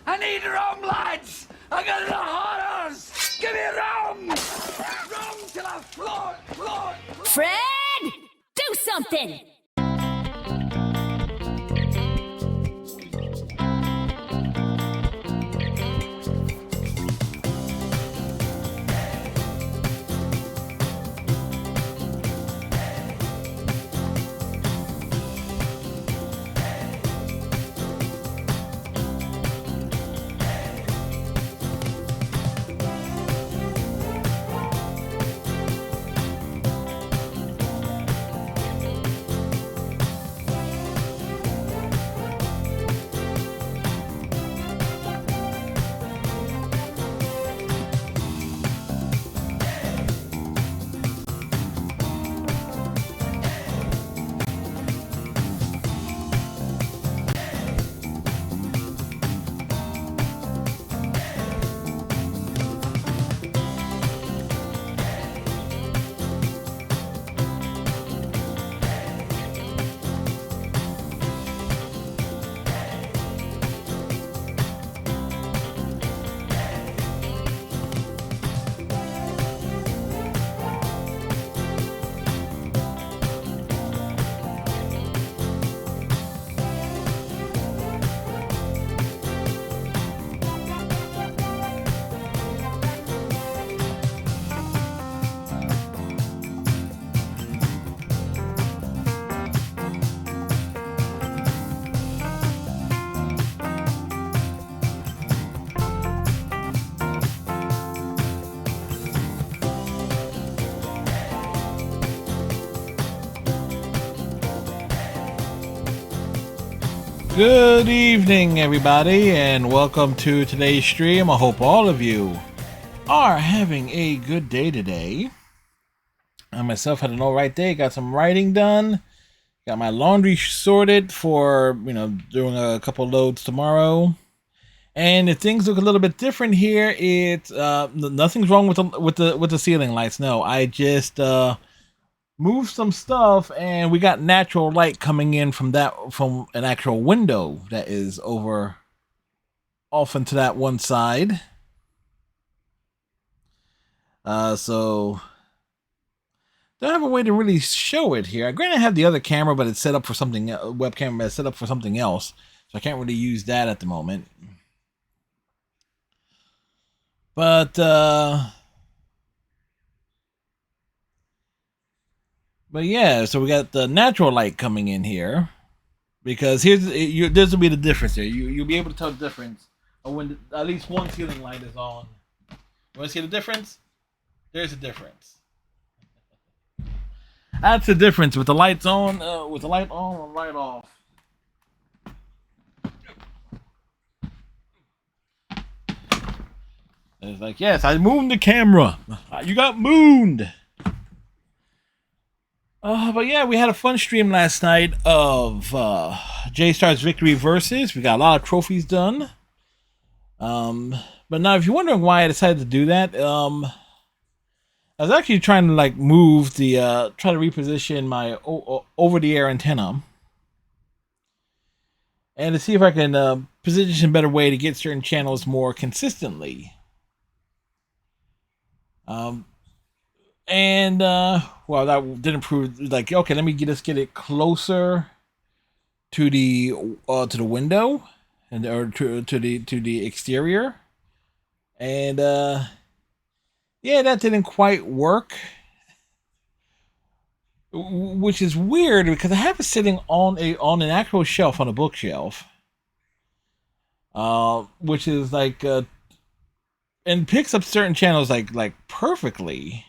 I need rum, lads! I got the horrors! Give me rum! Rum till I float! Fred! Do something! Good evening, everybody, and welcome to today's stream. I hope all of you are having a good day today. I myself had an alright day, got some writing done, got my laundry sorted for, doing a couple loads tomorrow. And if things look a little bit different here, it's nothing's wrong with the ceiling lights. No, I just moved some stuff and we got natural light coming in from an actual window that is over off into that one side. So don't have a way to really show it here. Granted, I have the other camera, but it's set up for something, webcam, but it's set up for something else, so I can't really use that at the moment. But yeah, so we got the natural light coming in here, because this will be the difference here. You'll be able to tell the difference when at least one ceiling light is on. You want to see the difference? There's a difference. That's the difference with the lights on, with the light on and light off. It's like, yes, I mooned the camera. You got mooned. But yeah, we had a fun stream last night of J-Star's Victory Versus. We got a lot of trophies done. But now, if you're wondering why I decided to do that, I was actually trying to move the try to reposition my over-the-air antenna, and to see if I can position a better way to get certain channels more consistently. And well, that didn't prove okay. Let me just get it closer to the window or to the exterior, and yeah, that didn't quite work, which is weird because I have it sitting on an actual shelf on a bookshelf, which is and picks up certain channels perfectly.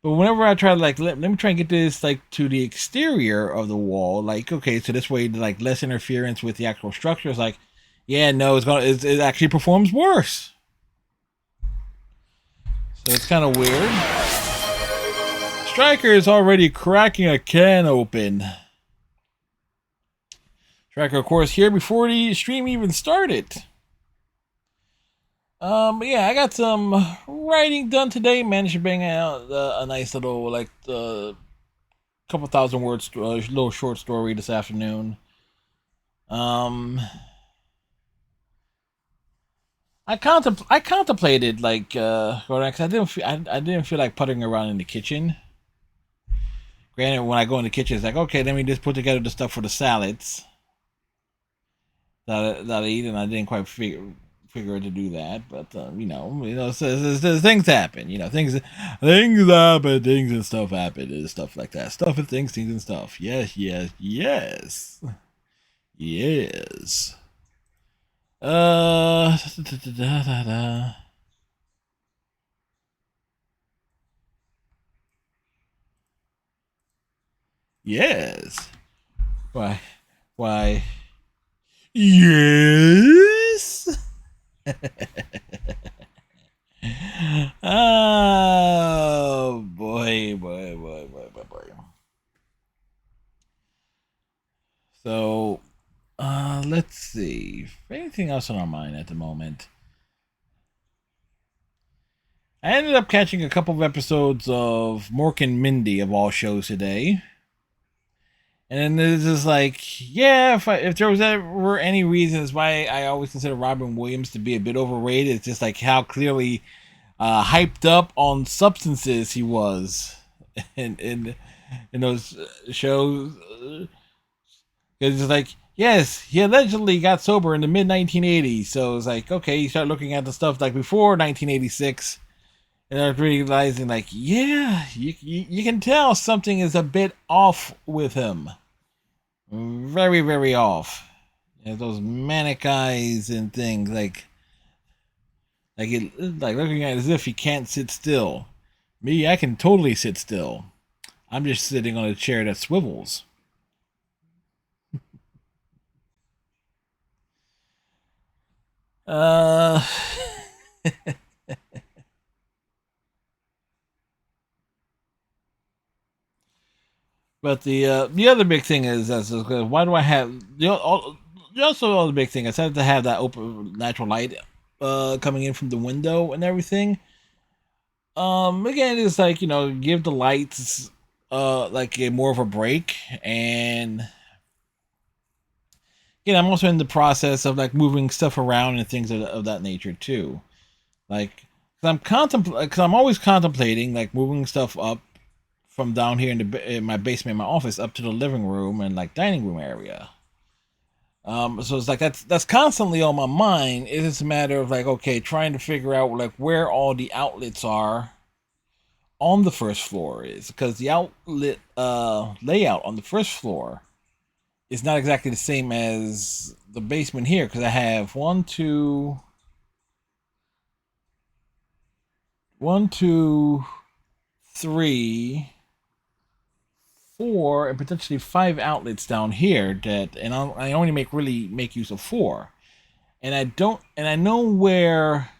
But whenever I try to let me try and get this to the exterior of the wall, okay, so this way less interference with the actual structure, is yeah, no, it actually performs worse. So it's kind of weird. Striker is already cracking a can open. Striker, of course, here before the stream even started. Yeah, I got some writing done today. Managed to bang out a nice little, couple thousand words, little short story this afternoon. I contemplated like going because I didn't feel like puttering around in the kitchen. Granted, when I go in the kitchen, it's like, okay, let me just put together the stuff for the salads that I eat, and I didn't quite figure to do that. But so things happen. Things happen, things and stuff happen, and stuff like that. Stuff and things and stuff. Yes, yes, yes, yes. Da, da, da, da. Yes. Why? Why? Yes. Oh boy, boy, boy, boy, boy, boy. So, let's see. Anything else on our mind at the moment? I ended up catching a couple of episodes of Mork and Mindy of all shows today. And then there's just like, yeah, if there was ever any reasons why I always consider Robin Williams to be a bit overrated, it's just like how clearly hyped up on substances he was in those shows. It's just like, yes, he allegedly got sober in the mid 1980s. So it's like, okay, you start looking at the stuff like before 1986, and I was realizing like, yeah, you can tell something is a bit off with him. Very, very off. Those manic eyes and things like looking at it as if he can't sit still. Me, I can totally sit still. I'm just sitting on a chair that swivels. But the other big thing is why do I have also the big thing I decided to have that open natural light coming in from the window and everything. Again, it's like give the lights like more of a break, and I'm also in the process of like moving stuff around and things of that nature too. Like, because I'm always contemplating like moving stuff up from down here in my basement, in my office, up to the living room and like dining room area. So it's like that's constantly on my mind. It's just a matter of like, okay, trying to figure out like where all the outlets are on the first floor is, because the outlet layout on the first floor is not exactly the same as the basement here, because I have one, two, three, 4, and potentially 5 outlets down here and I only make use of 4, and I know where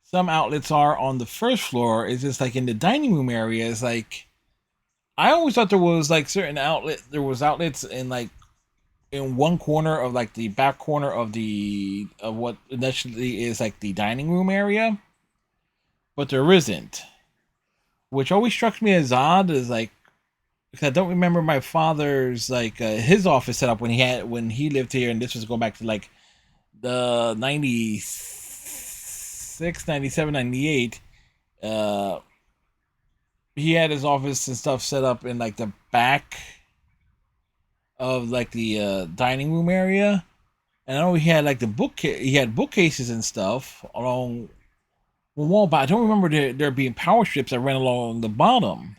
some outlets are on the first floor. Is just like in the dining room area. It's like I always thought there was like there was outlets in like in one corner of like the back corner of what initially is like the dining room area, but there isn't, which always struck me as odd. Is like, because I don't remember my father's like his office set up when he lived here, and this was going back to like the 96, 97, 98. He had his office and stuff set up in like the back of like the dining room area, and I know he had like he had bookcases and stuff along the wall, but I don't remember there being power strips that ran along the bottom.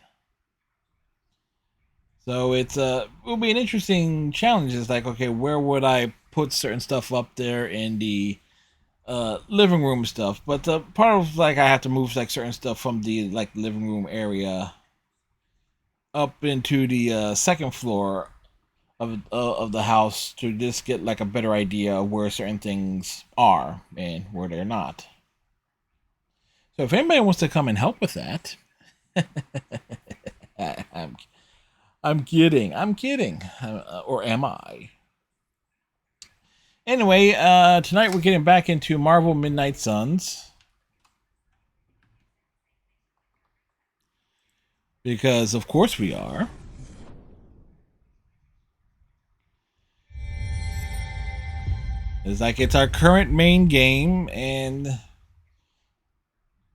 So it will be an interesting challenge. It's like, okay, where would I put certain stuff up there in the living room stuff? But the part of like I have to move like certain stuff from the like living room area up into the second floor of the house to just get like a better idea of where certain things are and where they're not. So if anybody wants to come and help with that, I'm kidding. Or am I? Anyway, tonight we're getting back into Marvel Midnight Suns. Because, of course, we are. It's like it's our current main game, and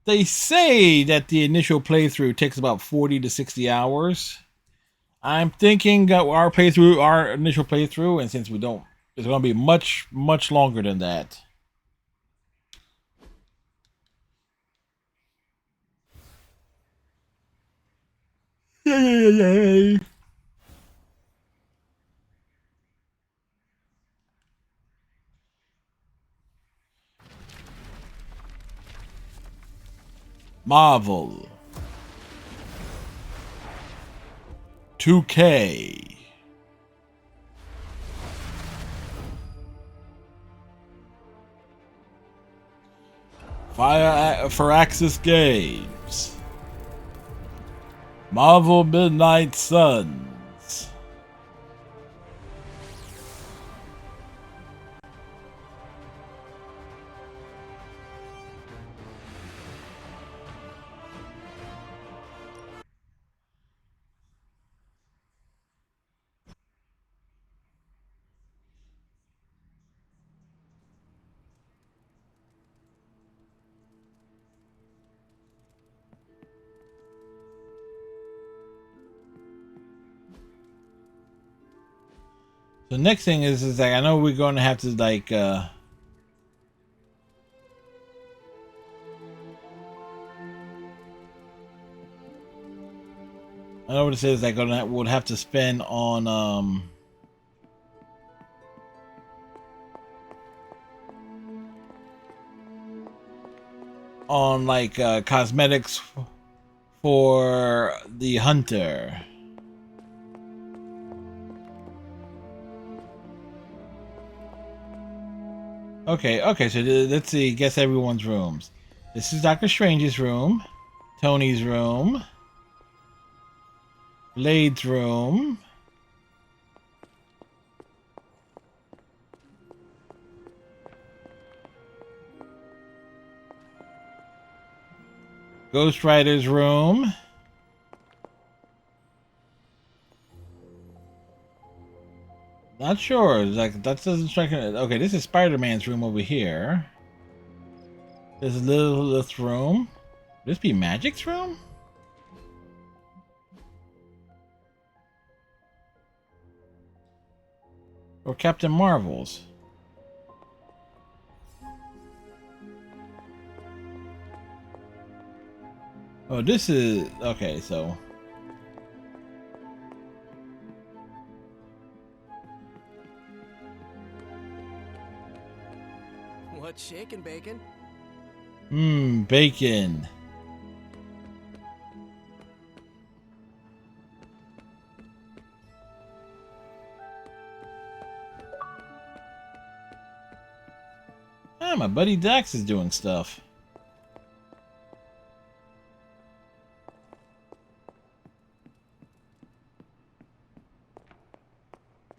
they say that the initial playthrough takes about 40 to 60 hours. I'm thinking our initial playthrough, and since we don't, it's going to be much, much longer than that. Yay! Marvel 2K Firaxis Games, Marvel Midnight Suns, the next thing is like, I know we're going to have to like I know what it says. Like, we'll have to spend on like cosmetics for the hunter. Okay, so let's see, guess everyone's rooms. This is Doctor Strange's room, Tony's room, Blade's room, Ghost Rider's room, not sure. Like, that doesn't strike me. Okay, this is Spider-Man's room over here. There's Lilith's room. Could this be Magic's room? Or Captain Marvel's? Oh, this is okay. So. What's shaking, Bacon? Bacon. Ah, my buddy Dax is doing stuff.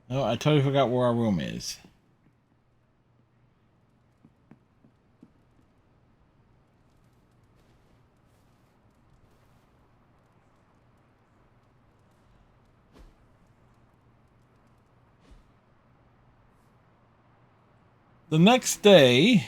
Oh, I totally forgot where our room is. The next day,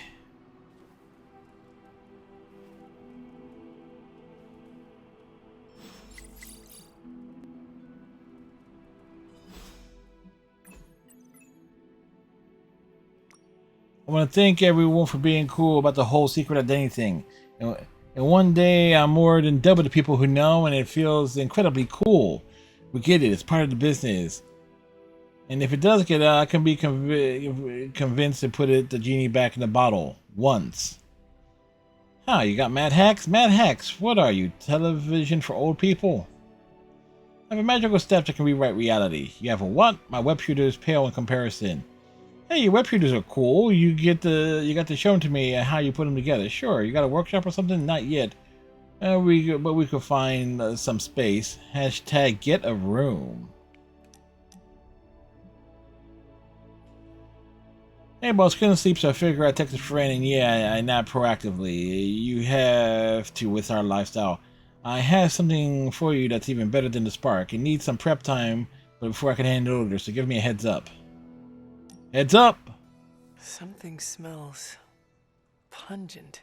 I want to thank everyone for being cool about the whole secret identity thing. And one day I'm more than double the people who know, and it feels incredibly cool. We get it, it's part of the business. And if it does get out, I can be convinced to put the genie back in the bottle once. Huh, you got Mad Hacks? Mad Hacks, what are you, television for old people? I have a magical step that can rewrite reality. You have a what? My web shooter is pale in comparison. Hey, your web shooters are cool. You got to show them to me how you put them together. Sure, you got a workshop or something? Not yet. But we could find some space. Hashtag get a room. Hey boss, couldn't sleep, so I figure I text a friend, and yeah, I nap proactively. You have to with our lifestyle. I have something for you that's even better than the spark. It needs some prep time, but before I can hand it over, so give me a heads up. Heads up! Something smells pungent.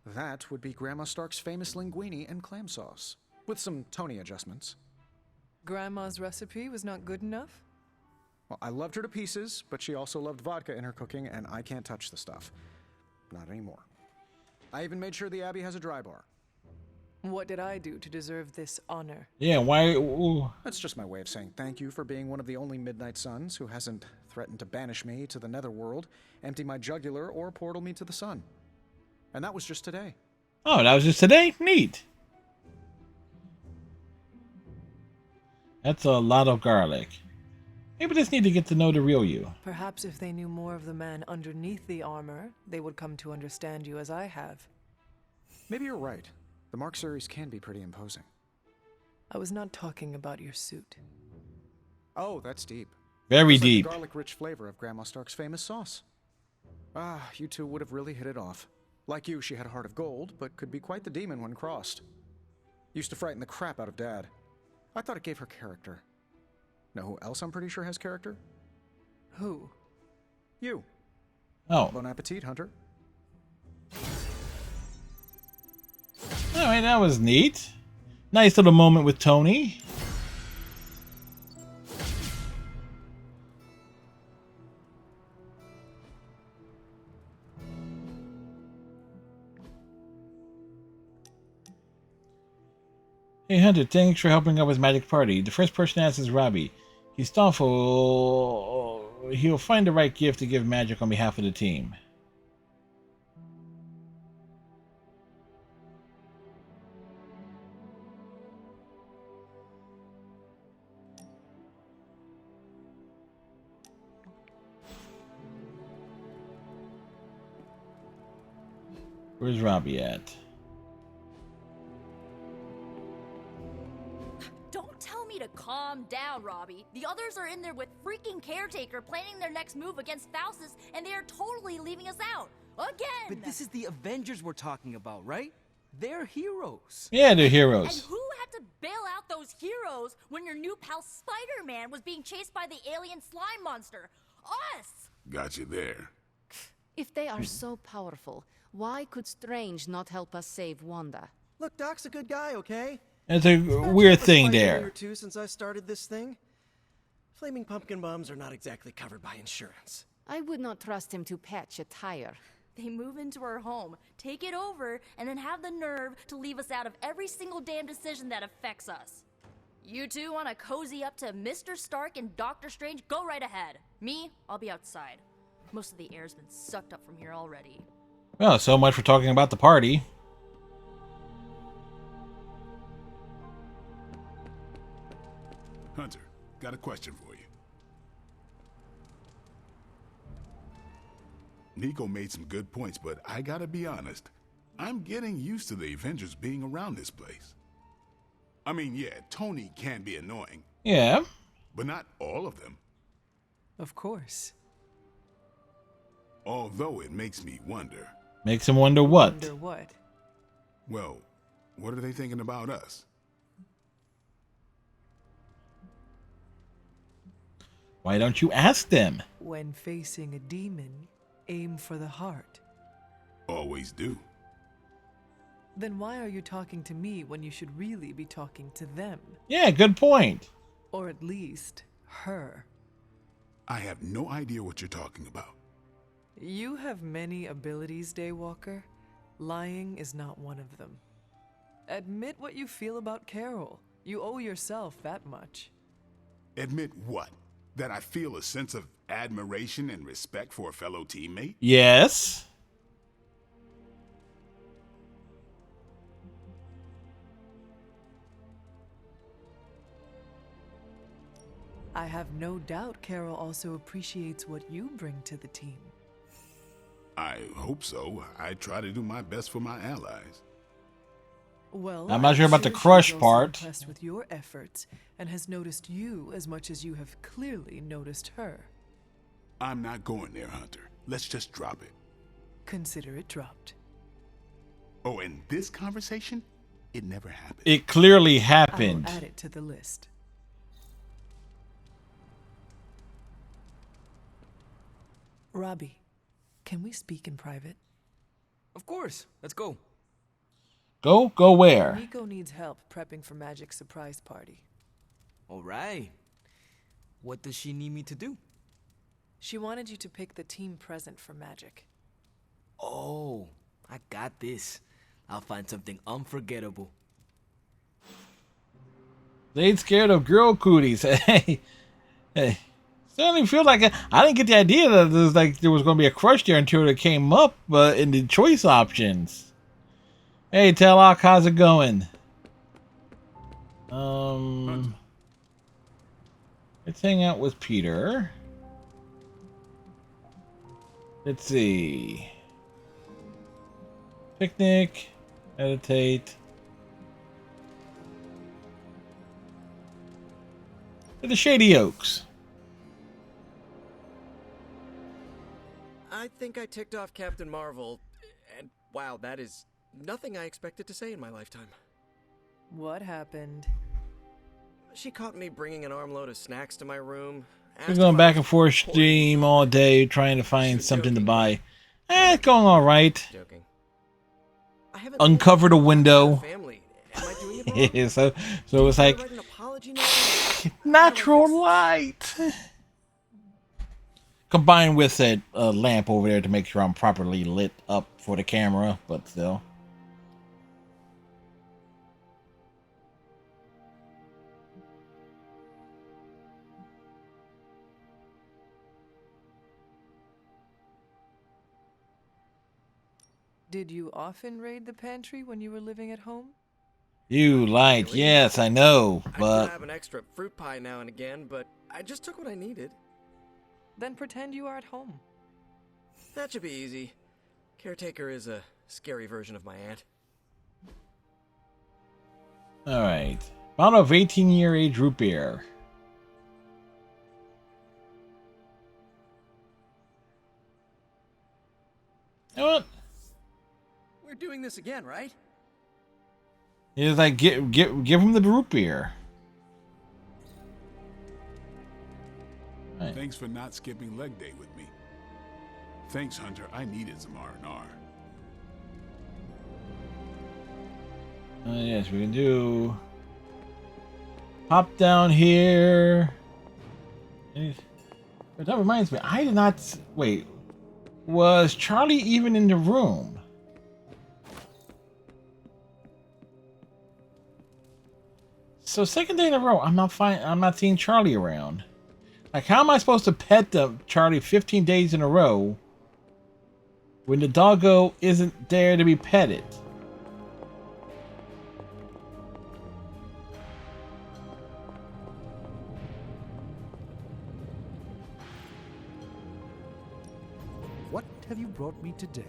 That would be Grandma Stark's famous linguine and clam sauce, with some Tony adjustments. Grandma's recipe was not good enough? Well, I loved her to pieces, but she also loved vodka in her cooking, and I can't touch the stuff. Not anymore. I even made sure the Abbey has a dry bar. What did I do to deserve this honor? Yeah, why? Ooh. That's just my way of saying thank you for being one of the only Midnight Suns who hasn't threatened to banish me to the netherworld, empty my jugular, or portal me to the sun. And that was just today. Oh, that was just today? Neat. That's a lot of garlic. Maybe just need to get to know the real you. Perhaps if they knew more of the man underneath the armor, they would come to understand you as I have. Maybe you're right. The Mark series can be pretty imposing. I was not talking about your suit. Oh, that's deep. Very It's like deep. the garlic-rich flavor of Grandma Stark's famous sauce. Ah, you two would have really hit it off. Like you, she had a heart of gold, but could be quite the demon when crossed. Used to frighten the crap out of Dad. I thought it gave her character. Know who else I'm pretty sure has character? Who? You. Oh. Bon appetit, Hunter. Alright, that was neat. Nice little moment with Tony. Hey Hunter, thanks for helping out with Magic Party. The first person asked is Robbie. He's thoughtful. He'll find the right gift to give Magic on behalf of the team. Where's Robbie at? Don't tell me to calm down, Robbie. The others are in there with freaking Caretaker planning their next move against Faustus, and they are totally leaving us out. Again! But this is the Avengers we're talking about, right? They're heroes. Yeah, they're And heroes. who had to bail out those heroes when your new pal Spider-Man was being chased by the alien slime monster? Us! Got you there. If they are so powerful, why could Strange not help us save Wanda? Look, Doc's a good guy, okay? There's a weird thing Or there. two since I started this thing. Flaming pumpkin bombs are not exactly covered by insurance. I would not trust him to patch a tire. They move into our home, take it over, and then have the nerve to leave us out of every single damn decision that affects us. You two want to cozy up to Mr. Stark and Doctor Strange? Go right ahead. Me, I'll be outside. Most of the air's been sucked up from here already. Well, so much for talking about the party. Hunter, got a question for you. Nico made some good points, but I gotta be honest. I'm getting used to the Avengers being around this place. I mean, yeah, Tony can be annoying, Yeah. but not all of them. Of course. Although it makes me wonder, Makes him wonder what. Wonder what? well, what are they thinking about us? Why don't you ask them? When facing a demon, aim for the heart. Always do. Then why are you talking to me when you should really be talking to them? Yeah, good point. Or at least, her. I have no idea what you're talking about. You have many abilities, Daywalker. Lying is not one of them. Admit what you feel about Carol. You owe yourself that much. Admit what? That I feel a sense of admiration and respect for a fellow teammate? Yes. I have no doubt Carol also appreciates what you bring to the team. I hope so. I try to do my best for my allies. Well, I'm not sure about the crush she's also part. impressed with your efforts and has noticed you as much as you have clearly noticed her. I'm not going there, Hunter. Let's just drop it. Consider it dropped. Oh, and this conversation? It never happened. It clearly happened. I'll add it to the list. Robbie, Can we speak in private? Of course. Let's go. Go where? Nico needs help prepping for Magic's surprise party. All right. What does she need me to do? She wanted you to pick the team present for Magic. Oh, I got this. I'll find something unforgettable. They ain't scared of girl cooties. Hey. Certainly feel like I didn't get the idea that there was going to be a crush there until it came up in the choice options. Hey, Telok, how's it going? Let's hang out with Peter. Let's see. Picnic, meditate. To the Shady Oaks. I think I ticked off Captain Marvel, and wow, that is nothing I expected to say in my lifetime. What happened? She caught me bringing an armload of snacks to my room. We're going back and forth stream all day trying to find something to buy. It's going all right. Joking. Uncovered a window. Family. Am I doing it wrong? so it's like Write an apology note? natural light. Combined with a lamp over there to make sure I'm properly lit up for the camera, but still. Did you often raid the pantry when you were living at home? You lied, yes, I know, I but could have an extra fruit pie now and again, but I just took what I needed. Then pretend you are at home. That should be easy. Caretaker is a scary version of my aunt. alright. Bottle of 18-year age root beer. You know what? We're doing this again, right? He's like, give him the root beer. Right. Thanks for not skipping leg day with me. Thanks, Hunter. I needed some R&R. Yes, we can do. Hop down here. That reminds me, I did not. Wait. Was Charlie even in the room? So second day in a row, I'm not seeing Charlie around. Like, how am I supposed to pet Charlie 15 days in a row when the doggo isn't there to be petted? What have you brought me today?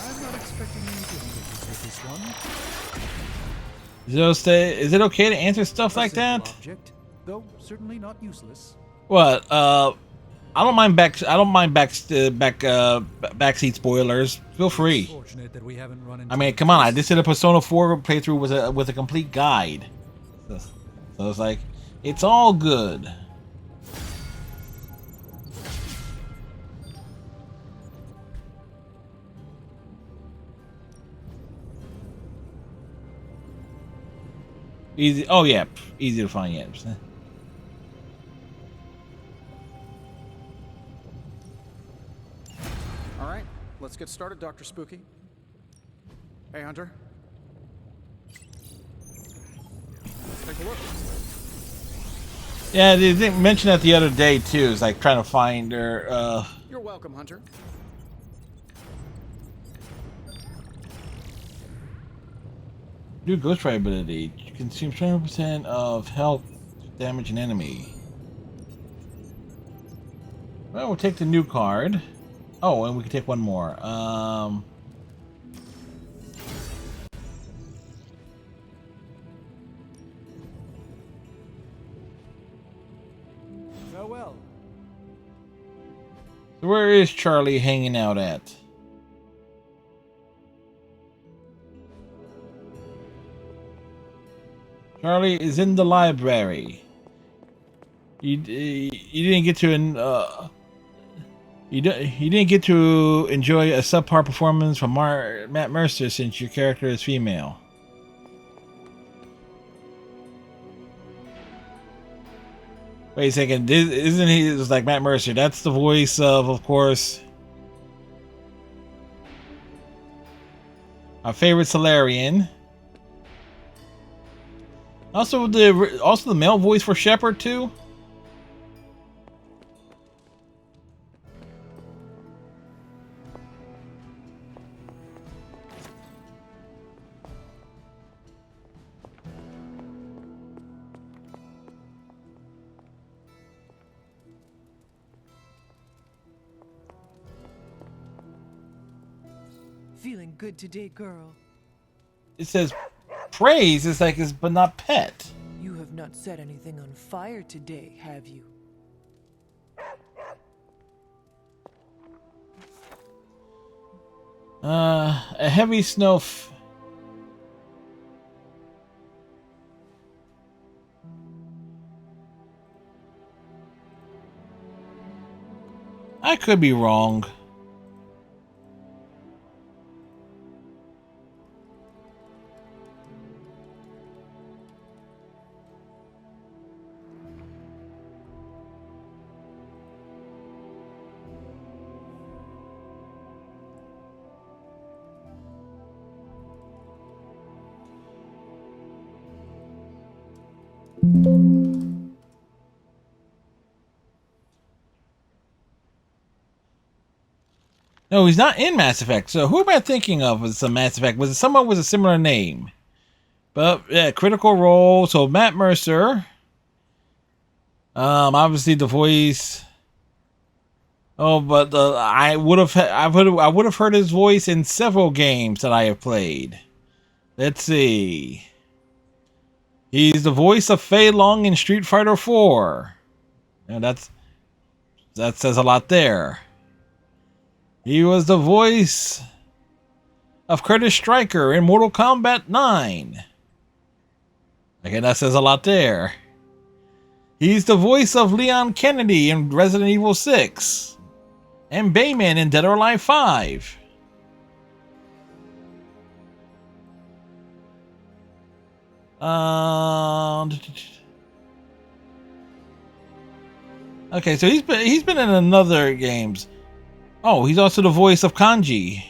I'm not expecting any difficulties with this one. Is it okay to answer stuff like that? Object, though certainly not useless. What? I don't mind backseat spoilers. Feel free. Fortunate that we haven't run into I mean, come on! I just did a Persona 4 playthrough with a complete guide, so it's like it's all good. Easy. Oh yeah, easy to find. Yeah. All right, let's get started, Dr. Spooky. Hey, Hunter. Take a look. Yeah, they didn't mention that the other day too. It's like trying to find her. You're welcome, Hunter. New Ghost Rider ability. You consume 20% of health to damage an enemy. Well, we'll take the new card. Oh, and we can take one more. Farewell. So where is Charlie hanging out at? Charlie is in the library. You didn't get to You didn't get to enjoy a subpar performance from Matt Mercer since your character is female. Wait a second, isn't he? It's like Matt Mercer. That's the voice of course, our favorite Solarian. Also the male voice for Shepard too. Feeling good today, girl. It says praise. It's like it's but not pet. You have not set anything on fire today, have you? A heavy snow. I could be wrong. No, he's not in Mass Effect. So who am I thinking of as a Mass Effect? Was it someone with a similar name? But yeah, Critical Role. So Matt Mercer. Obviously the voice. Oh, but I would have heard his voice in several games that I have played. Let's see. He's the voice of Fei Long in Street Fighter 4. And that says a lot there. He was the voice of Curtis Stryker in Mortal Kombat 9. Again, that says a lot there. He's the voice of Leon Kennedy in Resident Evil 6. And Bayman in Dead or Alive 5. Okay, so he's been in another games. Oh, he's also the voice of Kanji.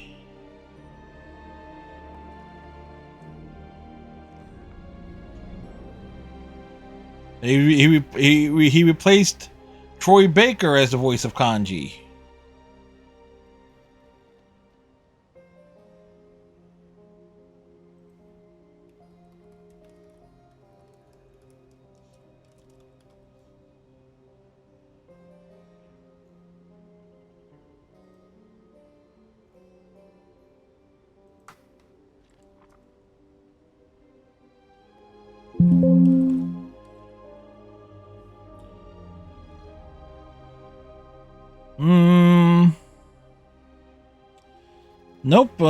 He replaced Troy Baker as the voice of Kanji. Nope.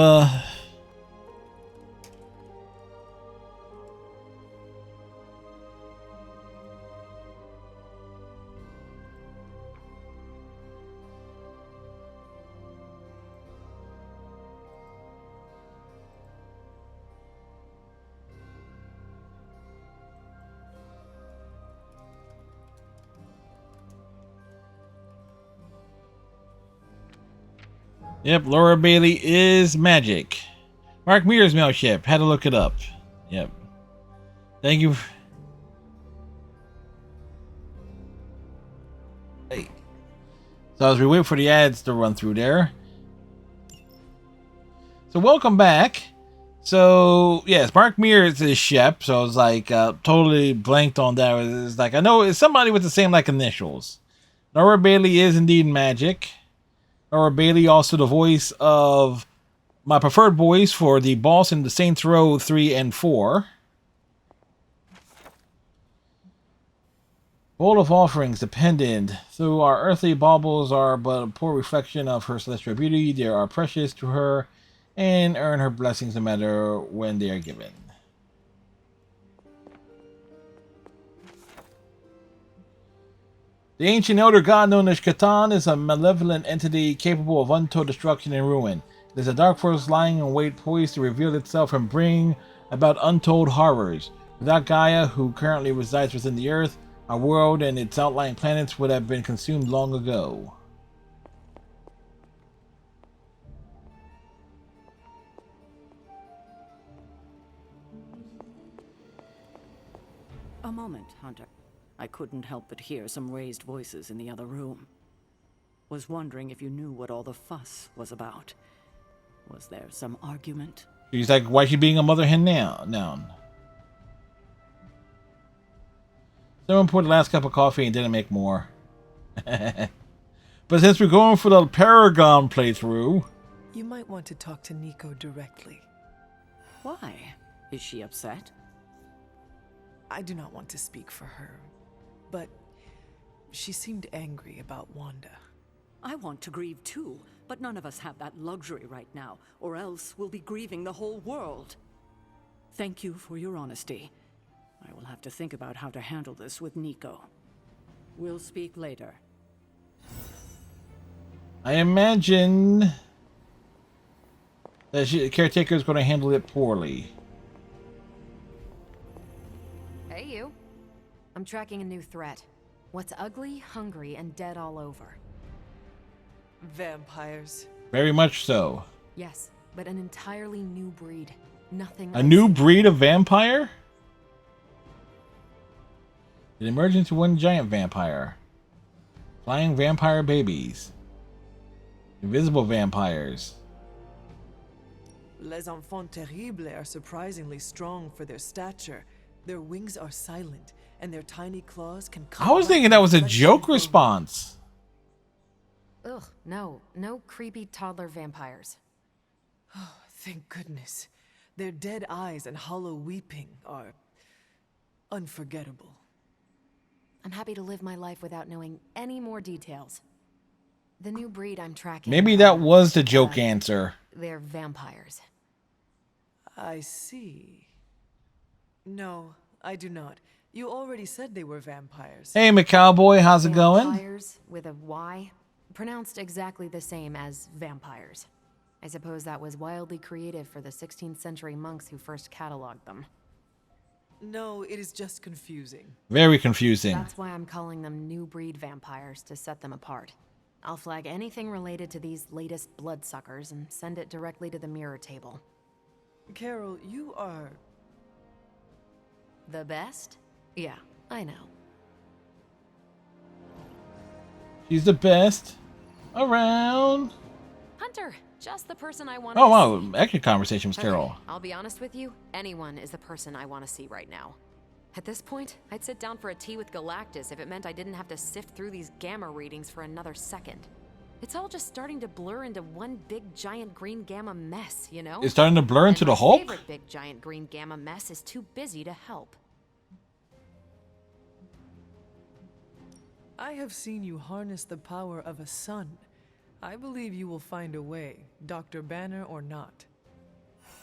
Yep, Laura Bailey is magic. Mark Mears mailship. Had to look it up. Yep. Thank you. Hey. So as we wait for the ads to run through there. So welcome back. So yes, Mark Mears is Shep. So I was like totally blanked on that. It's like I know it's somebody with the same like initials. Laura Bailey is indeed magic. Laura Bailey, also the voice of my preferred voice for the boss in the Saints Row 3 and 4. Bowl of offerings, dependent. Though our earthly baubles are but a poor reflection of her celestial beauty, they are precious to her and earn her blessings no matter when they are given. The ancient elder god known as Catan is a malevolent entity capable of untold destruction and ruin. It is a dark force lying in wait poised to reveal itself and bring about untold horrors. Without Gaia, who currently resides within the Earth, our world and its outlying planets would have been consumed long ago. A moment, Hunter. I couldn't help but hear some raised voices in the other room. Was wondering if you knew what all the fuss was about. Was there some argument? She's like, why is she being a mother hen now? Someone poured the last cup of coffee and didn't make more. But since we're going for the Paragon playthrough... You might want to talk to Nico directly. Why? Is she upset? I do not want to speak for her, but she seemed angry about Wanda. I want to grieve too, but none of us have that luxury right now, or else we'll be grieving the whole world. Thank you for your honesty. I will have to think about how to handle this with Nico. We'll speak later. I imagine that the caretaker is going to handle it poorly. Hey, you. I'm tracking a new threat. What's ugly, hungry, and dead all over. Vampires. Very much so. Yes, but an entirely new breed. Nothing. A new breed of vampire? It emerged into one giant vampire. Flying vampire babies. Invisible vampires. Les enfants terribles are surprisingly strong for their stature. Their wings are silent, and their tiny claws can cut. I was thinking that was a joke response. Ugh, no creepy toddler vampires. Oh, thank goodness. Their dead eyes and hollow weeping are unforgettable. I'm happy to live my life without knowing any more details. The new breed I'm tracking... Maybe that was the joke answer. They're vampires. I see. No, I do not. You already said they were vampires. Hey, McCowboy, how's it going? Vampires with a Y, pronounced exactly the same as vampires. I suppose that was wildly creative for the 16th century monks who first cataloged them. No, it is just confusing. Very confusing. That's why I'm calling them new breed vampires, to set them apart. I'll flag anything related to these latest bloodsuckers and send it directly to the mirror table. Carol, you are... the best? Yeah, I know. She's the best around. Hunter, just the person I want. Oh wow, actually conversation with Carol. Okay, I'll be honest with you, anyone is the person I want to see right now. At this point, I'd sit down for a tea with Galactus if it meant I didn't have to sift through these gamma readings for another second. It's all just starting to blur into one big giant green gamma mess, you know? It's starting to blur into and the Hulk? My favorite big giant green gamma mess is too busy to help. I have seen you harness the power of a sun. I believe you will find a way, Dr. Banner or not.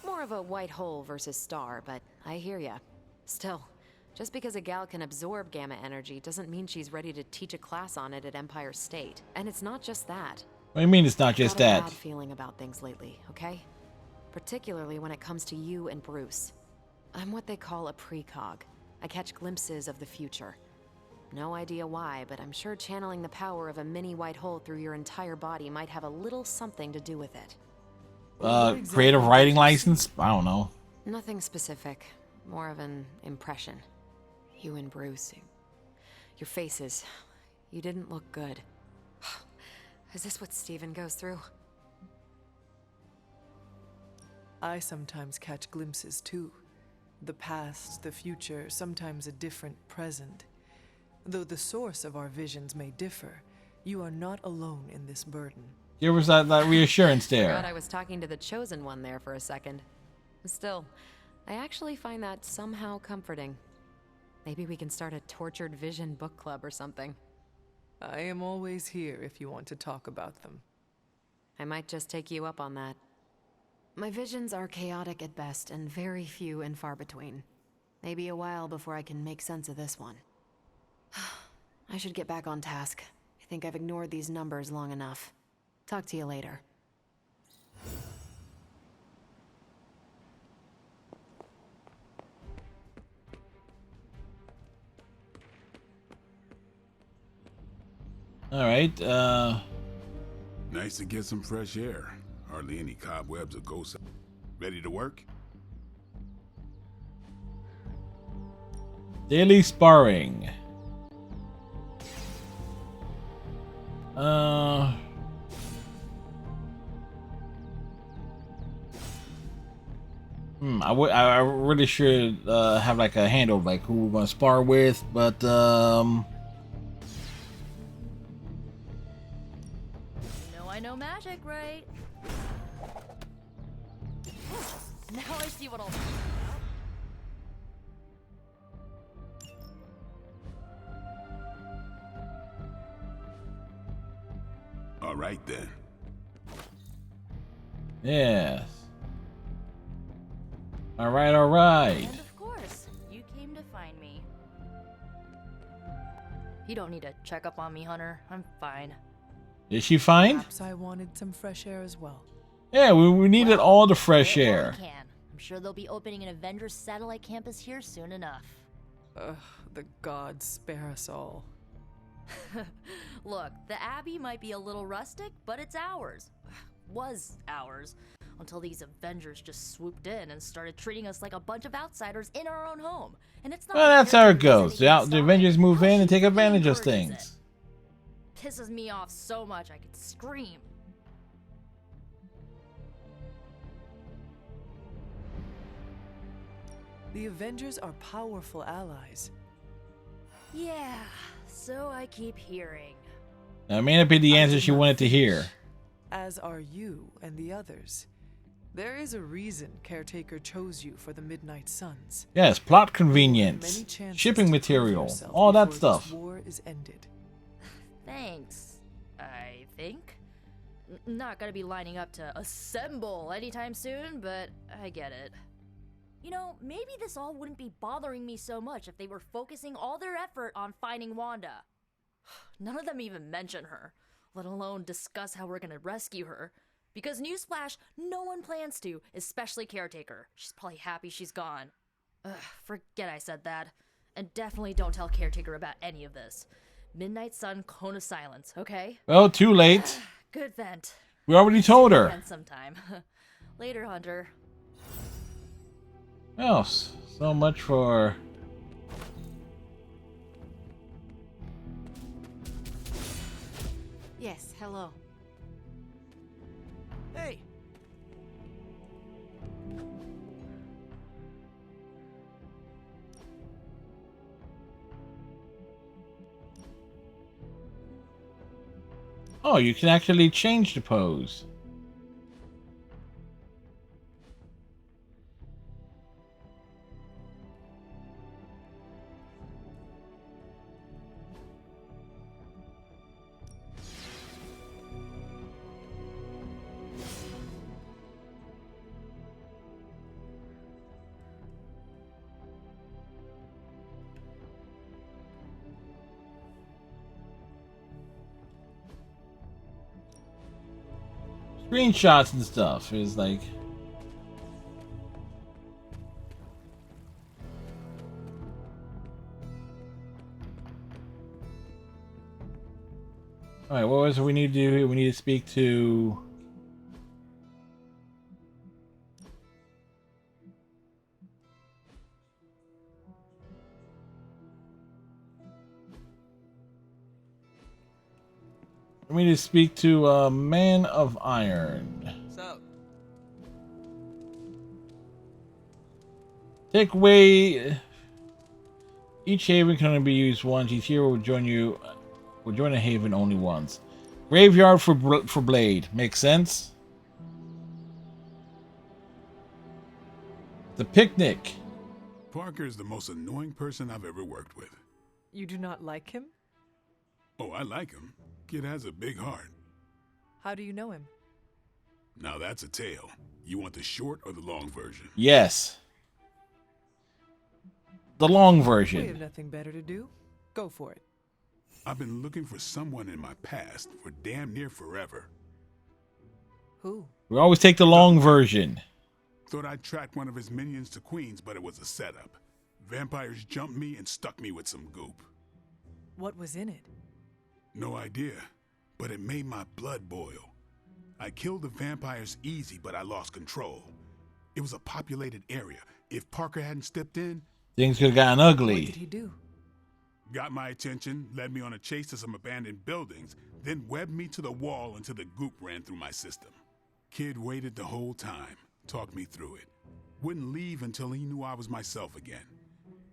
More of a white hole versus star, but I hear ya. Still, just because a gal can absorb gamma energy doesn't mean she's ready to teach a class on it at Empire State. And it's not just that. What do you mean it's not just I've got that? a bad feeling about things lately, okay? Particularly when it comes to you and Bruce. I'm what they call a precog. I catch glimpses of the future. No idea why, but I'm sure channeling the power of a mini white hole through your entire body might have a little something to do with it. Creative writing license? I don't know. Nothing specific. More of an impression. You and Bruce. Your faces. You didn't look good. Is this what Steven goes through? I sometimes catch glimpses too. The past, the future, sometimes a different present. Though the source of our visions may differ, you are not alone in this burden. There was that reassurance there. Thought I was talking to the chosen one there for a second. Still, I actually find that somehow comforting. Maybe we can start a tortured vision book club or something. I am always here if you want to talk about them. I might just take you up on that. My visions are chaotic at best and very few and far between. Maybe a while before I can make sense of this one. I should get back on task. I think I've ignored these numbers long enough. Talk to you later. All right. Nice to get some fresh air. Hardly any cobwebs or ghosts. Ready to work? Daily sparring. I really should have like a handle of like who we're gonna spar with, but I know magic, right? Now I see what I'll All right then. yes. All right, all right. And of course, you came to find me. You don't need to check up on me, Hunter. I'm fine. Is she fine? Perhaps I wanted some fresh air as well. Yeah, we needed all the fresh Get what air. we can. I'm sure they'll be opening an Avengers satellite campus here soon enough. Ugh, the gods spare us all. Look, the Abbey might be a little rustic, but it's ours. Was ours. Until these Avengers just swooped in and started treating us like a bunch of outsiders in our own home. And it's not Well, like that's how it they're doing goes. anything to The stop Avengers it. move in and take She advantage of encourages things. it. Pisses me off so much I could scream. The Avengers are powerful allies. Yeah, so I keep hearing. That may not be the answer she wanted to hear. As are you and the others. There is a reason Caretaker chose you for the Midnight Suns. Yes, plot Many convenience, chances shipping to prove material, yourself all that before this stuff. war is ended. Thanks, I think. Not gonna be lining up to assemble anytime soon, but I get it. You know, maybe this all wouldn't be bothering me so much if they were focusing all their effort on finding Wanda. None of them even mention her, let alone discuss how we're gonna rescue her. Because newsflash, no one plans to, especially Caretaker. She's probably happy she's gone. Ugh, forget I said that. And definitely don't tell Caretaker about any of this. Midnight Sun, Cone of Silence, okay? Well, too late. Good vent. We already told her. Vent sometime. Later, Hunter. Well, so much for... Yes, hello. Hey, Oh, you can actually change the pose. Screenshots and stuff is like... Alright, what was it we need to do here? We need to speak to... We need to speak to Man of Iron. so Take away. Each haven can only be used once. Each hero will join you. Will join a haven only once. Graveyard for Blade. Makes sense. The picnic. Parker is the most annoying person I've ever worked with. You do not like him? Oh, I like him. Kid has a big heart. How do you know him? Now that's a tale. You want the short or the long version? Yes. The long We version. have nothing better to do. Go for it. I've been looking for someone in my past for damn near forever. Who? We always take the long version. Thought I'd track one of his minions to Queens, but it was a setup. Vampires jumped me and stuck me with some goop. What was in it? No idea, but it made my blood boil. I killed the vampires easy, but I lost control. It was a populated area. If Parker hadn't stepped in, things could have gotten ugly. What did he do? Got my attention, led me on a chase to some abandoned buildings, then webbed me to the wall until the goop ran through my system. Kid waited the whole time, talked me through it. Wouldn't leave until he knew I was myself again.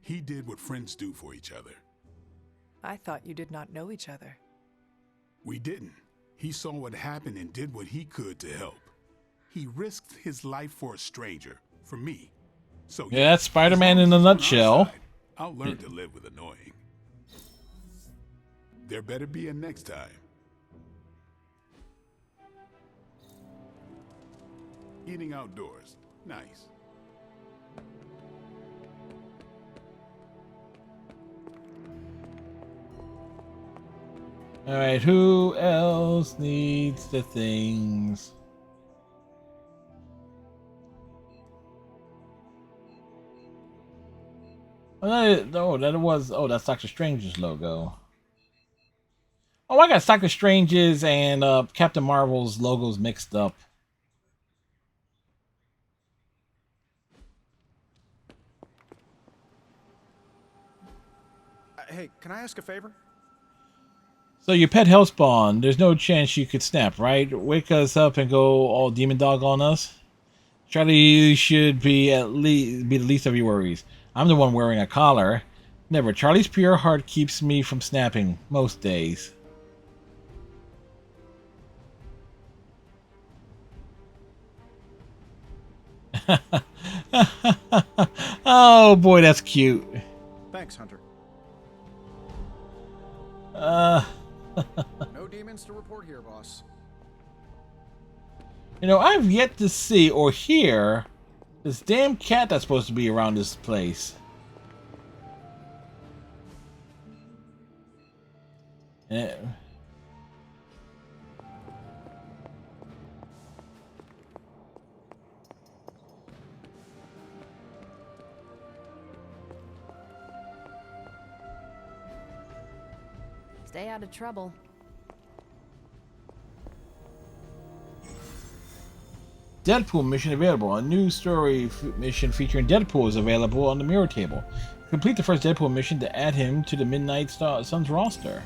He did what friends do for each other. I thought you did not know each other. We didn't. He saw what happened and did what he could to help. He risked his life for a stranger, for me. So yeah, that's Spider-Man in a nutshell. Side, I'll learn to live with annoying. There better be a next time. Eating outdoors. Nice. Alright, who else needs the things? That's Doctor Strange's logo. Oh, I got Doctor Strange's and Captain Marvel's logos mixed up. Hey, can I ask a favor? So your pet Hellspawn, there's no chance you could snap, right? Wake us up and go all demon dog on us? Charlie should be the least of your worries. I'm the one wearing a collar. Never. Charlie's pure heart keeps me from snapping most days. Oh boy, that's cute. Thanks, Hunter. No demons to report here, boss. You know, I've yet to see or hear this damn cat that's supposed to be around this place. Yeah. Stay out of trouble. Deadpool mission available. A new story mission featuring Deadpool is available on the mirror table. Complete the first Deadpool mission to add him to the Midnight Suns roster.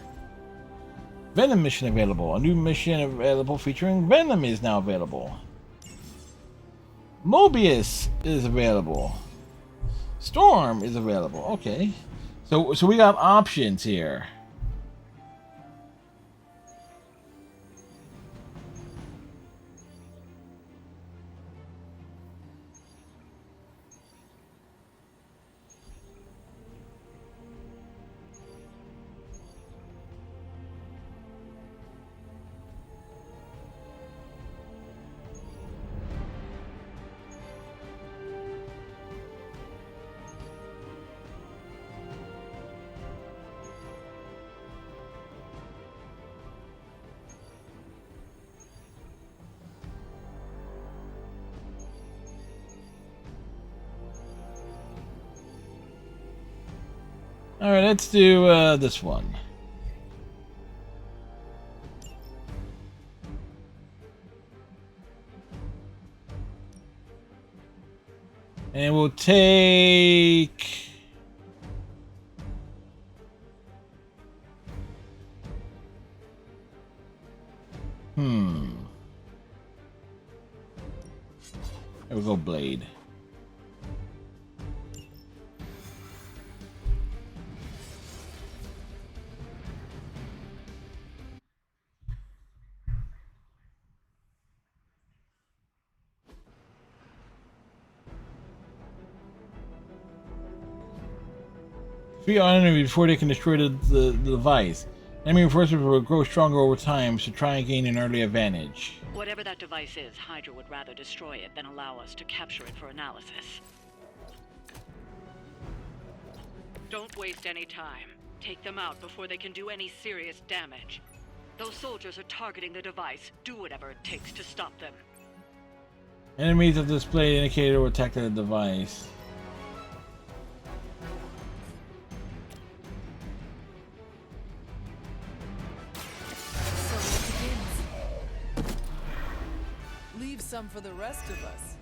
Venom mission available. A new mission available featuring Venom is now available. Mobius is available. Storm is available. Okay. So we got options here. Alright, let's do this one. And we'll take... There we go, Blade. Defeat our enemy before they can destroy the device. Enemy reinforcements will grow stronger over time to try and gain an early advantage. Whatever that device is, Hydra would rather destroy it than allow us to capture it for analysis. Don't waste any time. Take them out before they can do any serious damage. Those soldiers are targeting the device. Do whatever it takes to stop them. Enemies have displayed indicator or attacked the device. So it begins. Leave some for the rest of us.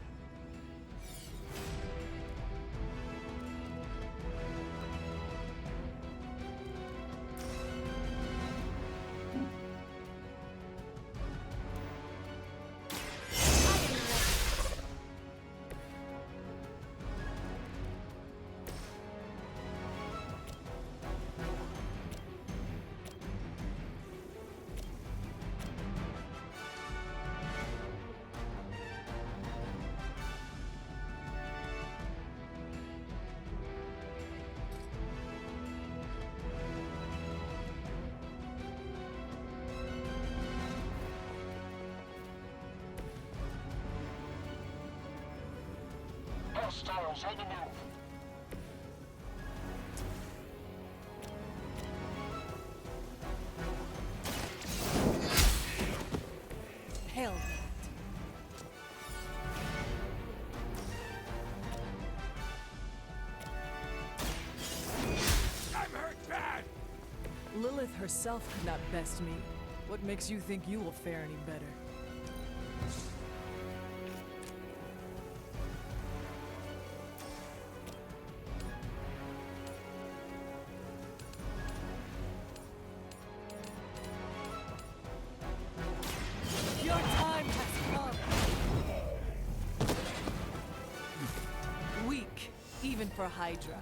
Hostiles on the move. Hell. I'm hurt bad! Lilith herself could not best me. What makes you think you will fare any better? Your time has come. Weak, even for Hydra.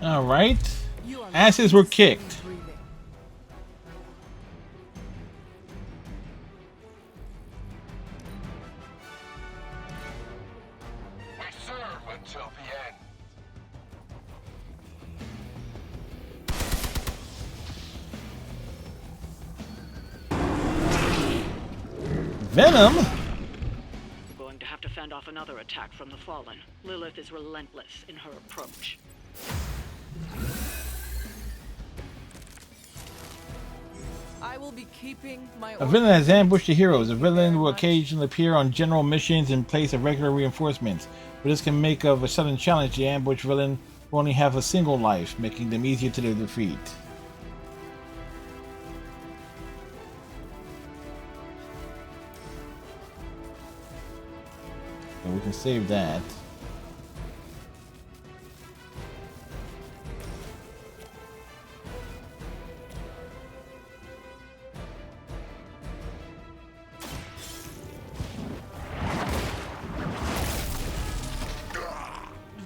All right. Asses were kicked. We serve until the end. Venom? Going to have to fend off another attack from the Fallen. Lilith is relentless in her approach. I will be keeping my A villain has ambushed the heroes. A villain will occasionally appear on general missions in place of regular reinforcements. But this can make of a sudden challenge. The ambushed villain will only have a single life, making them easier to defeat. So we can save that.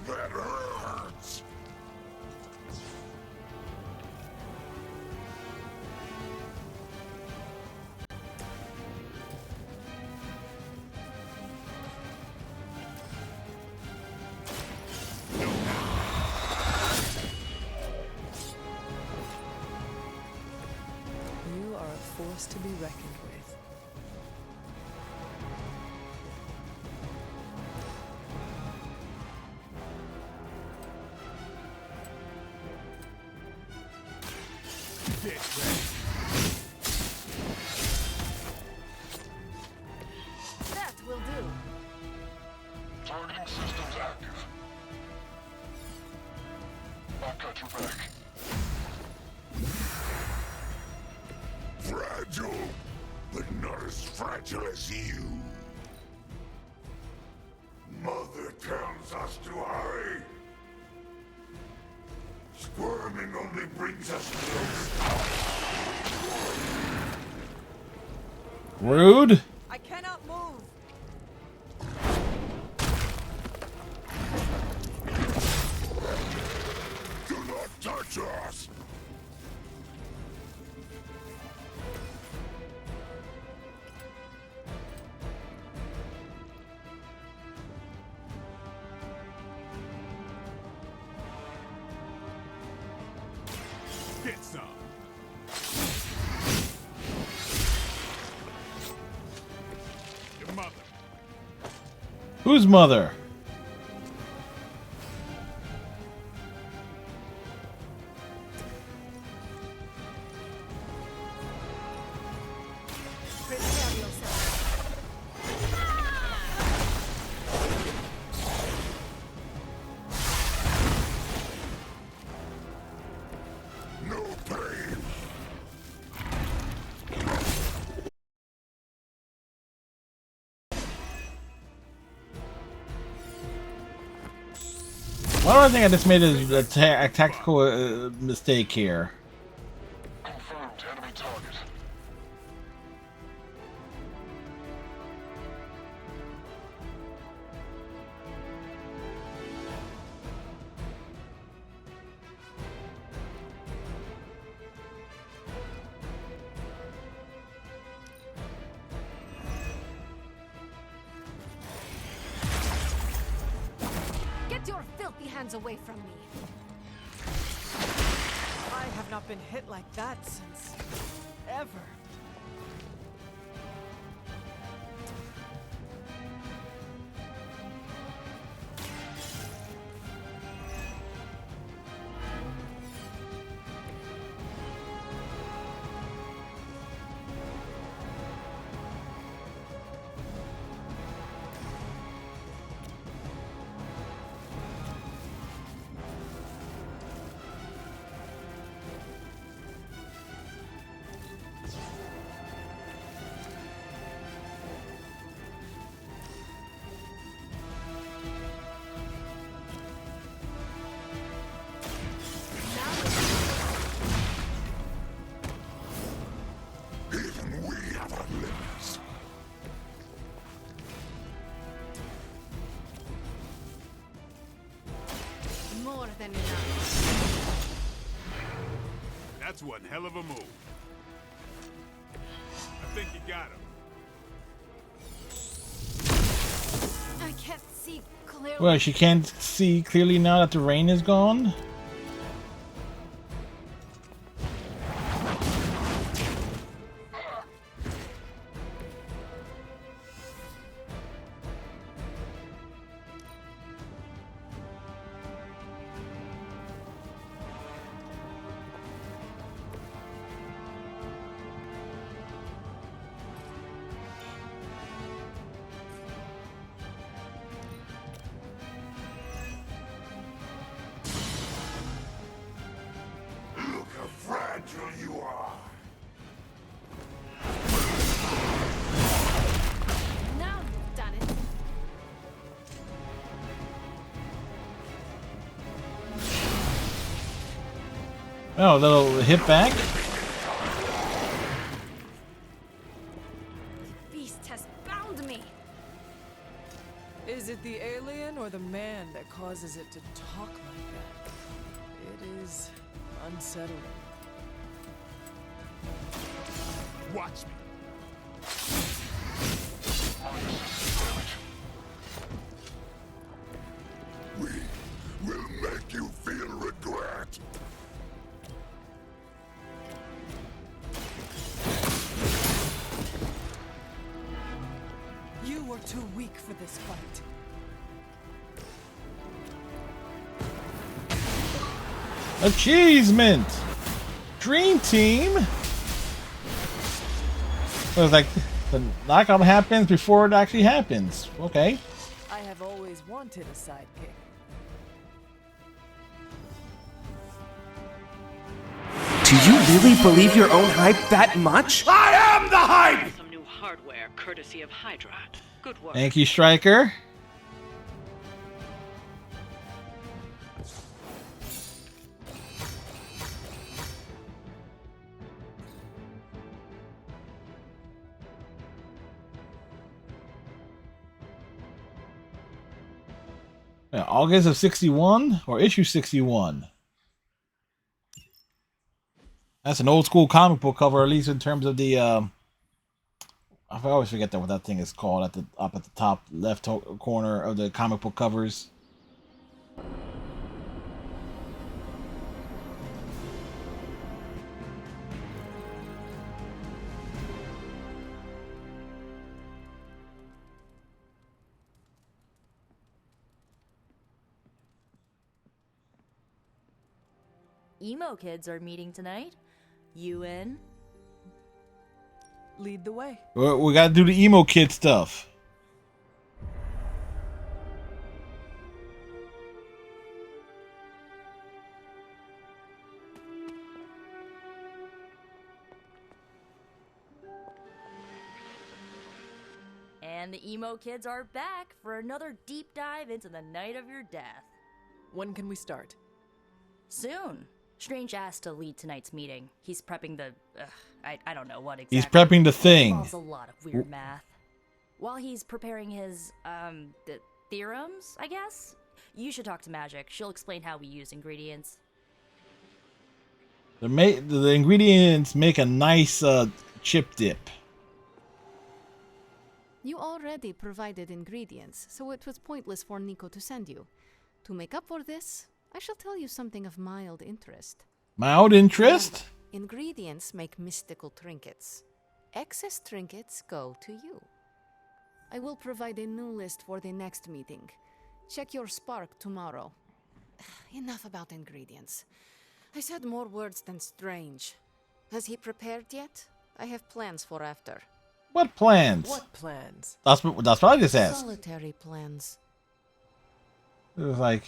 That hurts. You are a force to be reckoned with. That will do. Targeting systems active. I've got your back. Fragile, but not as fragile as you. Mother tells us to hurry. Squirming only brings us closer. Rude. I cannot move. Do not touch us. Get some. Your mother. Whose mother? No pain. One other thing I just made is a tactical mistake here. Confirmed enemy target. Get your filthy hands away from me! I have not been hit like that since ever. Even we have our limits. More than enough. That's one hell of a move. I think you got him. I can't see clearly. Well, she can't see clearly now that the rain is gone. Look how fragile you are. Now you've done it. Oh, a little hit back. The beast has bound me. Is it the alien or the man that causes it to talk like that? It is unsettling. Watch me. We will make you feel regret. You were too weak for this fight. Achievement! Dream Team! So it's like the knockout happens before it actually happens. Okay. I have always wanted a sidekick. Do you really believe your own hype that much? I am the hype! Some new hardware, courtesy of Hydra. Good work. Thank you, Striker. Yeah, August of 61 or issue 61. That's an old school comic book cover, at least in terms of the. I always forget what that thing is called up at the top left corner of the comic book covers. emo kids are meeting tonight. You in? Lead the way. We gotta do the emo kid stuff. And the emo kids are back for another deep dive into the night of your death. When can we start? Soon. Strange asked to lead tonight's meeting. He's prepping the... I don't know what exactly. He's prepping the thing. Involves a lot of weird math. While he's preparing his, the theorems, I guess? You should talk to Magic. She'll explain how we use ingredients. The ingredients make a nice chip dip. You already provided ingredients, so it was pointless for Nico to send you. To make up for this, I shall tell you something of mild interest. Mild interest? Ingredients make mystical trinkets. Excess trinkets go to you. I will provide a new list for the next meeting. Check your spark tomorrow. Enough about ingredients. I said more words than Strange. Has he prepared yet? I have plans for after. What plans? What plans? That's what I just asked. Solitary plans. It was like...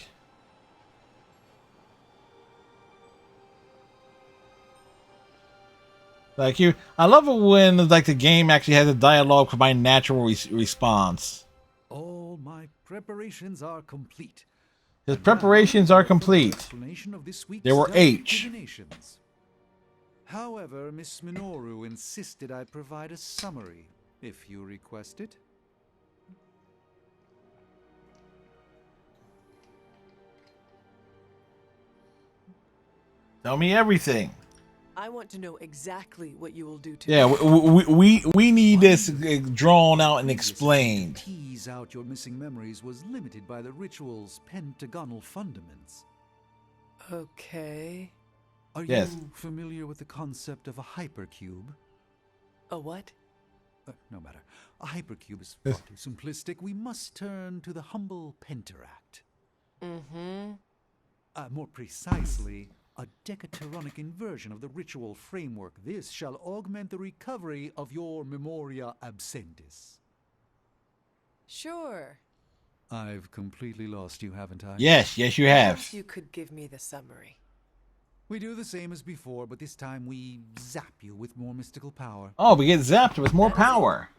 Like you, I love it when like the game actually has a dialogue for my natural response. All my preparations are complete. His preparations are complete. There were 8. However, Miss Minoru insisted I provide a summary, if you request it. Tell me everything. I want to know exactly what you will do to Yeah, me. we need this drawn out and explained. Tease out your missing memories was limited by the ritual's pentagonal fundaments. Okay. Are Yes. you familiar with the concept of a hypercube? A what? No matter. A hypercube is far too simplistic. We must turn to the humble pentaract. Mm-hmm. More precisely, a decaturonic inversion of the ritual framework. This shall augment the recovery of your memoria absentis. Sure. I've completely lost you, haven't I? Yes, you have. Perhaps you could give me the summary. We do the same as before, but this time we zap you with more mystical power. Oh, we get zapped with more power.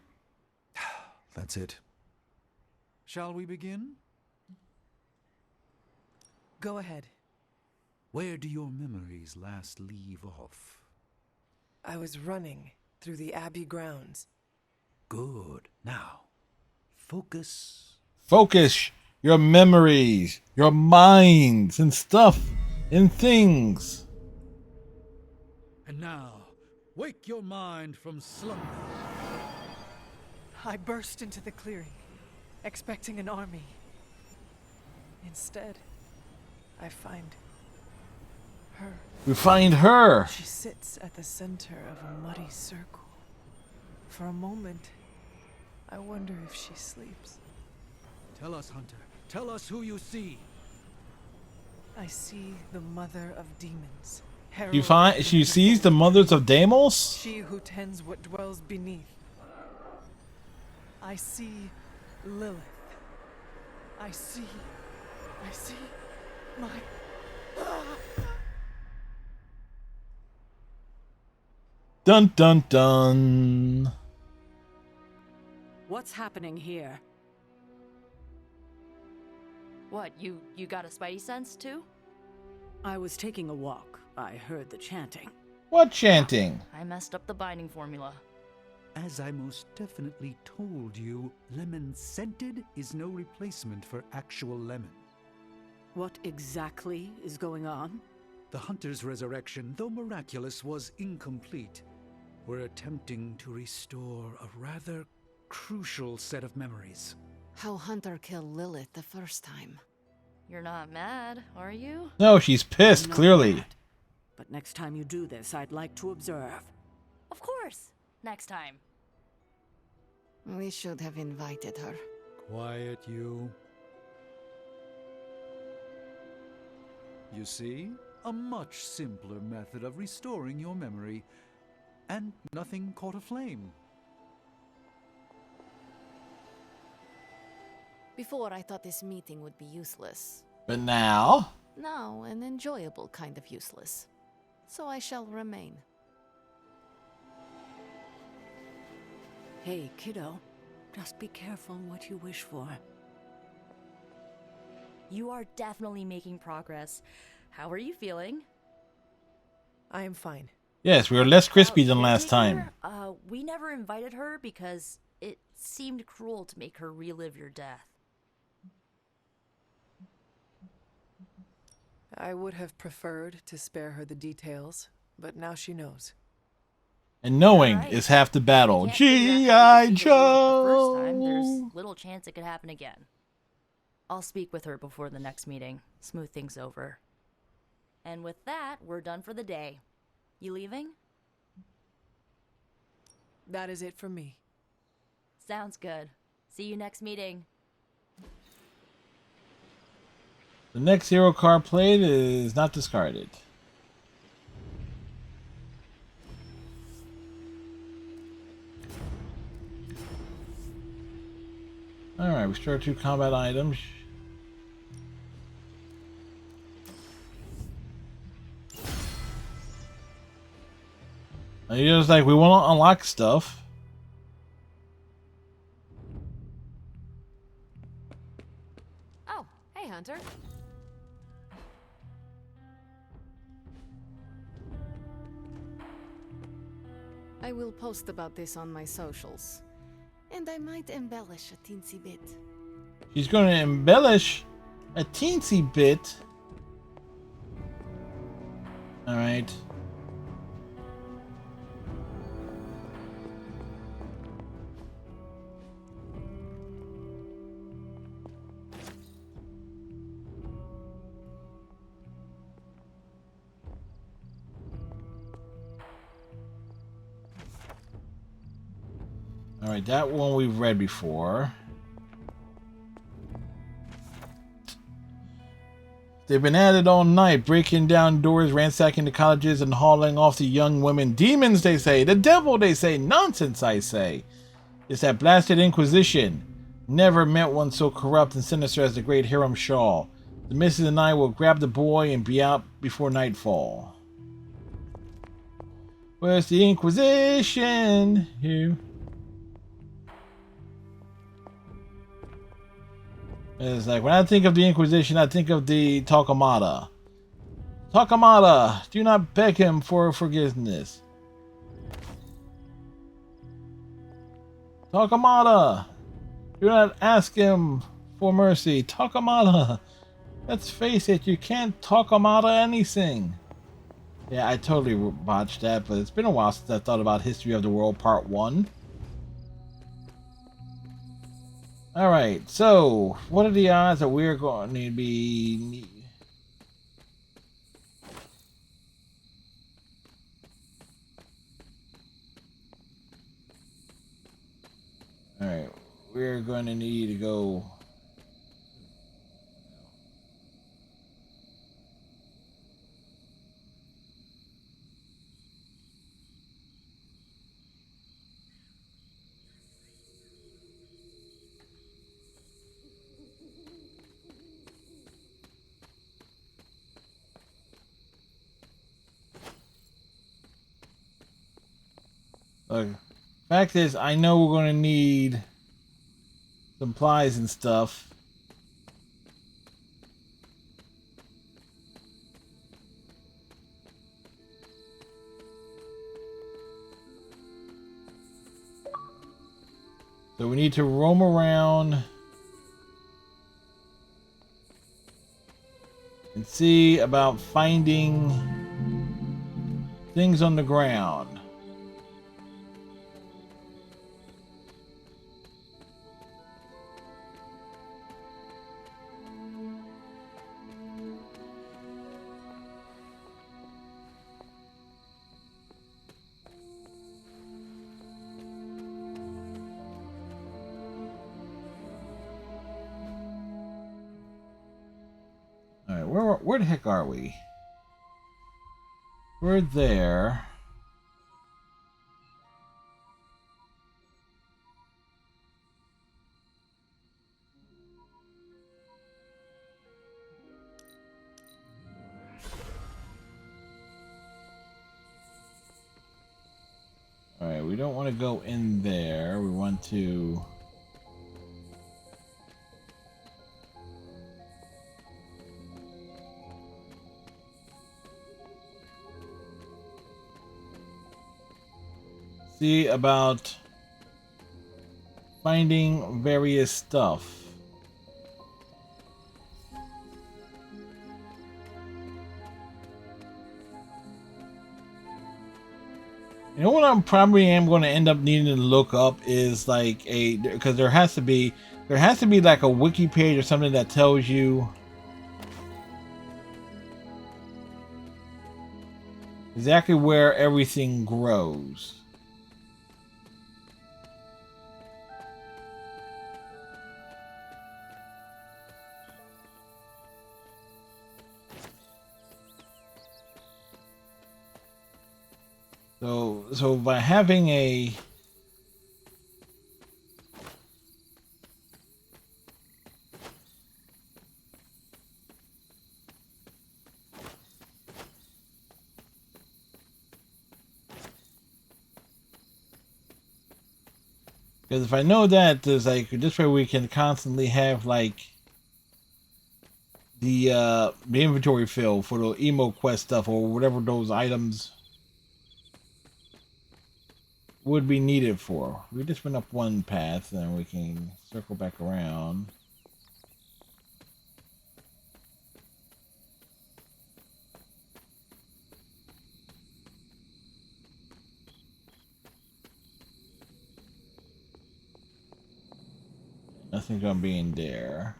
That's it. Shall we begin? Go ahead. Where do your memories last leave off? I was running through the Abbey grounds. Good. Now, focus. Focus your memories, your minds, and stuff, and things. And now, wake your mind from slumber. I burst into the clearing, expecting an army. Instead, I find her. We find her. She sits at the center of a muddy circle. For a moment, I wonder if she sleeps. Tell us, Hunter. Tell us who you see. I see the mother of demons. She sees the mothers of Deimos? She who tends what dwells beneath. I see Lilith. I see my... Dun dun dun. What's happening here? What, you got a spidey sense too? I was taking a walk. I heard the chanting. What chanting? I messed up the binding formula. As I most definitely told you, lemon scented is no replacement for actual lemon. What exactly is going on? The Hunter's resurrection, though miraculous, was incomplete. We're attempting to restore a rather crucial set of memories. How Hunter killed Lilith the first time. You're not mad, are you? No, she's pissed, I'm not clearly. mad. But next time you do this, I'd like to observe. Of course. Next time. We should have invited her. Quiet, you. You see? A much simpler method of restoring your memory, and nothing caught aflame. Before, I thought this meeting would be useless. But now? Now, an enjoyable kind of useless. So I shall remain. Hey, kiddo. Just be careful what you wish for. You are definitely making progress. How are you feeling? I am fine. Yes, we were less crispy than last time. We never invited her because it seemed cruel to make her relive your death. I would have preferred to spare her the details, but now she knows. And knowing is half the battle. G.I. Joe! The first time, there's little chance it could happen again. I'll speak with her before the next meeting, smooth things over. And with that, we're done for the day. You leaving? That is it for me. Sounds good. See you next meeting. The next hero card played is not discarded. Alright, restore 2 combat items. And you're just like, we want to unlock stuff. Oh, hey, Hunter. I will post about this on my socials. And I might embellish a teensy bit. She's going to embellish a teensy bit. Alright. Alright, that one we've read before. They've been at it all night, breaking down doors, ransacking the colleges, and hauling off the young women. Demons, they say. The devil, they say. Nonsense, I say. It's that blasted Inquisition. Never met one so corrupt and sinister as the great Hiram Shaw. The missus and I will grab the boy and be out before nightfall. Where's the Inquisition? Here. It's like, when I think of the Inquisition, I think of the Takamata. Takamata, do not beg him for forgiveness. Takamata, do not ask him for mercy. Takamata, let's face it, you can't Takamata anything. Yeah, I totally botched that, but it's been a while since I thought about History of the World Part 1. Alright, so what are the odds that we're going to be... Alright, we're going to need to go... Look, fact is, I know we're going to need supplies and stuff. So we need to roam around and see about finding things on the ground. Where the heck are we? We're there. Alright, we don't want to go in there. We want to... see about finding various stuff. You know what I'm probably going to end up needing to look up is like because there has to be like a wiki page or something that tells you exactly where everything grows. So by having a because if I know that there's like this way we can constantly have like the inventory fill for the emo quest stuff or whatever those items would be needed for. We just went up one path and we can circle back around. Nothing's gonna be in there.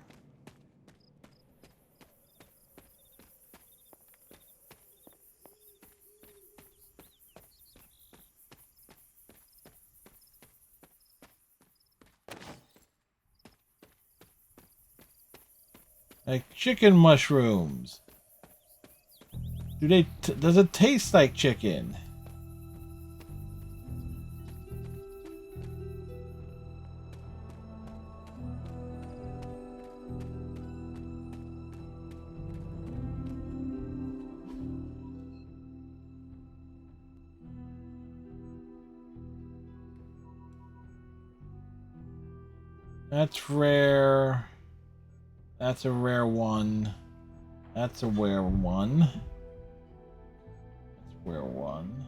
Like chicken mushrooms. Does it taste like chicken? That's rare. That's a rare one. That's a rare one. That's a rare one.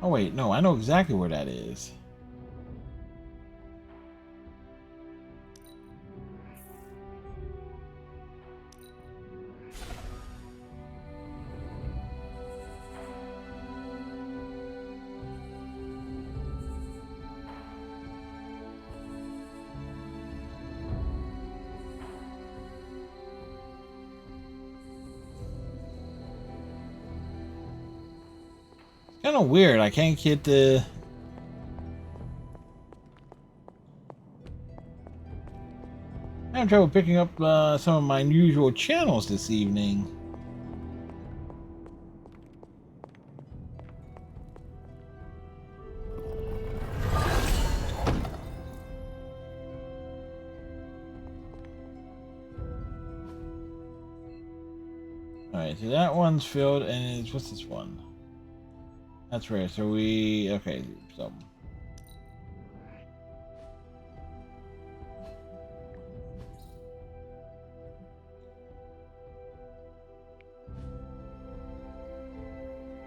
Oh wait, no, I know exactly where that is. Kind of weird. I can't get the... I'm having trouble picking up some of my usual channels this evening. Alright, so that one's filled, and it's... what's this one? That's rare, so we... okay, so...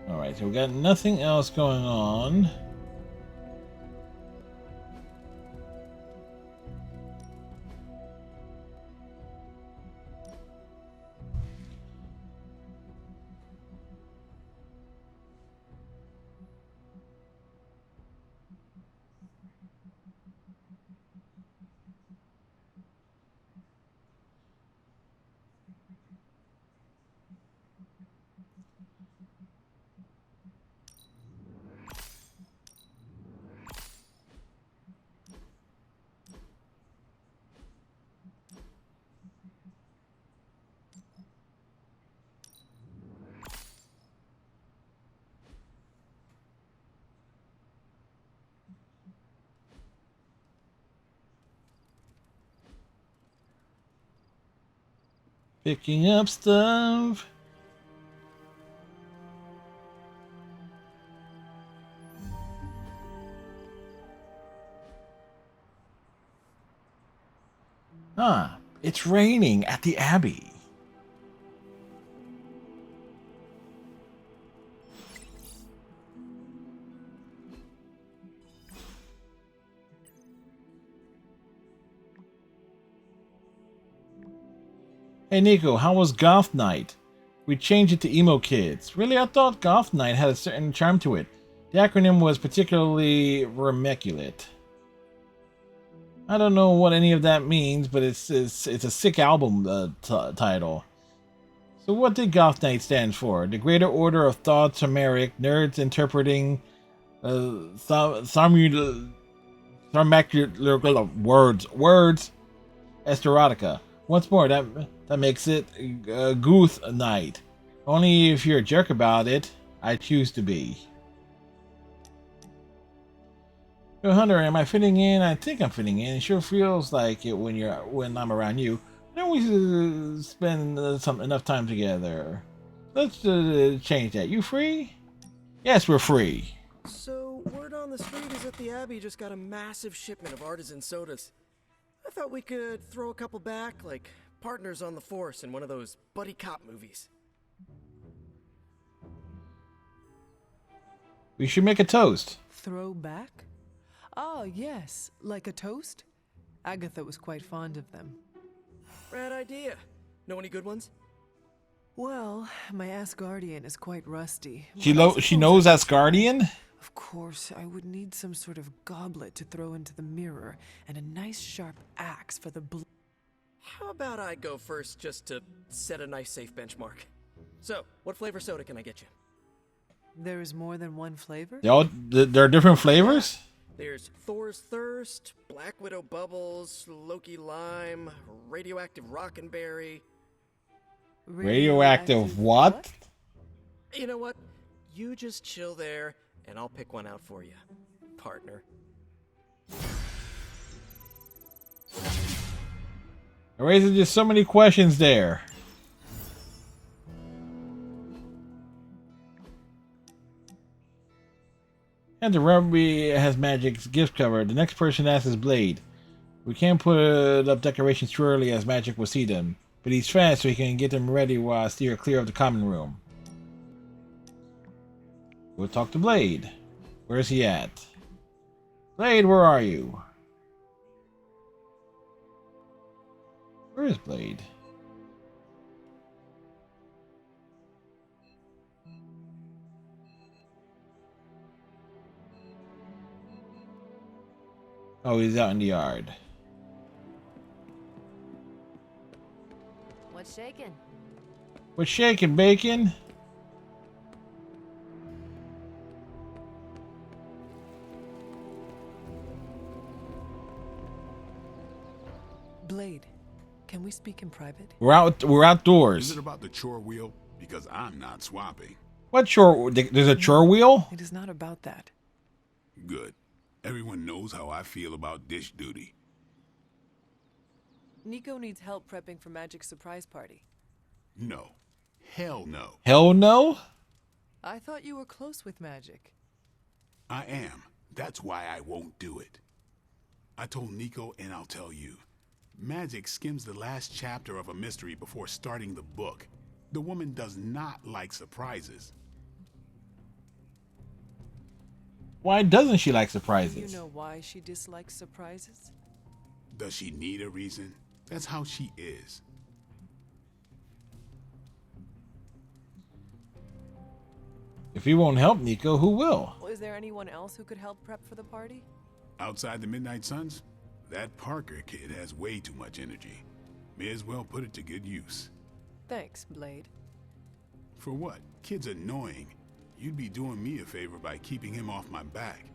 Alright, so we got nothing else going on. Picking up stuff. Huh. It's raining at the Abbey. Hey Nico, how was Goth Night? We changed it to Emo Kids. Really, I thought Goth Night had a certain charm to it. The acronym was particularly vermiculate. I don't know what any of that means, but it's a sick album title. So what did Goth Night stand for? The Greater Order of Thoughts Homeric Nerds Interpreting words Erotica. Once more, that makes it Gooth Night. Only if you're a jerk about it, I choose to be. Yo, Hunter, am I fitting in? I think I'm fitting in. It sure feels like it when I'm around you. Don't we spend enough time together? Let's change that. You free? Yes, we're free. So, word on the street is that the Abbey just got a massive shipment of artisan sodas. I thought we could throw a couple back, like Partners on the Force in one of those buddy cop movies. We should make a toast. Throw back? Ah, yes, like a toast? Agatha was quite fond of them. Rad idea. Know any good ones? Well, my Asgardian is quite rusty. She knows Asgardian? Of course, I would need some sort of goblet to throw into the mirror, and a nice sharp axe for the How about I go first just to set a nice safe benchmark? So, what flavor soda can I get you? There is more than one flavor? There are different flavors? There's Thor's Thirst, Black Widow Bubbles, Loki Lime, Radioactive Rockenberry. Radioactive what? You know what? You just chill there, and I'll pick one out for you, partner. There raises just so many questions there. And the Ruby has Magic's gift cover. The next person asks is Blade. We can't put up decorations too early as Magic will see them, but he's fast so he can get them ready while I steer clear of the common room. We'll talk to Blade. Where's he at? Blade, where are you? Where is Blade? Oh, he's out in the yard. What's shaking? What's shaking, Bacon? Blade, can we speak in private? We're outdoors. Is it about the chore wheel? Because I'm not swapping. What chore? There's a chore wheel? It is not about that. Good. Everyone knows how I feel about dish duty. Nico needs help prepping for Magic's surprise party. No. Hell no. Hell no? I thought you were close with Magic. I am. That's why I won't do it. I told Nico, and I'll tell you. Magic skims the last chapter of a mystery before starting the book. The woman does not like surprises. Why doesn't she like Do surprises? you know why she dislikes surprises? Does she need a reason? That's how she is. If he won't help Nico, who will? Well, is there anyone else who could help prep for the party? Outside the Midnight Suns, that Parker kid has way too much energy. May as well put it to good use. Thanks, Blade. For what? Kid's annoying. You'd be doing me a favor by keeping him off my back.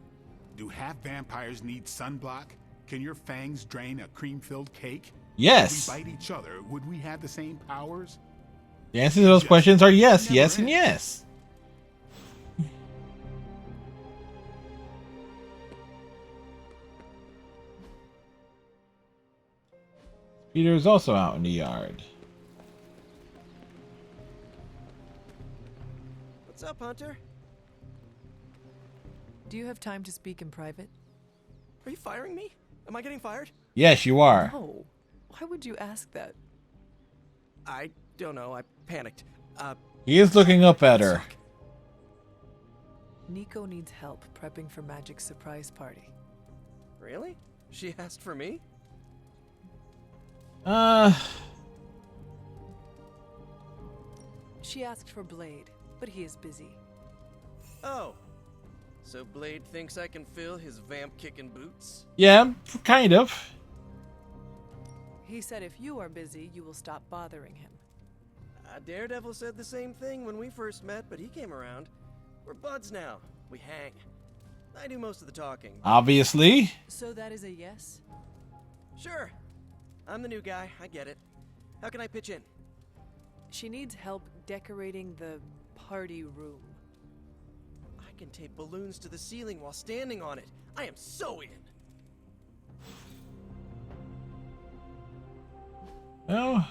Do half vampires need sunblock? Can your fangs drain a cream-filled cake? Yes. If we bite each other, would we have the same powers? The answers to those questions are yes, yes, and yes. Peter is also out in the yard. up, Hunter? Do you have time to speak in private? Are you firing me? Am I getting fired? Yes, you are. No. Why would you ask that? I don't know. I panicked. He is looking up at her. Nico needs help prepping for Magic's surprise party. Really? She asked for me? She asked for Blade, but he is busy. Oh. So Blade thinks I can fill his vamp-kicking boots? Yeah, kind of. He said if you are busy, you will stop bothering him. Daredevil said the same thing when we first met, but he came around. We're buds now. We hang. I do most of the talking. Obviously. So that is a yes? Sure. I'm the new guy. I get it. How can I pitch in? She needs help decorating the party room. I can tape balloons to the ceiling while standing on it. I am so in. Well.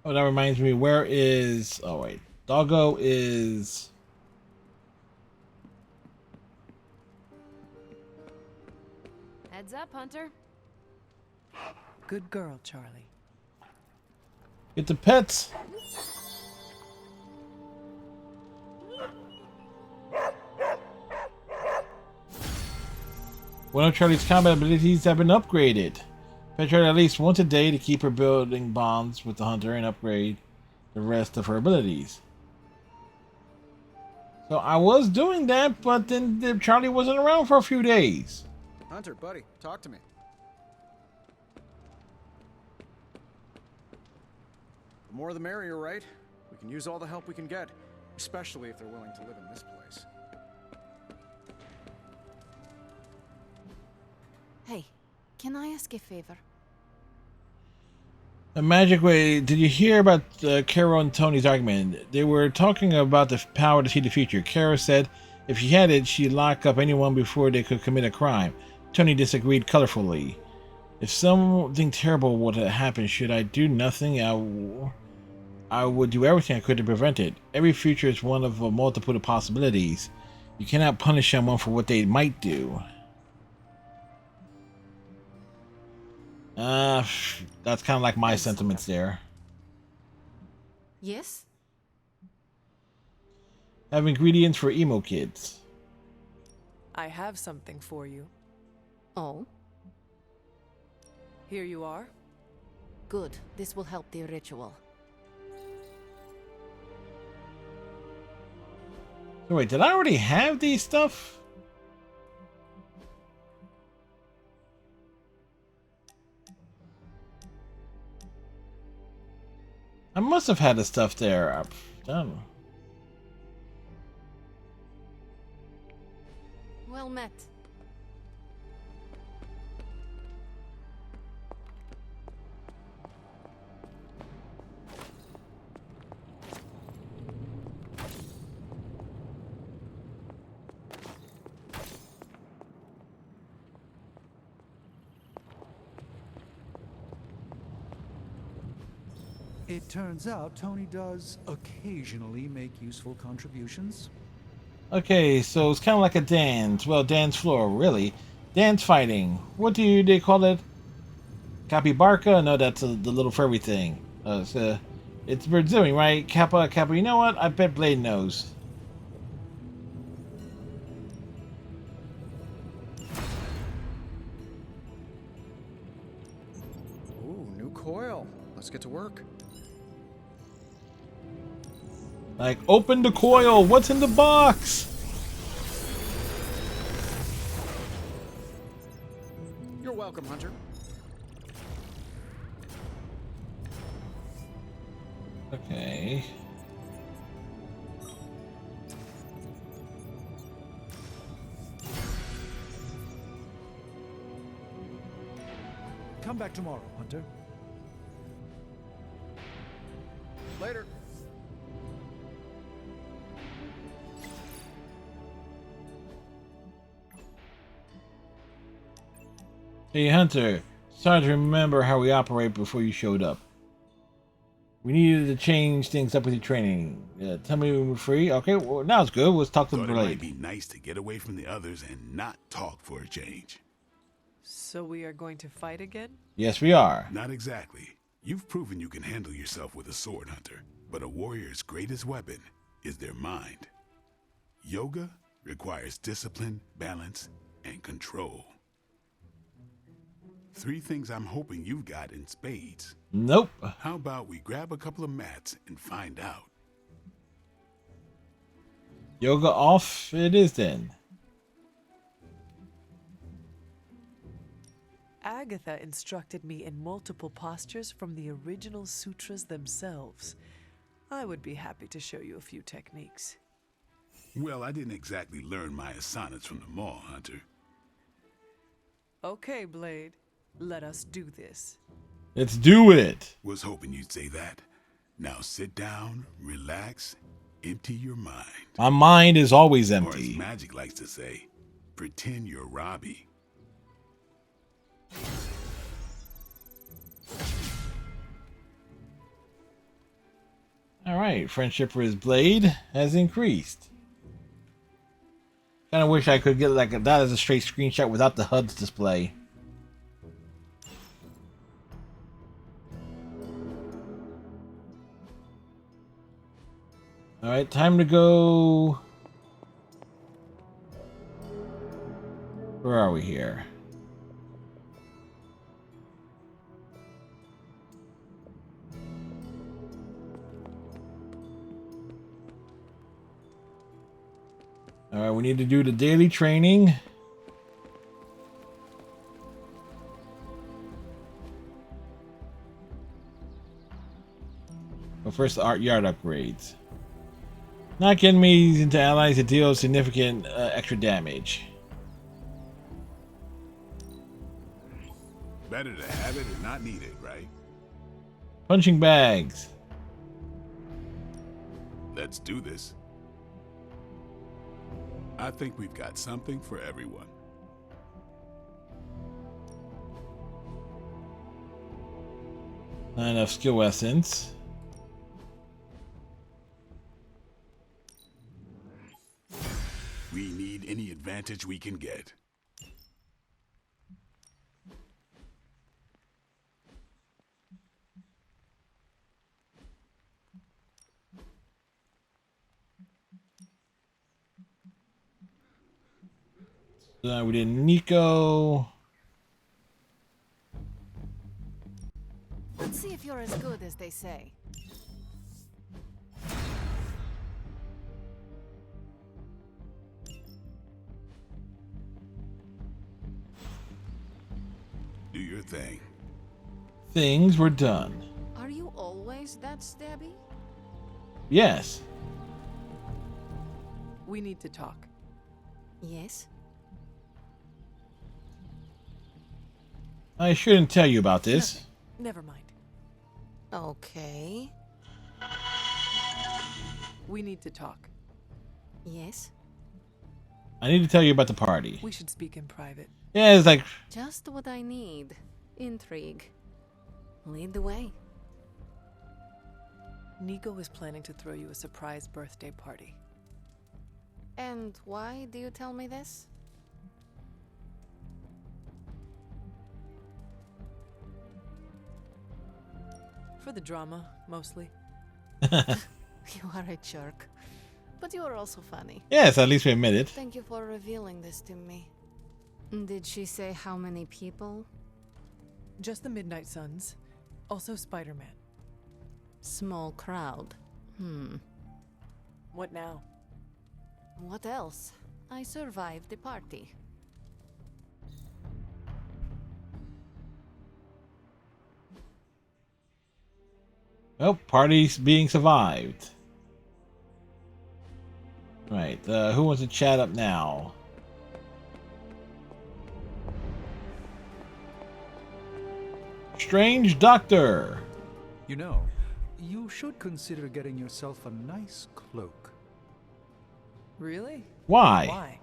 Oh, that reminds me. Where is? Oh wait, Doggo is. Heads up, Hunter. Good girl, Charlie. Get the pets. One of Charlie's combat abilities have been upgraded. Pet Charlie at least once a day to keep her building bonds with the hunter and upgrade the rest of her abilities. So I was doing that, but then Charlie wasn't around for a few days. Hunter, buddy, talk to me. The more the merrier, right? We can use all the help we can get, especially if they're willing to live in this place. Hey, can I ask a favor? A magic way. Did you hear about Carol and Tony's argument? They were talking about the power to see the future. Carol said if she had it, she'd lock up anyone before they could commit a crime. Tony disagreed colorfully. If something terrible were to happen, should I do nothing? I would do everything I could to prevent it. Every future is one of a multitude of possibilities. You cannot punish someone for what they might do. That's kind of like my sentiments there. Yes? Have ingredients for emo kids. I have something for you. Oh? Here you are. Good. This will help the ritual. So wait, did I already have these stuff? I must have had the stuff there. I don't know. Well met. It turns out Tony does occasionally make useful contributions. Okay, so it's kind of like a dance. Well, dance floor, really. Dance fighting. What do they call it? Capybara? No, that's the little furry thing. It's Brazilian, right? Kappa. You know what? I bet Blade knows. Ooh, new coil. Let's get to work. Like, open the coil. What's in the box? You're welcome, Hunter. Okay. Come back tomorrow, Hunter. Later. Hey Hunter, sorry to remember how we operate before you showed up. We needed to change things up with your training. Tell me when we're free. Okay, well, now it's good. Let's talk to Thought the it might Blade. be nice to get away from the others and not talk for a change. So we are going to fight again? Yes, we are. Not exactly. You've proven you can handle yourself with a sword, Hunter. But a warrior's greatest weapon is their mind. Yoga requires discipline, balance, and control. 3 things I'm hoping you've got in spades. Nope. How about we grab a couple of mats and find out? Yoga off it is then. Agatha instructed me in multiple postures from the original sutras themselves. I would be happy to show you a few techniques. Well, I didn't exactly learn my asanas from the mall, Hunter. Okay, Blade. Let us do this. Let's do it. Was hoping you'd say that. Now sit down, relax, empty your mind. My mind is always Or as empty. Magic likes to say, pretend you're Robbie. Alright, friendship for his blade has increased. Kinda wish I could get like that as a straight screenshot without the HUD's display. Alright, time to go. Where are we here? Alright, we need to do the daily training. But first, the art yard upgrades. Not getting me into allies that deal significant extra damage. Better to have it and not need it, right? Punching bags. Let's do this. I think we've got something for everyone. Not enough skill essence. We need any advantage we can get. We did Nico. Let's see if you're as good as they say. Do your thing. Things were done. Are you always that stabby? Yes. We need to talk. Yes. I shouldn't tell you about this. Never mind. Okay. We need to talk. Yes. I need to tell you about the party. We should speak in private. Yeah, it's like... Just what I need. Intrigue. Lead the way. Nico is planning to throw you a surprise birthday party. And why do you tell me this? For the drama, mostly. You are a jerk. But you are also funny. Yes, at least we admit it. Thank you for revealing this to me. Did she say how many people? Just the Midnight Suns. Also Spider-Man. Small crowd. What now? What else? I survived the party. Well, party's being survived. Right, who wants to chat up now? Strange Doctor. You know, you should consider getting yourself a nice cloak. Really? Why? Why?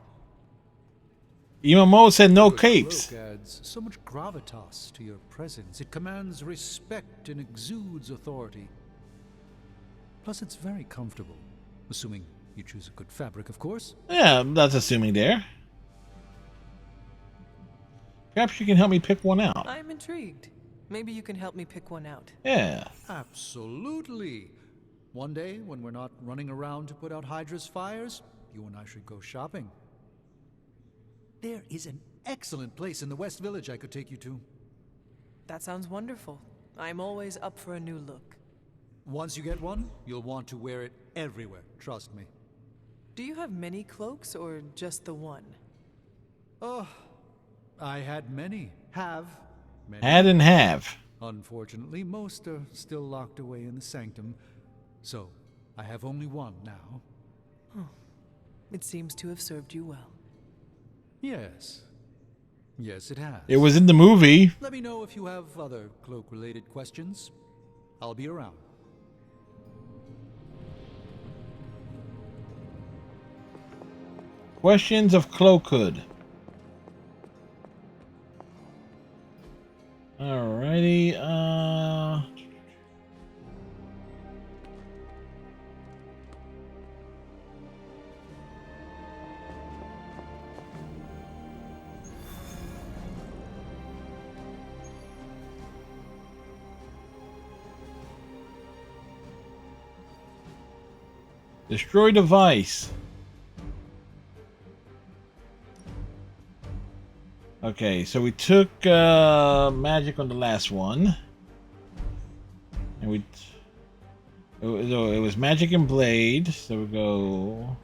Imamo said no Your capes. cloak adds so much gravitas to your presence. It commands respect and exudes authority. Plus, it's very comfortable. Assuming you choose a good fabric, of course. Yeah, that's assuming there. Perhaps you can help me pick one out. I'm intrigued. Maybe you can help me pick one out. Yeah. Absolutely. One day, when we're not running around to put out Hydra's fires, you and I should go shopping. There is an excellent place in the West Village I could take you to. That sounds wonderful. I'm always up for a new look. Once you get one, you'll want to wear it everywhere, trust me. Do you have many cloaks or just the one? Oh, I had many. Have many. Had and have. Unfortunately, most are still locked away in the sanctum, so I have only one now. Oh, it seems to have served you well. Yes. Yes, it has. It was in the movie. Let me know if you have other cloak-related questions. I'll be around. Questions of cloakhood. Alrighty, destroy device. Okay, so we took magic on the last one, and it was magic and blade. So we go.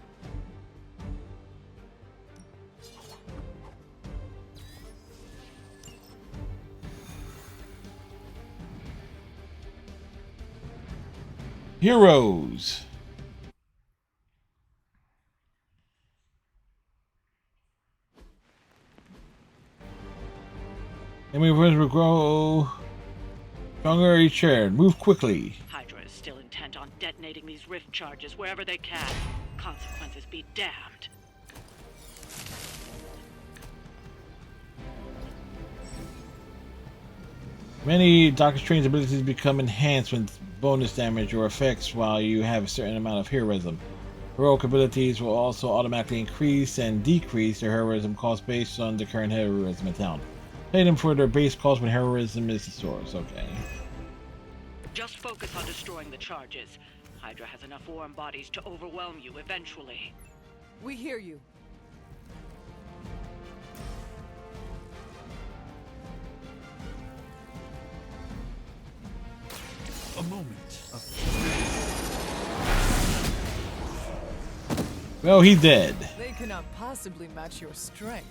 Heroes. And we will grow stronger each year. Move quickly. Hydra is still intent on detonating these rift charges wherever they can. Consequences be damned. Many Doctor Strange abilities become enhanced with bonus damage or effects while you have a certain amount of heroism. Heroic abilities will also automatically increase and decrease their heroism cost based on the current heroism in town. Pay them for their base cost when heroism is the source. Okay. Just focus on destroying the charges. Hydra has enough warm bodies to overwhelm you eventually. We hear you. A moment of... Well, he's dead. They cannot possibly match your strength.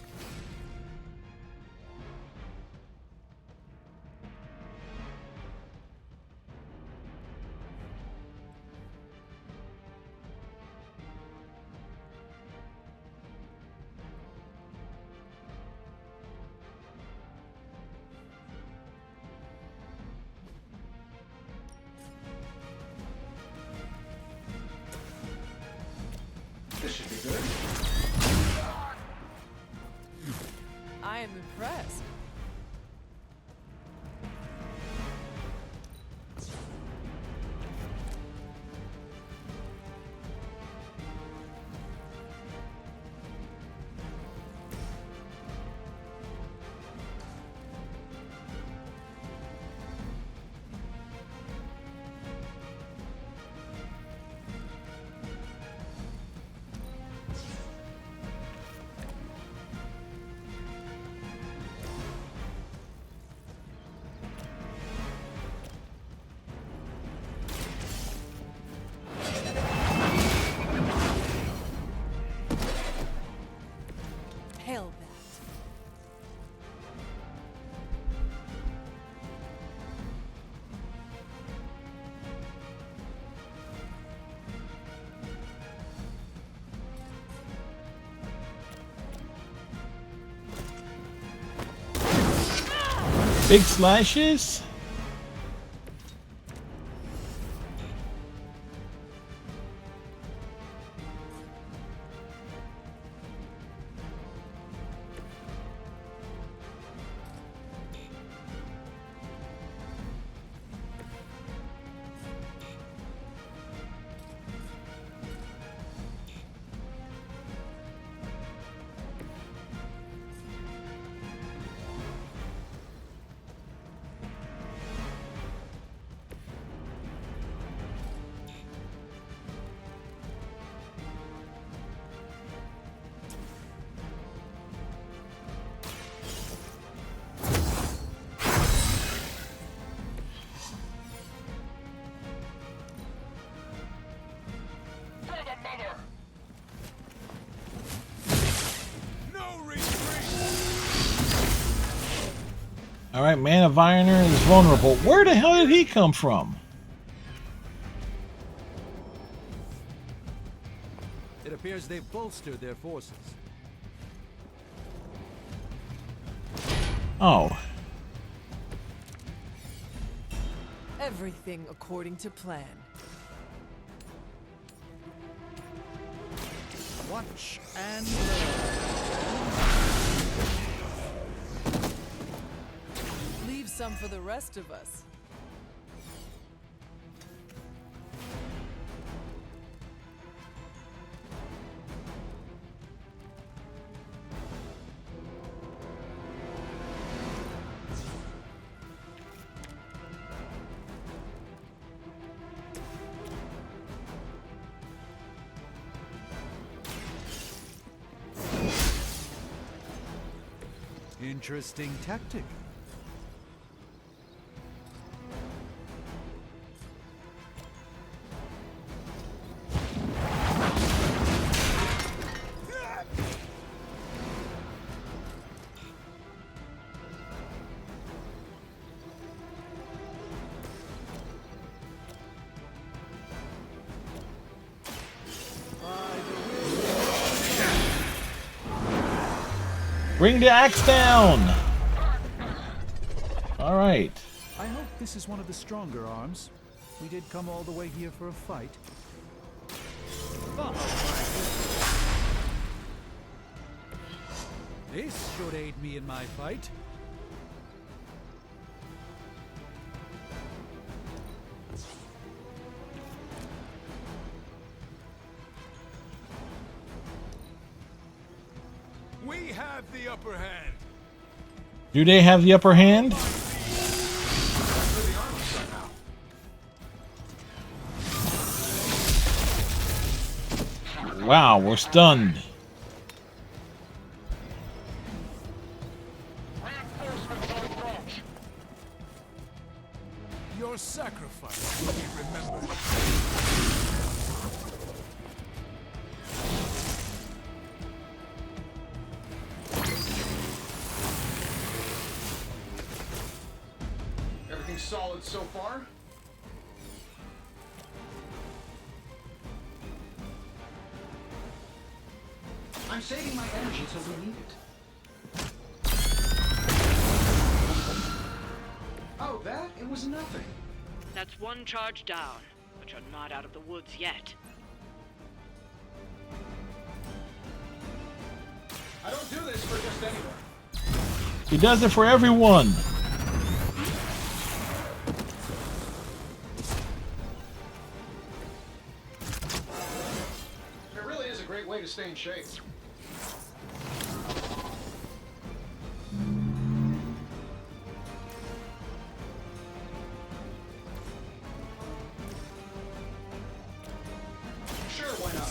This should be good. I am impressed. Big slashes? Alright, Man of Iron is vulnerable. Where the hell did he come from? It appears they've bolstered their forces. Oh. Everything according to plan. Watch and learn. Leave some for the rest of us. Interesting tactic. Bring the axe down! Alright. I hope this is one of the stronger arms. We did come all the way here for a fight. Oh, this should aid me in my fight. We have the upper hand. Do they have the upper hand? Wow, we're stunned. Your sacrifice will be remembered. Everything solid so far? I'm saving my energy till we need it. Oh, that? It was nothing. That's one charge down, but you're not out of the woods yet. I don't do this for just anyone. He does it for everyone. It really is a great way to stay in shape. Sure, why not?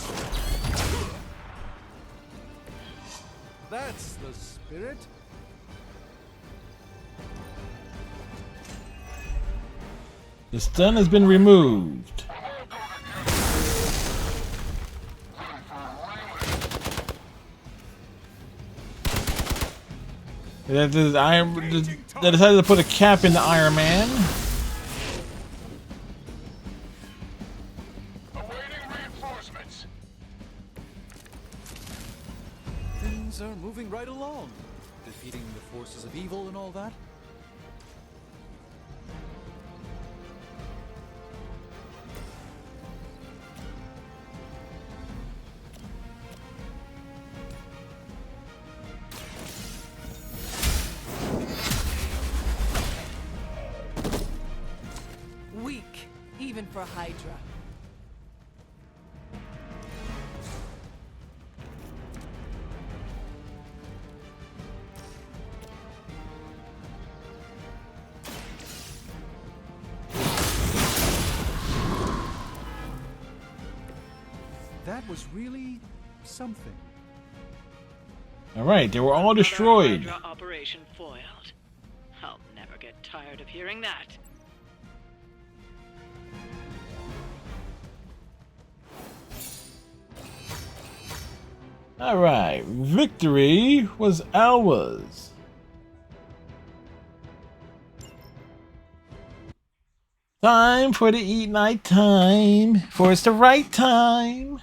That's the spirit. The stun has been removed. They decided to put a cap in the Iron Man. Things are moving right along. Defeating the forces of evil and all that. Weak, even for Hydra. That was really something. Alright, they were all destroyed. Hydra operation foiled. I'll never get tired of hearing that. Alright, victory was ours. Time for the eat night time. For it's the right time.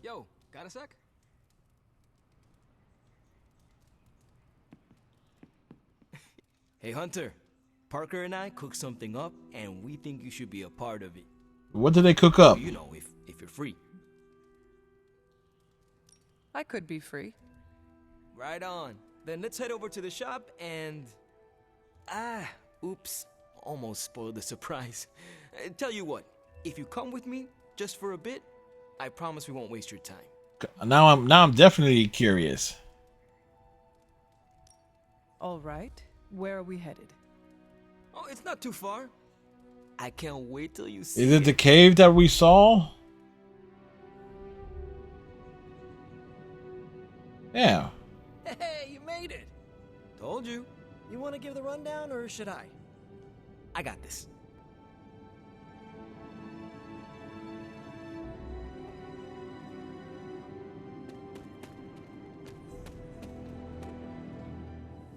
Yo, got a sec? Hey Hunter, Parker and I cooked something up and we think you should be a part of it. What did they cook up? You know, if you're free. I could be free. Right on. Then let's head over to the shop and... oops. Almost spoiled the surprise. Tell you what, if you come with me, just for a bit, I promise we won't waste your time. Now I'm definitely curious. All right. Where are we headed? Oh, it's not too far. I can't wait till you see Is it the cave that we saw? Yeah. Hey, you made it! Told you. You want to give the rundown, or should I? I got this.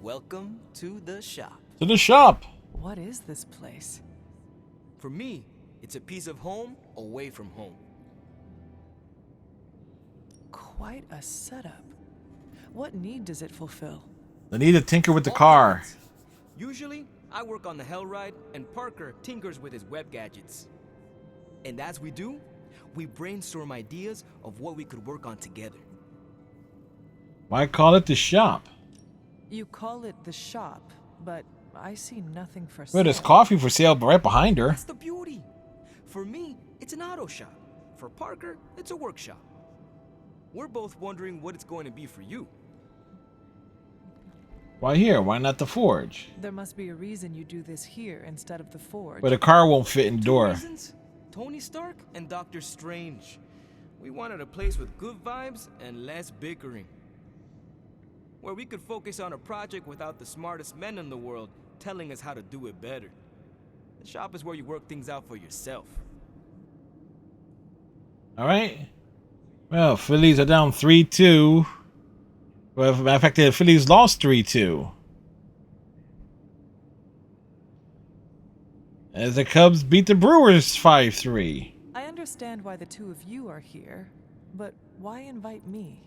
Welcome to the shop. To the shop. What is this place? For me, it's a piece of home away from home. Quite a setup. What need does it fulfill? They need to tinker with the car. Usually, I work on the Hellride, and Parker tinkers with his web gadgets. And as we do, we brainstorm ideas of what we could work on together. Why call it the shop? You call it the shop, but I see nothing for Well, sale. there's coffee for sale right behind her. That's the beauty. For me, it's an auto shop. For Parker, it's a workshop. We're both wondering what it's going to be for you. Why here? Why not the forge? There must be a reason you do this here instead of the forge. But the car won't fit in the Two door. reasons: Tony Stark and Doctor Strange. We wanted a place with good vibes and less bickering. Where we could focus on a project without the smartest men in the world telling us how to do it better. The shop is where you work things out for yourself. All right. Well, Phillies are down 3-2. Well, as a matter of fact, the Phillies lost 3-2. As the Cubs beat the Brewers 5-3. I understand why the two of you are here, but why invite me?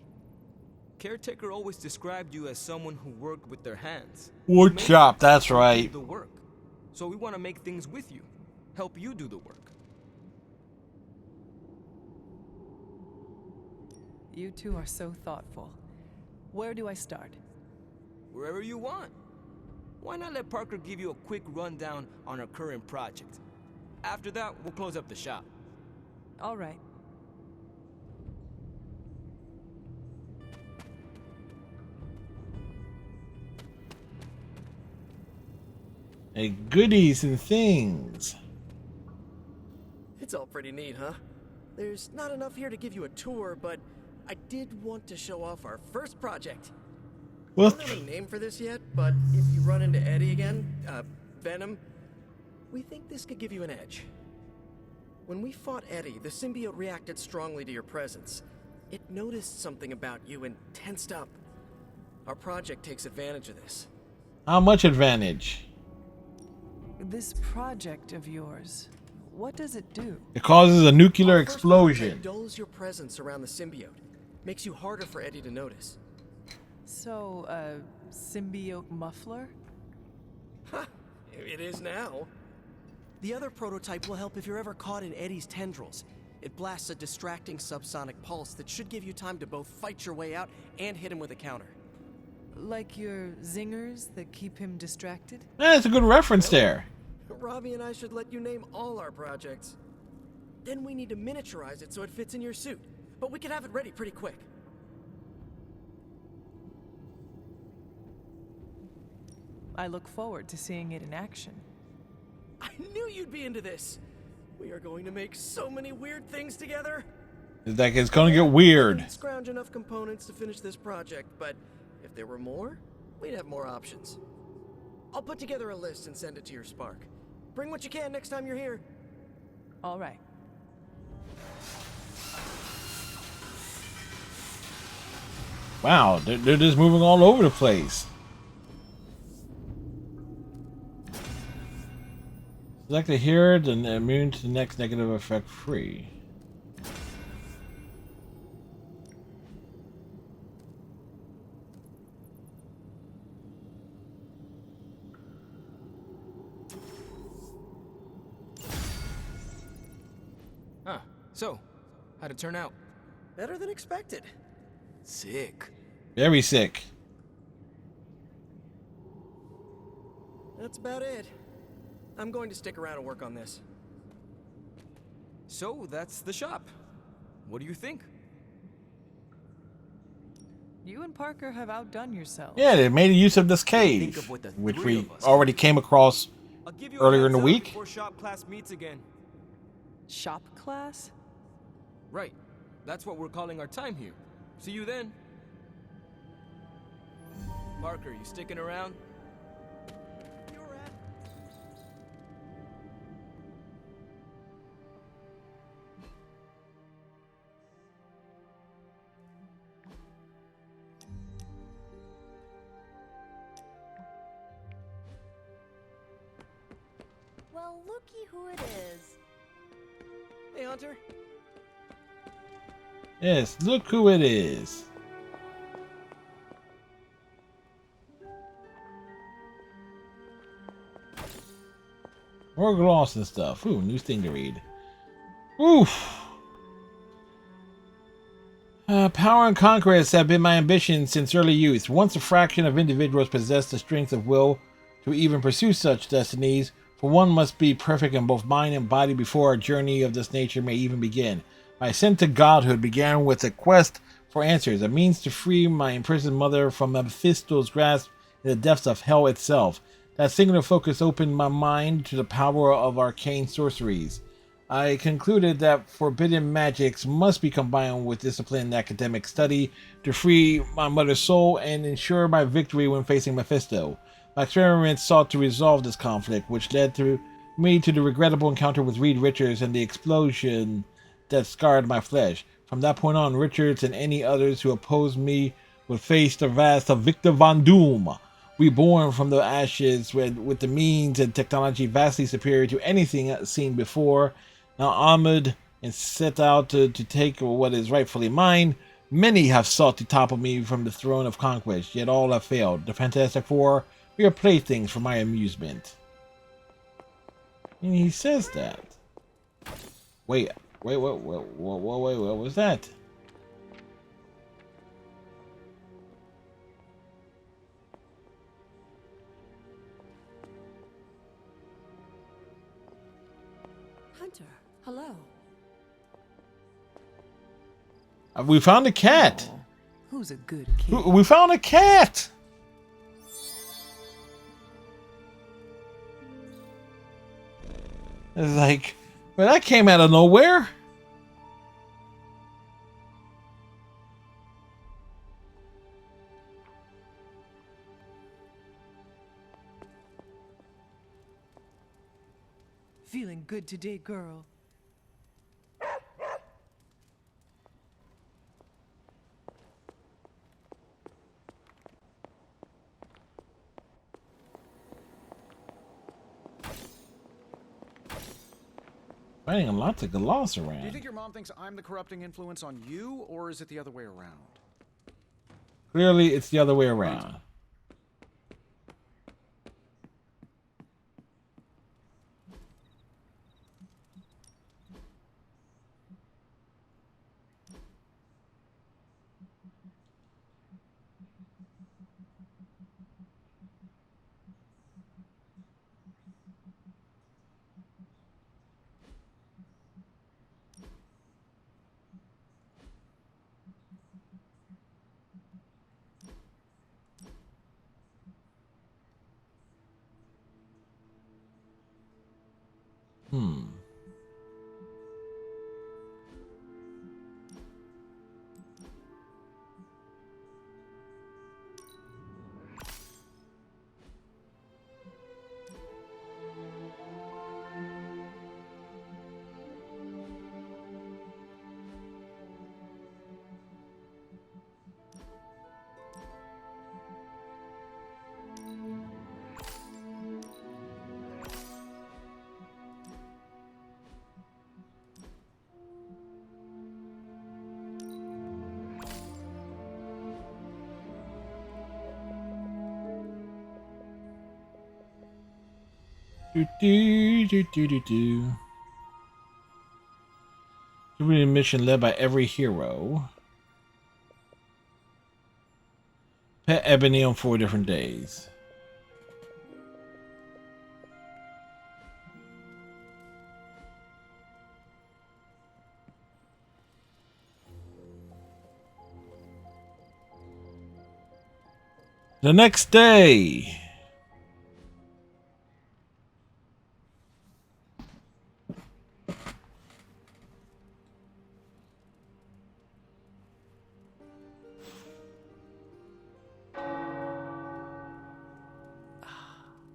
Caretaker always described you as someone who worked with their hands. Wood shop, that's Do right. the work. So we want to make things with you. Help you do the work. You two are so thoughtful. Where do I start? Wherever you want. Why not let Parker give you a quick rundown on our current project? After that, we'll close up the shop. All right. Hey, goodies and things. It's all pretty neat, huh? There's not enough here to give you a tour, but I did want to show off our first project. What? We don't have a name for this yet, but if you run into Eddie again, Venom, we think this could give you an edge. When we fought Eddie, the symbiote reacted strongly to your presence. It noticed something about you and tensed up. Our project takes advantage of this. How much advantage? This project of yours, what does it do? It causes a nuclear Our first explosion. prototype dulls your presence around the symbiote. Makes you harder for Eddie to notice. So, symbiote muffler? Ha! It is now. The other prototype will help if you're ever caught in Eddie's tendrils. It blasts a distracting subsonic pulse that should give you time to both fight your way out and hit him with a counter. Like your zingers that keep him distracted? That's a good reference there. Robbie and I should let you name all our projects. Then we need to miniaturize it so it fits in your suit. But we can have it ready pretty quick. I look forward to seeing it in action. I knew you'd be into this. We are going to make so many weird things together. It's like it's gonna get weird. We didn't scrounge enough components to finish this project, but if there were more, we'd have more options. I'll put together a list and send it to your Spark. Bring what you can next time you're here. All right. Wow, they're just moving all over the place. Select a hero, then immune to the next negative effect free. Huh. So, how'd it turn out? Better than expected. Sick. Very sick. That's about it. I'm going to stick around and work on this. So, that's the shop. What do you think? You and Parker have outdone yourselves. Yeah, they made use of this Think cave, of what the which three we of us already came across I'll give you earlier a in the heads up week. before shop class meets again. Shop class? Right. That's what we're calling our time here. See you then. Parker, you sticking around? Well, looky who it is. Hey, Hunter. Yes, look who it is. More gloss and stuff. Ooh, new thing to read. Oof. Power and conquest have been my ambition since early youth. Once a fraction of individuals possess the strength of will to even pursue such destinies, for one must be perfect in both mind and body before a journey of this nature may even begin. My ascent to godhood began with a quest for answers, a means to free my imprisoned mother from Mephisto's grasp in the depths of hell itself. That singular focus opened my mind to the power of arcane sorceries. I concluded that forbidden magics must be combined with disciplined academic study to free my mother's soul and ensure my victory when facing Mephisto. My experiments sought to resolve this conflict, which led me to the regrettable encounter with Reed Richards and the explosion that scarred my flesh. From that point on, Richards and any others who opposed me would face the wrath of Victor Von Doom, reborn from the ashes with the means and technology vastly superior to anything seen before. Now armored and set out to take what is rightfully mine, many have sought to topple me from the throne of conquest, yet all have failed. The Fantastic Four, we are playthings for my amusement. And he says that. Wait, what was that? Hunter, hello. We found a cat. Who's a good kid? We found a cat. It's like, well, that came out of nowhere. Feeling good today, girl. Finding lots of gloss Do you around. think your mom thinks I'm the corrupting influence on you, or is it the other way around? Clearly, it's the other way around. Do do do do do do. A mission led by every hero. Pet Ebony on 4 different days. The next day.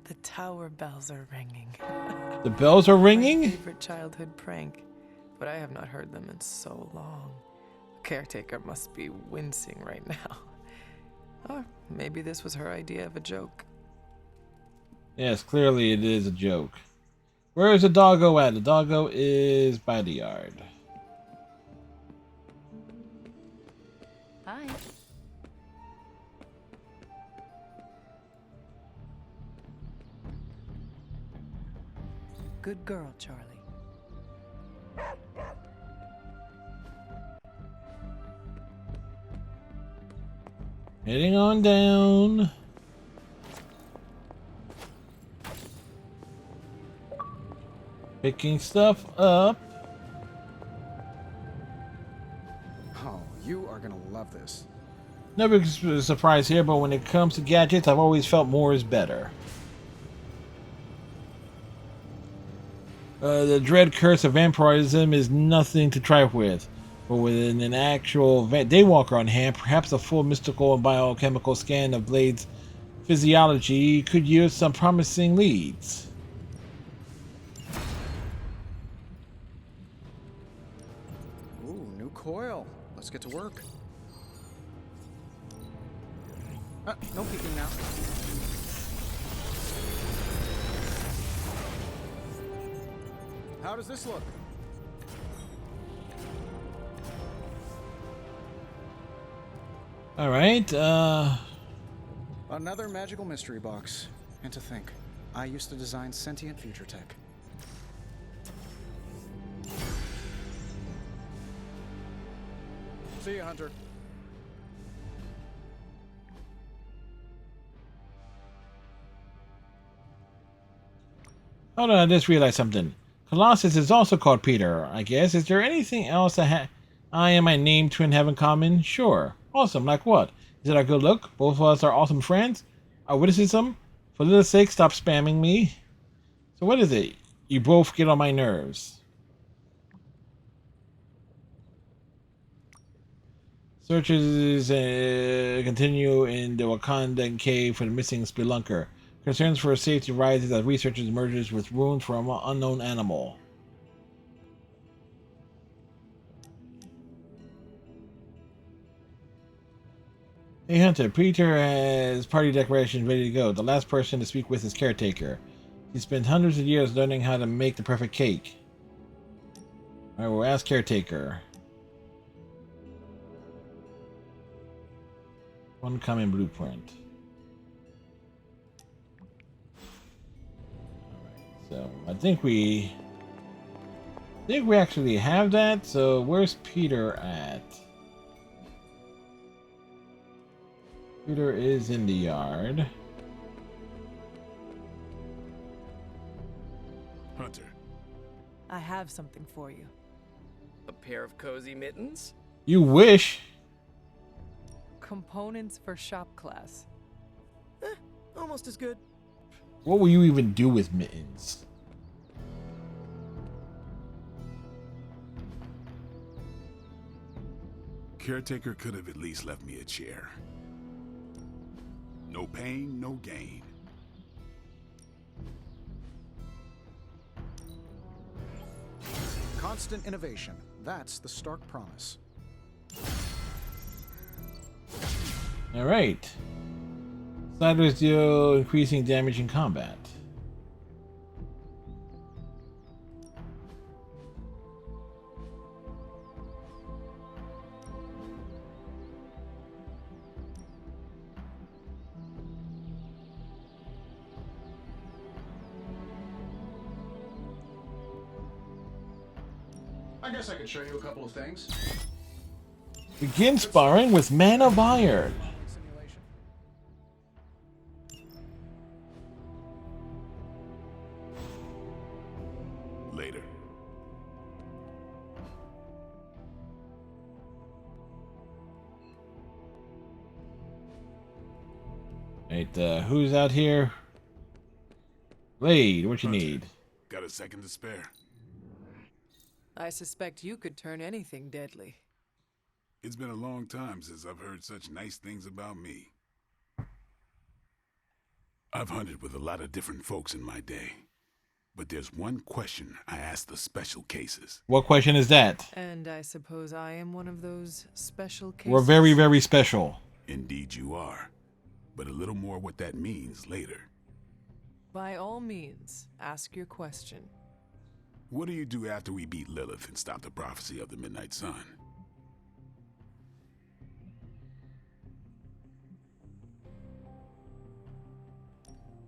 The tower bells are ringing. The bells are ringing? My favorite childhood prank, but I have not heard them in so long. Caretaker must be wincing right now. Or maybe this was her idea of a joke. Yes, clearly it is a joke. Where is the doggo at? The doggo is by the yard. Hi. Good girl, Charlie. Heading on down. Picking stuff up. Oh, you are gonna love this. No big surprise here, but when it comes to gadgets, I've always felt more is better. The dread curse of vampirism is nothing to trifle with, but with an actual daywalker on hand, perhaps a full mystical and biochemical scan of Blade's physiology could yield some promising leads. Ooh, new coil. Let's get to work. No peeking now. How does this look? All right. Another magical mystery box. And to think, I used to design sentient future tech. See ya, Hunter. Hold on, I just realized something. Colossus is also called Peter, I guess. Is there anything else that I and my name twin have in common? Sure. Awesome. Like what? Is it our good look? Both of us are awesome friends? Our witticism? For little sake, stop spamming me. So what is it? You both get on my nerves. Searches continue in the Wakandan cave for the missing spelunker. Concerns for safety rises as researchers emerges with wounds from an unknown animal. Hey Hunter, Peter has party decorations ready to go. The last person to speak with is Caretaker. He spent hundreds of years learning how to make the perfect cake. Alright, we'll ask Caretaker. One common blueprint. So I think we actually have that. So where's Peter at? Peter is in the yard. Hunter. I have something for you. A pair of cozy mittens? You wish. Components for shop class. Almost as good. What will you even do with mittens? Caretaker could have at least left me a chair. No pain, no gain. Constant innovation. That's the Stark promise. Alright. Sideways deal increasing damage in combat. I guess I could show you a couple of things. Begin sparring with Man of Iron. Simulation. Later. Right, who's out here? Blade, what you Hunter, need? Got a second to spare? I suspect you could turn anything deadly. It's been a long time since I've heard such nice things about me. I've hunted with a lot of different folks in my day, but there's one question I ask the special cases. What question is that? And I suppose I am one of those special cases? We're very, very special. Indeed you are, but a little more what that means later. By all means, ask your question. What do you do after we beat Lilith and stop the prophecy of the Midnight Sun?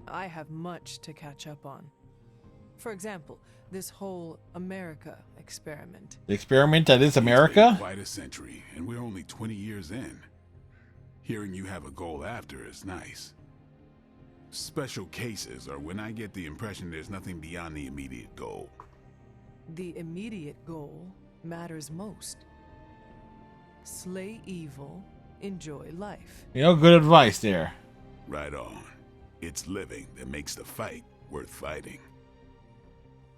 I have much to catch up on. For example, this whole America experiment. The experiment that is It's been America? quite a century, and we're only 20 years in. Hearing you have a goal after is nice. Special cases are when I get the impression there's nothing beyond the immediate goal. The immediate goal matters most. Slay evil, enjoy life. You know, good advice there. Right on. It's living that makes the fight worth fighting.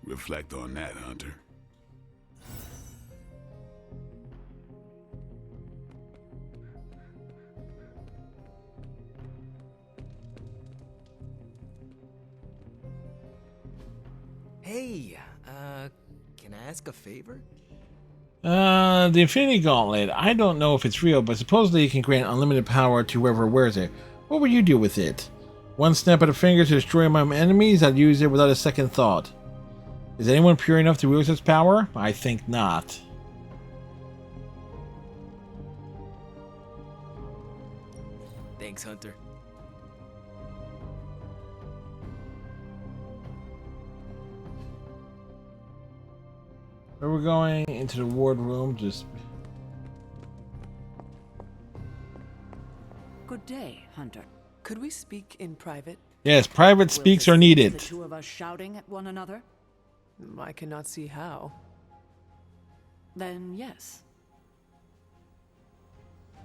Reflect on that, Hunter. Hey, can I ask a favor? The Infinity Gauntlet. I don't know if it's real, but supposedly it can grant unlimited power to whoever wears it. What would you do with it? One snap of the finger to destroy my enemies? I'd use it without a second thought. Is anyone pure enough to wield such power? I think not. Thanks, Hunter. Where we're going? Into the ward room. Just. Good day, Hunter. Could we speak in private? Yes, private speaks are needed. The two of us shouting at one another? I cannot see how. Then yes.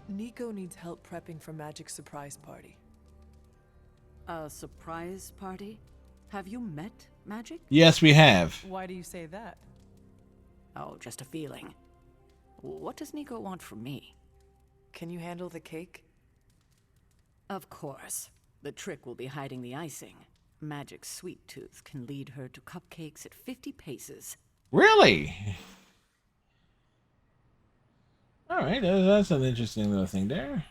Nico needs help prepping for Magic's surprise party. A surprise party? Have you met Magic? Yes, we have. Why do you say that? Oh, just a feeling. What does Nico want from me? Can you handle the cake? Of course. The trick will be hiding the icing. Magic's sweet tooth can lead her to cupcakes at 50 paces. Really? Alright, that's an interesting little thing there.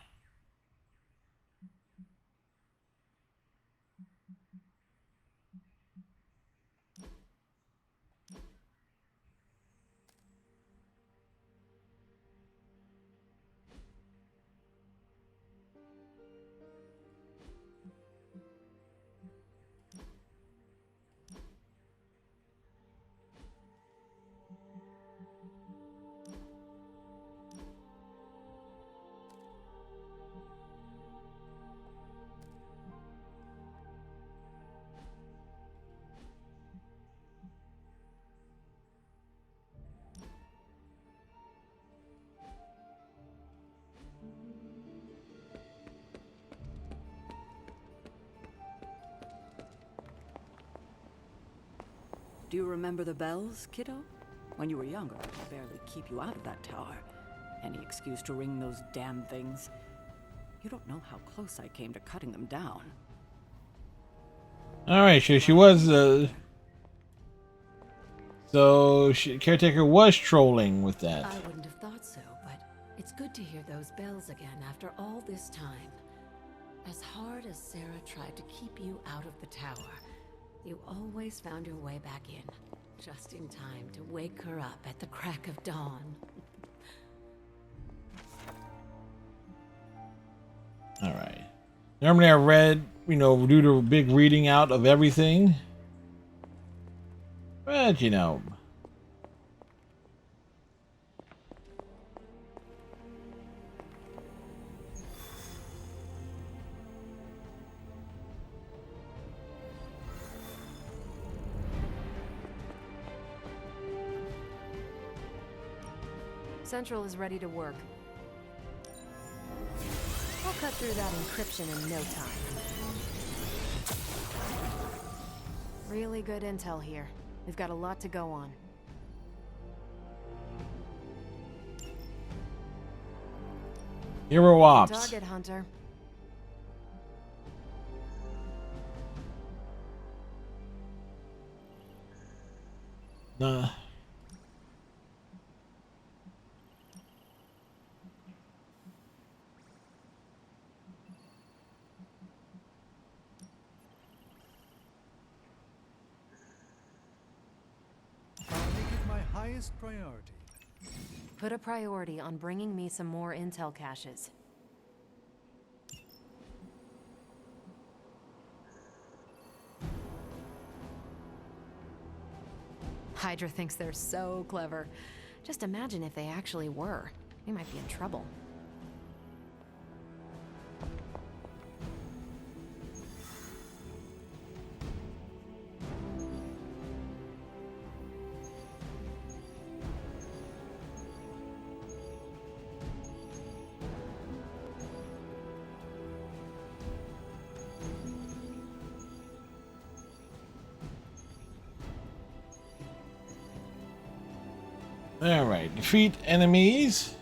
Do you remember the bells, kiddo? When you were younger, I could barely keep you out of that tower. Any excuse to ring those damn things. You don't know how close I came to cutting them down. Alright, so she was, Caretaker was trolling with that. I wouldn't have thought so, but it's good to hear those bells again after all this time. As hard as Sarah tried to keep you out of the tower, you always found your way back in, just in time to wake her up at the crack of dawn. Alright. Normally I read, do the big reading out of everything. But, Central is ready to work. I'll cut through that encryption in no time. Really good intel here. We've got a lot to go on. Hero Ops. Target, Hunter. Nah. I'll make it my highest priority. Put a priority on bringing me some more intel caches. Hydra thinks they're so clever. Just imagine if they actually were. We might be in trouble. Alright, defeat enemies.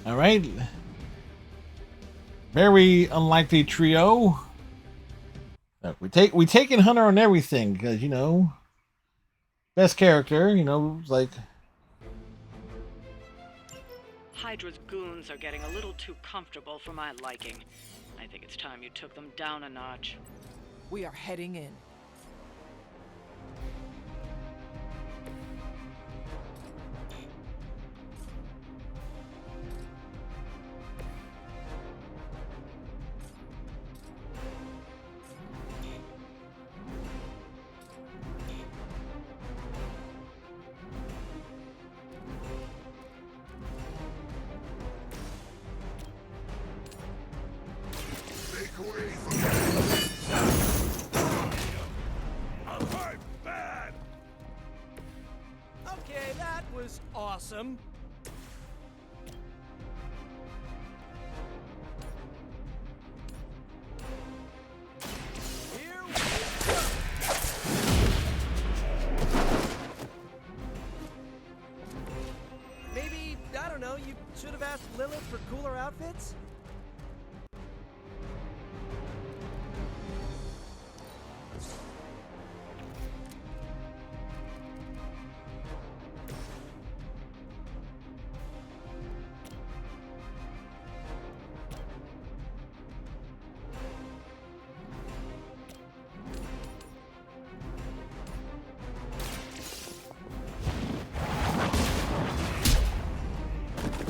Alright. Very unlikely trio. We taking Hunter on everything because, you know, best character, you know, like. Hydra's goons are getting a little too comfortable for my liking. I think it's time you took them down a notch. We are heading in. Okay, that was awesome. Here we go. Maybe, I don't know, you should have asked Lilith for cooler outfits?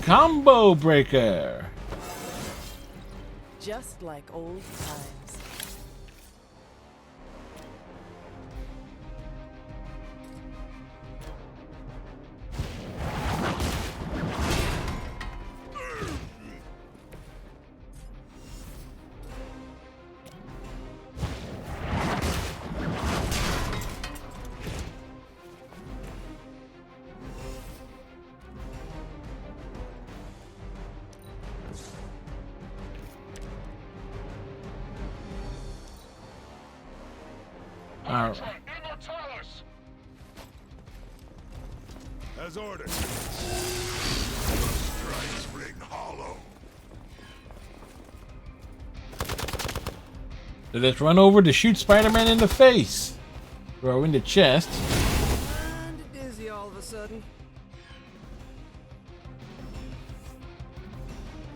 Combo breaker. Just like old times. As ordered. Strikes ring hollow. So let's run over to shoot Spider-Man in the face. Throw in the chest. And dizzy all of a sudden.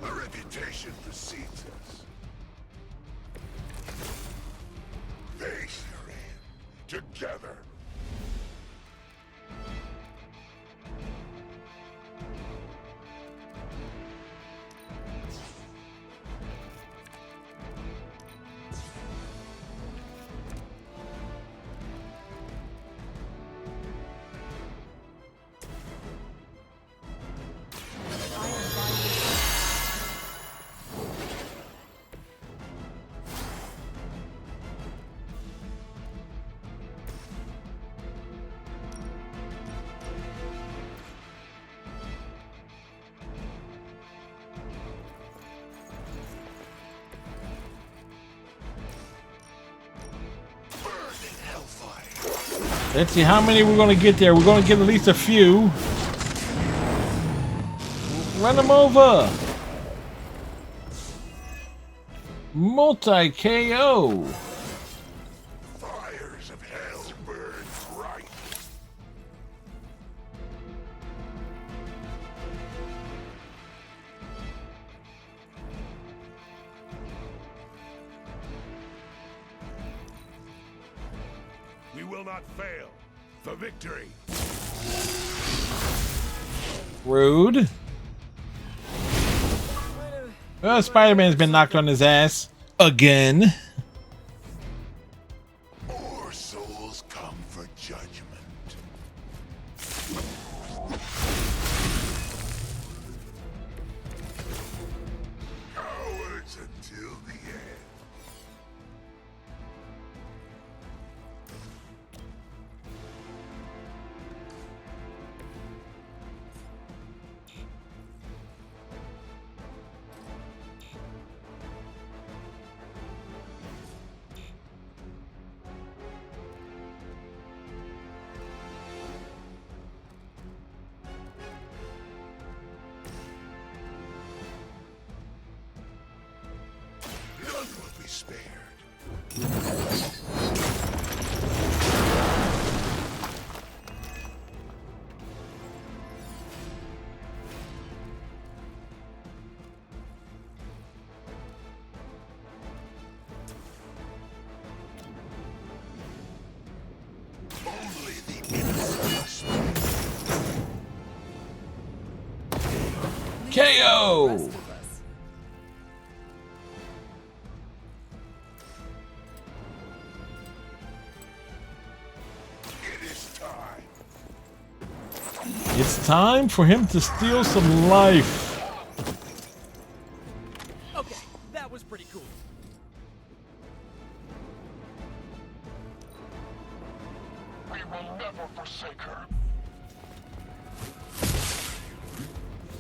A reputation precedes us. Face her in. Together. Let's see how many we're going to get there. We're going to get at least a few. Run them over. Multi-KO. Fires of hell burn bright. We will not fail. For victory. Rude. Well, Spider-Man's been knocked on his ass again. More souls come for judgment. Cowards until the end. None will be spared. Only the innocent KO. It is time. It's time for him to steal some life. Okay, that was pretty cool. We will never forsake her.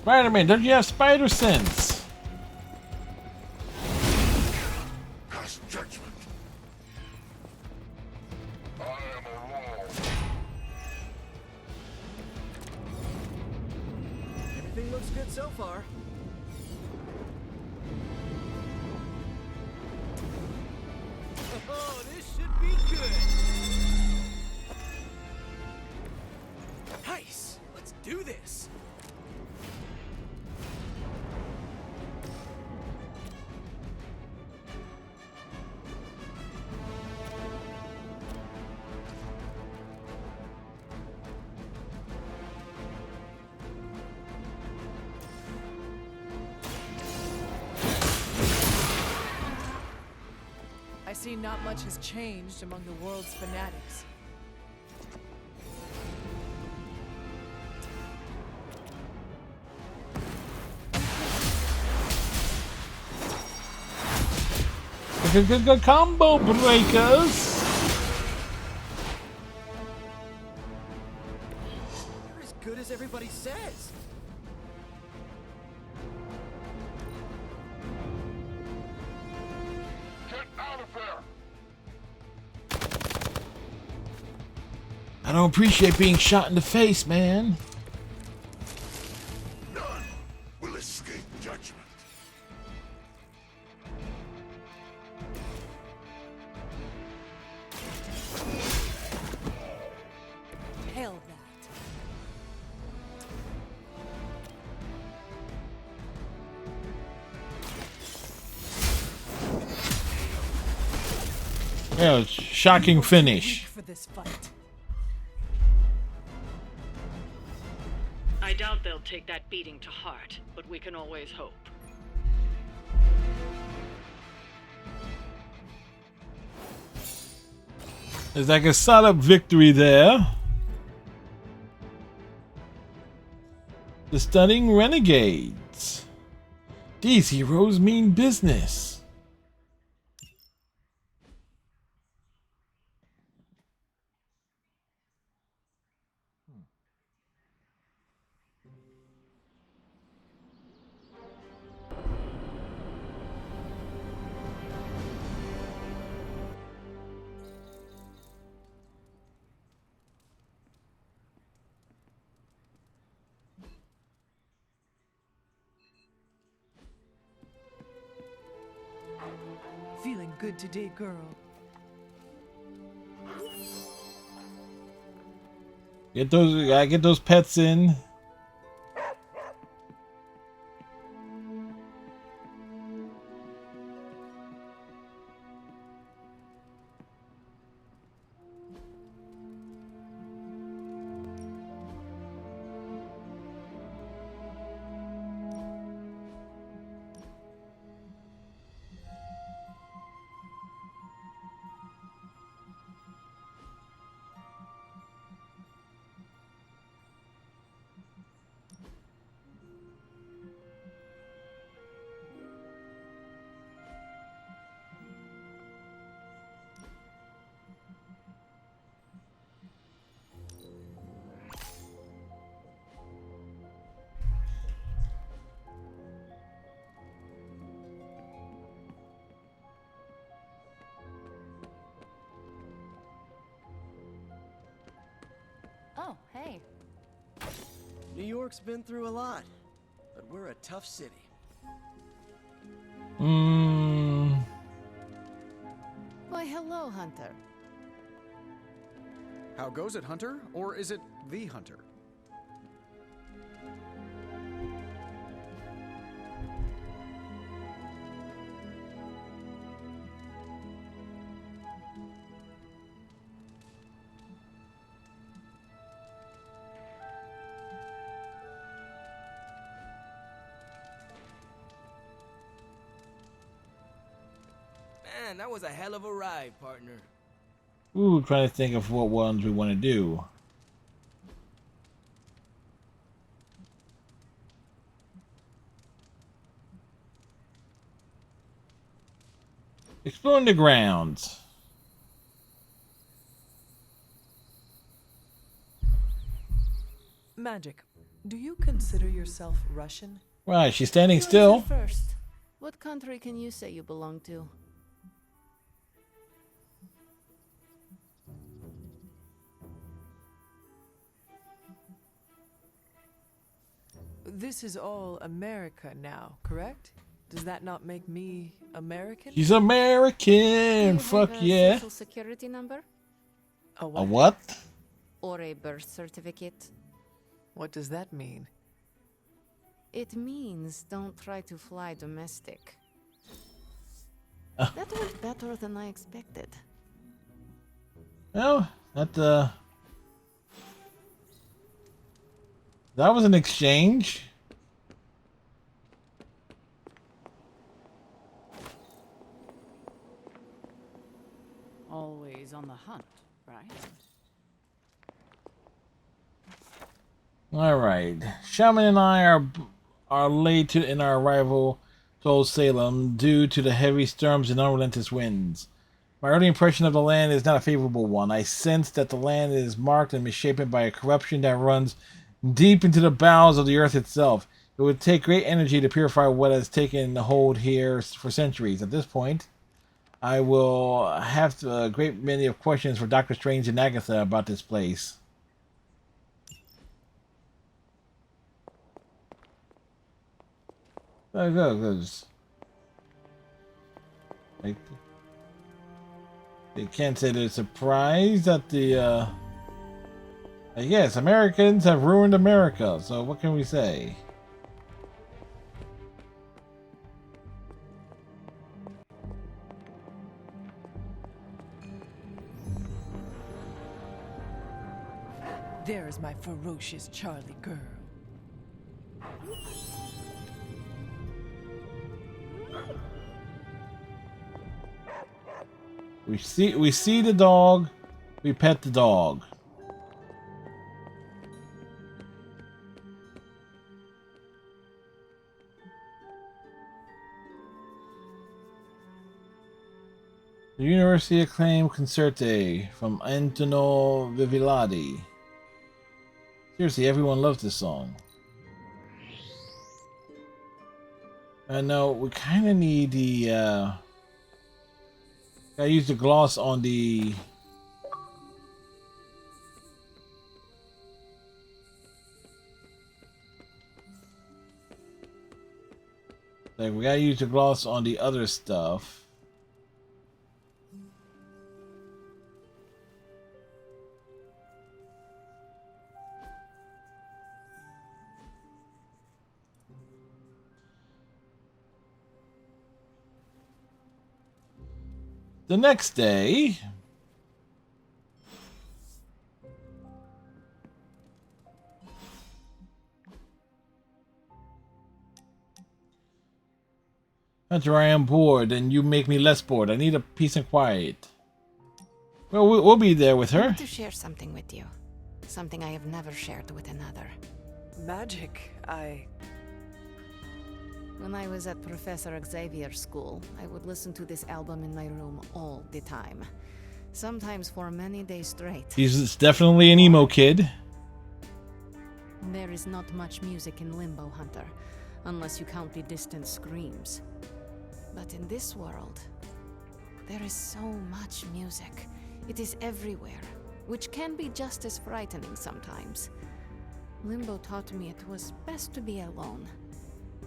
Spider-Man, don't you have spider sense? Pass judgment. I am a wall. Everything looks good so far. Oh, this should be good. Nice. Let's do this. I see not much has changed among the world's fanatics. Good combo breakers. You're as good as everybody says. Get out of there. I don't appreciate being shot in the face, man. None will escape judgment. Hell that. Yeah, shocking finish. For this fight. I doubt they'll take that beating to heart, but we can always hope. There's like a solid victory there. The Stunning Renegades. These heroes mean business. good today, girl. Gotta get those pets in. Oh, hey. New York's been through a lot, but we're a tough city. Mm. Why, hello, Hunter. How goes it, Hunter? Or is it the Hunter? Man, that was a hell of a ride, partner. Ooh, trying to think of what ones we want to do. Exploring the grounds. Magic, do you consider yourself Russian? Right, she's standing You answer still. First, what country can you say you belong to? This is all America now, correct? Does that not make me American? She's American. Do Fuck you have a yeah. Social security number? A A what? Or a birth certificate? What does that mean? It means don't try to fly domestic. Ah. That went better than I expected. Well, that was an exchange. Always on the hunt, right? All right, Shaman and I are late in our arrival to Old Salem due to the heavy storms and unrelenting winds. My early impression of the land is not a favorable one. I sense that the land is marked and misshapen by a corruption that runs deep into the bowels of the earth itself. It would take great energy to purify what has taken hold here for centuries. At this point, I will have a great many of questions for Doctor Strange and Agatha about this place. Like, they can't say they're surprised that the yes, Americans have ruined America, so what can we say? There's my ferocious Charlie girl. We see the dog, we pet the dog. The University acclaimed Concerte from Antonio Vivaldi. Seriously, everyone loves this song. I know we kind of need the. I used the gloss on the. Like we gotta use the gloss on the other stuff. The next day, Hunter, I am bored, and you make me less bored. I need a peace and quiet. Well, we'll be there with I her. want to share something with you. Something I have never shared with another. Magic, When I was at Professor Xavier's school, I would listen to this album in my room all the time. Sometimes for many days straight. He's definitely an emo kid. There is not much music in Limbo, Hunter, unless you count the distant screams. But in this world, there is so much music. It is everywhere, which can be just as frightening sometimes. Limbo taught me it was best to be alone.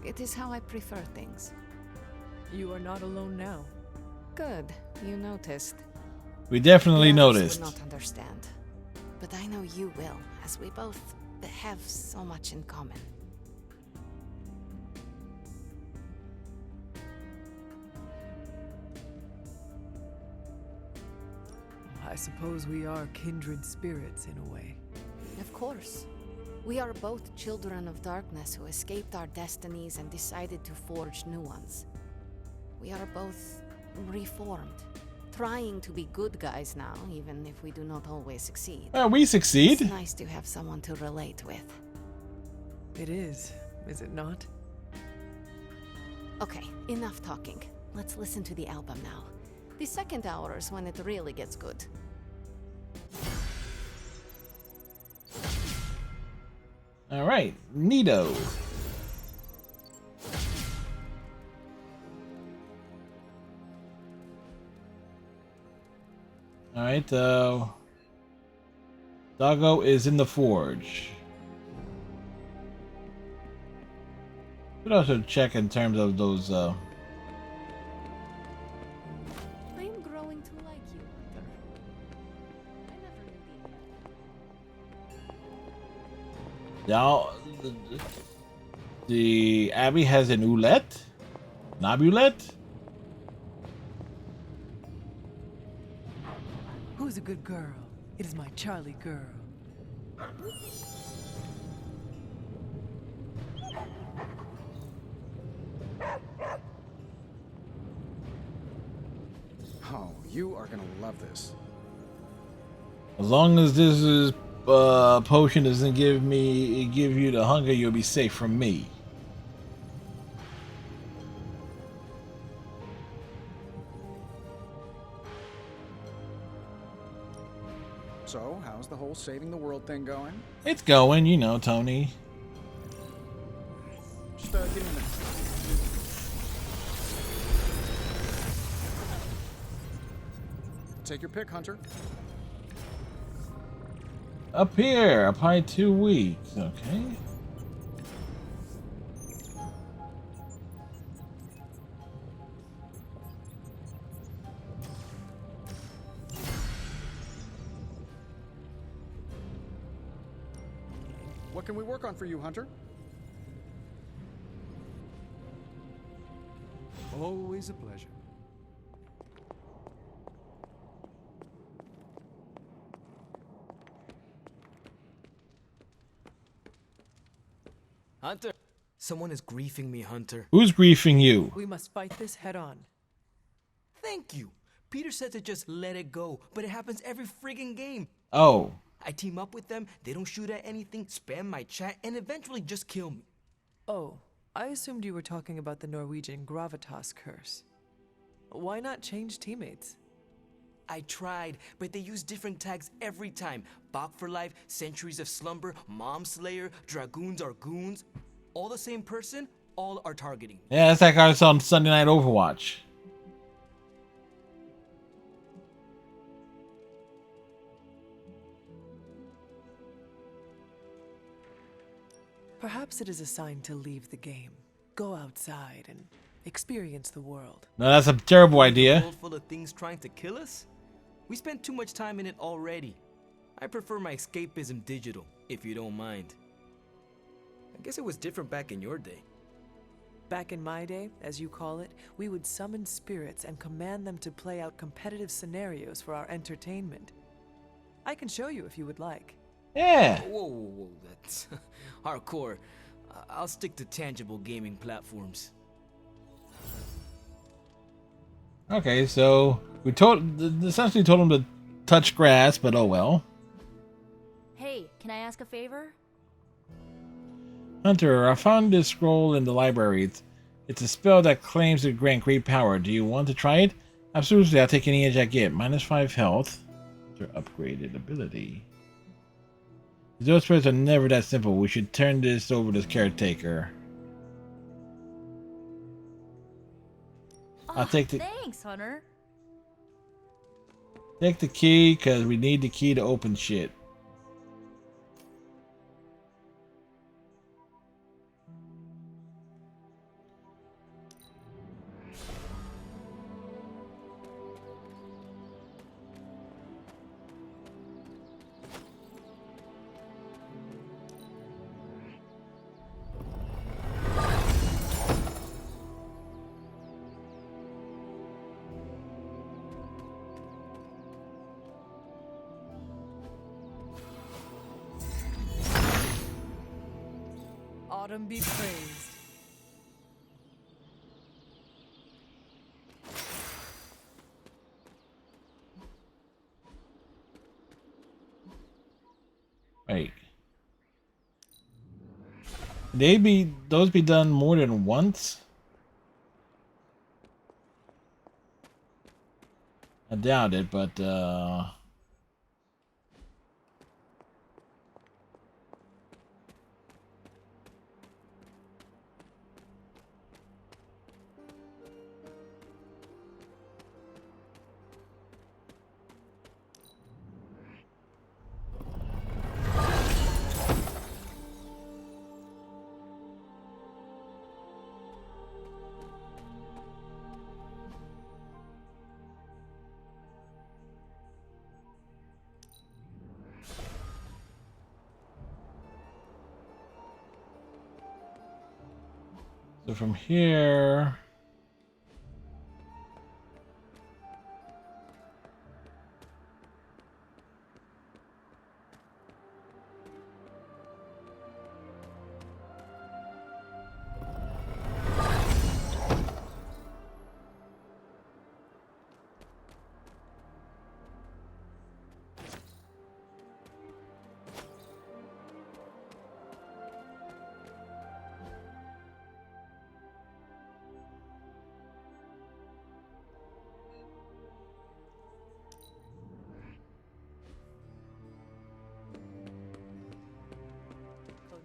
It is how I prefer things. You are not alone now. Good, you noticed. We definitely The others noticed. would not understand, but I know you will, as we both have so much in common. I suppose we are kindred spirits in a way. Of course. We are both children of darkness who escaped our destinies and decided to forge new ones. We are both reformed, trying to be good guys now, even if we do not always succeed. We succeed. It's nice to have someone to relate with. It is it not? Okay, enough talking. Let's listen to the album now. The second hour is when it really gets good. All right, neato. All right, Doggo is in the forge. Should also check in terms of those. I am growing to like you, Hunter. I never knew Now, the Abby has an oulette, nabulette. Who's a good girl? It is my Charlie girl. Oh, you are gonna love this. As long as this is potion doesn't give you the hunger, you'll be safe from me. So, how's the whole saving the world thing going? It's going, you know, Tony. Just give me a minute. Take your pick, Hunter. Up here, apply 2 weeks. Okay. What can we work on for you, Hunter? Always a pleasure. Hunter! Someone is griefing me, Hunter. Who's griefing you? We must fight this head on. Thank you! Peter said to just let it go, but it happens every friggin' game. Oh. I team up with them, they don't shoot at anything, spam my chat, and eventually just kill me. Oh, I assumed you were talking about the Norwegian gravitas curse. Why not change teammates? I tried, but they use different tags every time. Bach for Life, Centuries of Slumber, Mom Slayer, Dragoons are Goons. All the same person, all are targeting me. Yeah, that's like I saw on Sunday Night Overwatch. Perhaps it is a sign to leave the game. Go outside and experience the world. No, that's a terrible A idea. world full of things trying to kill us? We spent too much time in it already. I prefer my escapism digital, if you don't mind. I guess it was different back in your day. Back in my day, as you call it, we would summon spirits and command them to play out competitive scenarios for our entertainment. I can show you if you would like. Yeah. Whoa, that's hardcore. I'll stick to tangible gaming platforms. Okay, so we essentially told him to touch grass, but oh well. Hey, can I ask a favor? Hunter, I found this scroll in the library. It's a spell that claims to grant great power. Do you want to try it? Absolutely, I'll take any edge I get. -5 health. Hunter upgraded ability. Those spells are never that simple. We should turn this over to the caretaker. I'll take the Thanks, Hunter. take the key because we need the key to open shit. Autumn be praised. Wait. Those be done more than once? I doubt it, but so from here.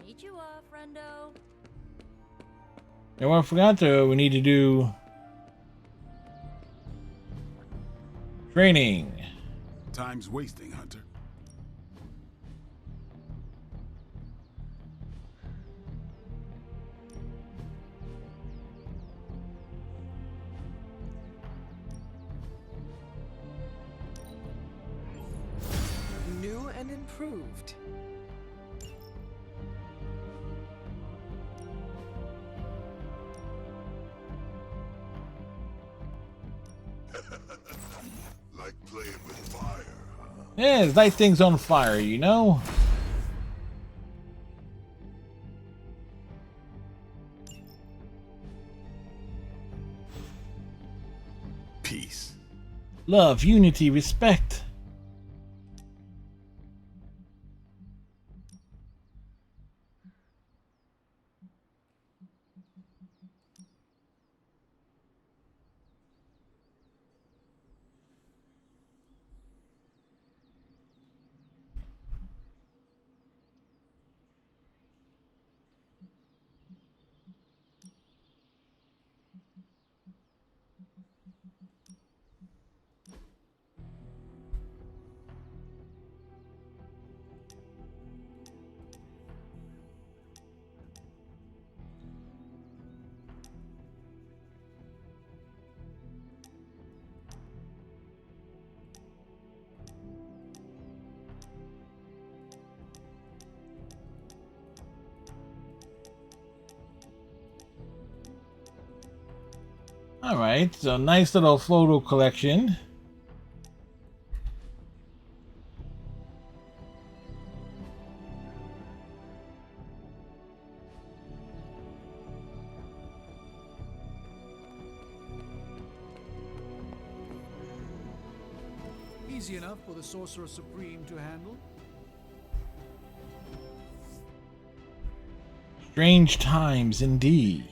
Konnichiwa, friendo. And what I forgot to, we need to do training. Time's wasting, Hunter. New and improved. Like playing with fire. Yeah, light things on fire, you know? Peace. Love, unity, respect. Alright, so nice little photo collection. Easy enough for the Sorcerer Supreme to handle. Strange times indeed.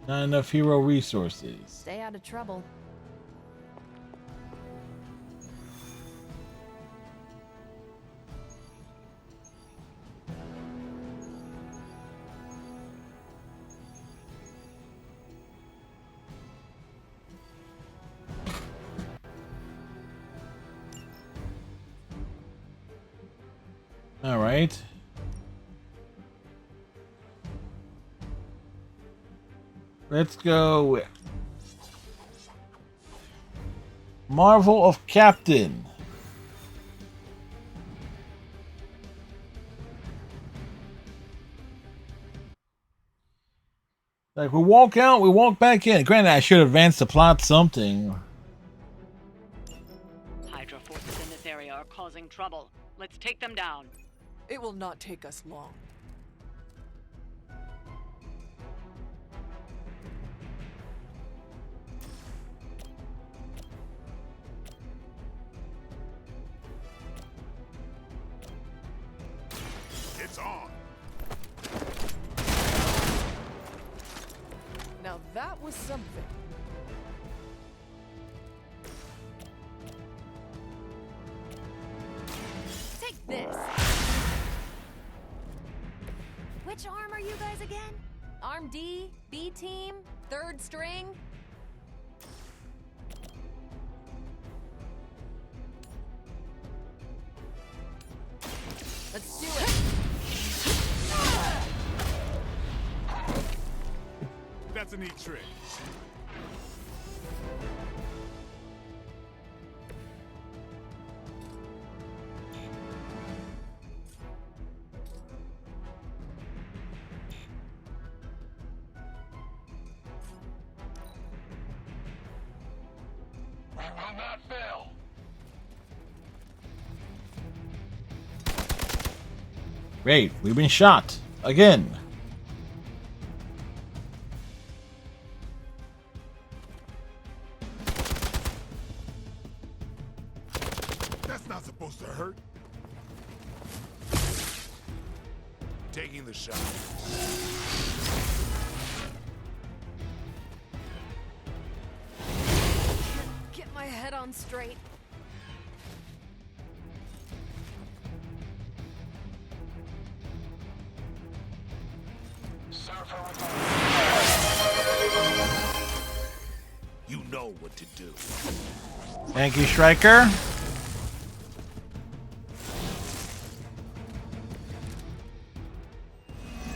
Not enough hero resources. Stay out of trouble. All right. Let's go. Marvel of Captain. Like, we walk out, we walk back in. Granted, I should advance the plot something. Hydra forces in this area are causing trouble. Let's take them down. It will not take us long. It's on. Now that was something. Take this. Which arm are you guys again? Arm D, B team, third string? Let's do it. That's a neat trick. We will not fail. Great, we've been shot. Again. That's not supposed to hurt. Taking the shot. Get my head on straight. You know what to do. Thank you, Stryker.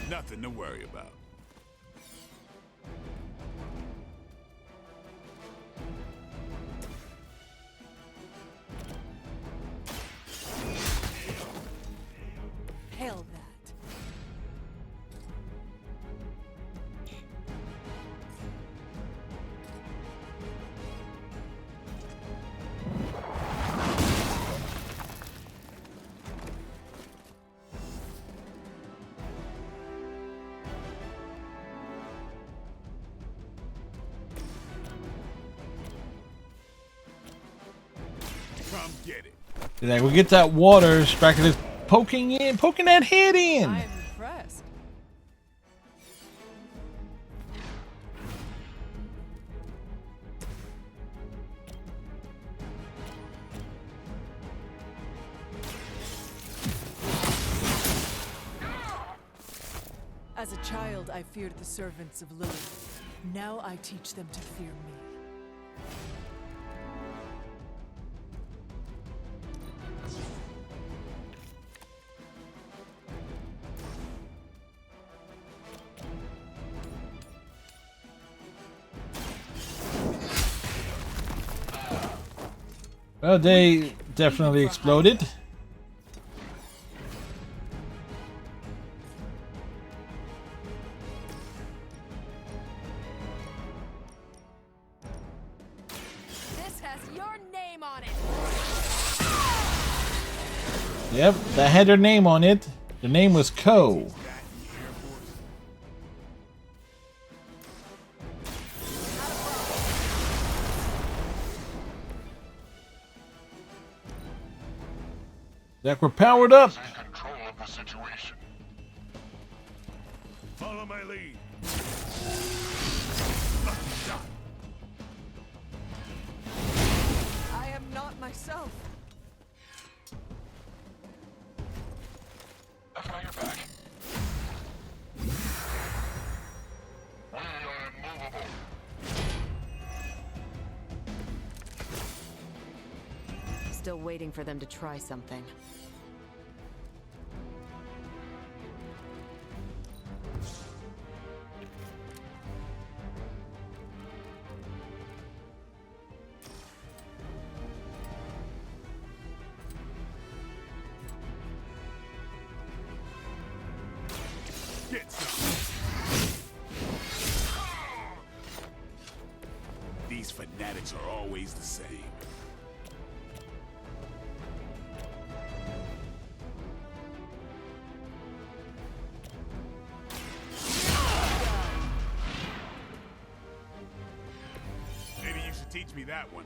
Nothing to worry about. Hell that. Come get it. Like, we get that water, Stryker is poking that head in. I am impressed. As a child, I feared the servants of Lilith. Now I teach them to fear me. Well, they definitely exploded. has your name on it. Yep, that had her name on it. The name was Ko. Zach, we're powered up. Control of the situation. Follow my lead. I am not myself. I've got your back. We are immovable. Still waiting for them to try something. Get some. These fanatics are always the same. Maybe you should teach me that one.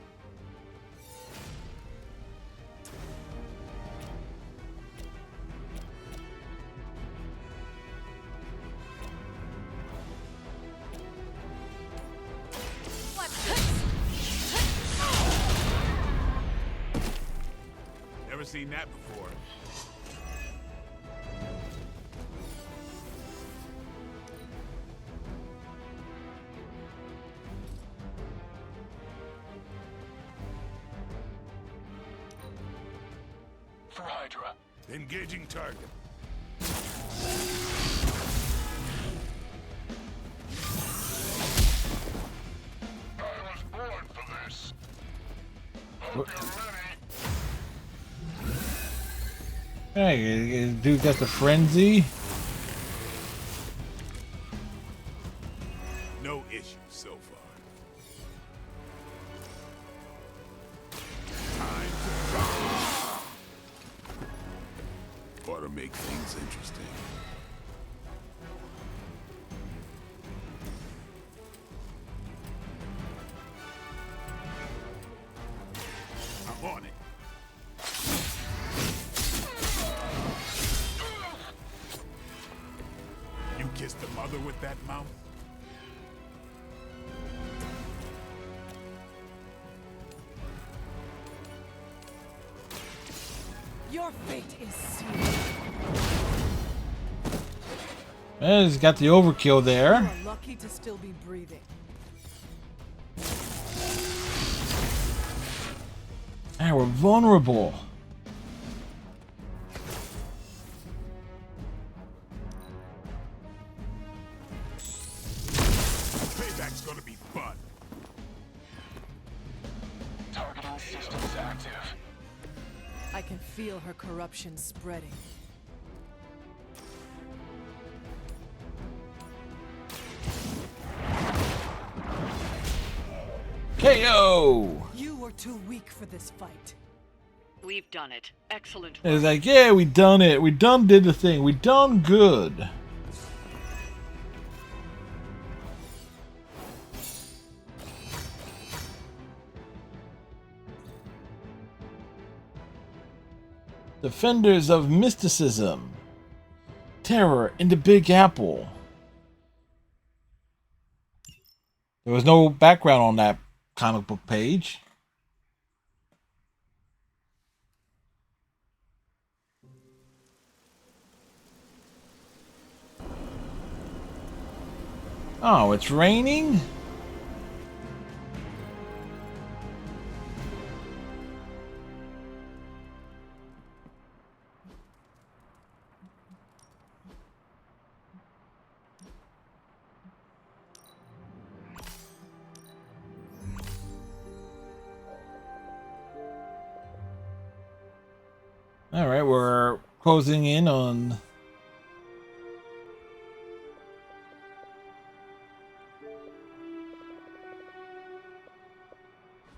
Never seen that before. For Hydra. Engaging target. I was born for this. Hope you're ready. Hey, dude got the frenzy. No issues so far. Time to rock. Ought to make things interesting. I'm on it. You kissed the mother with that mouth? Your fate is sealed. Well, he's got the overkill You there. are lucky to still be breathing. Ah, we're vulnerable. Payback's gonna be fun. Targeting systems active. I can feel her corruption spreading. KO! You were too weak for this fight. We've done it. Excellent work. It's like, yeah, we done it. We done did the thing. We done good. Defenders of Mysticism. Terror in the Big Apple. There was no background on that comic book page. Oh, it's raining? All right, we're closing in on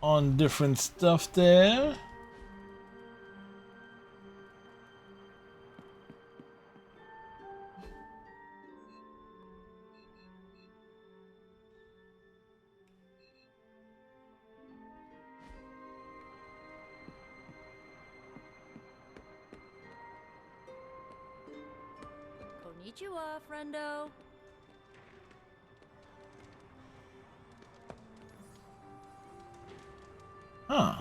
on different stuff there. Konnichiwa, friendo. Huh.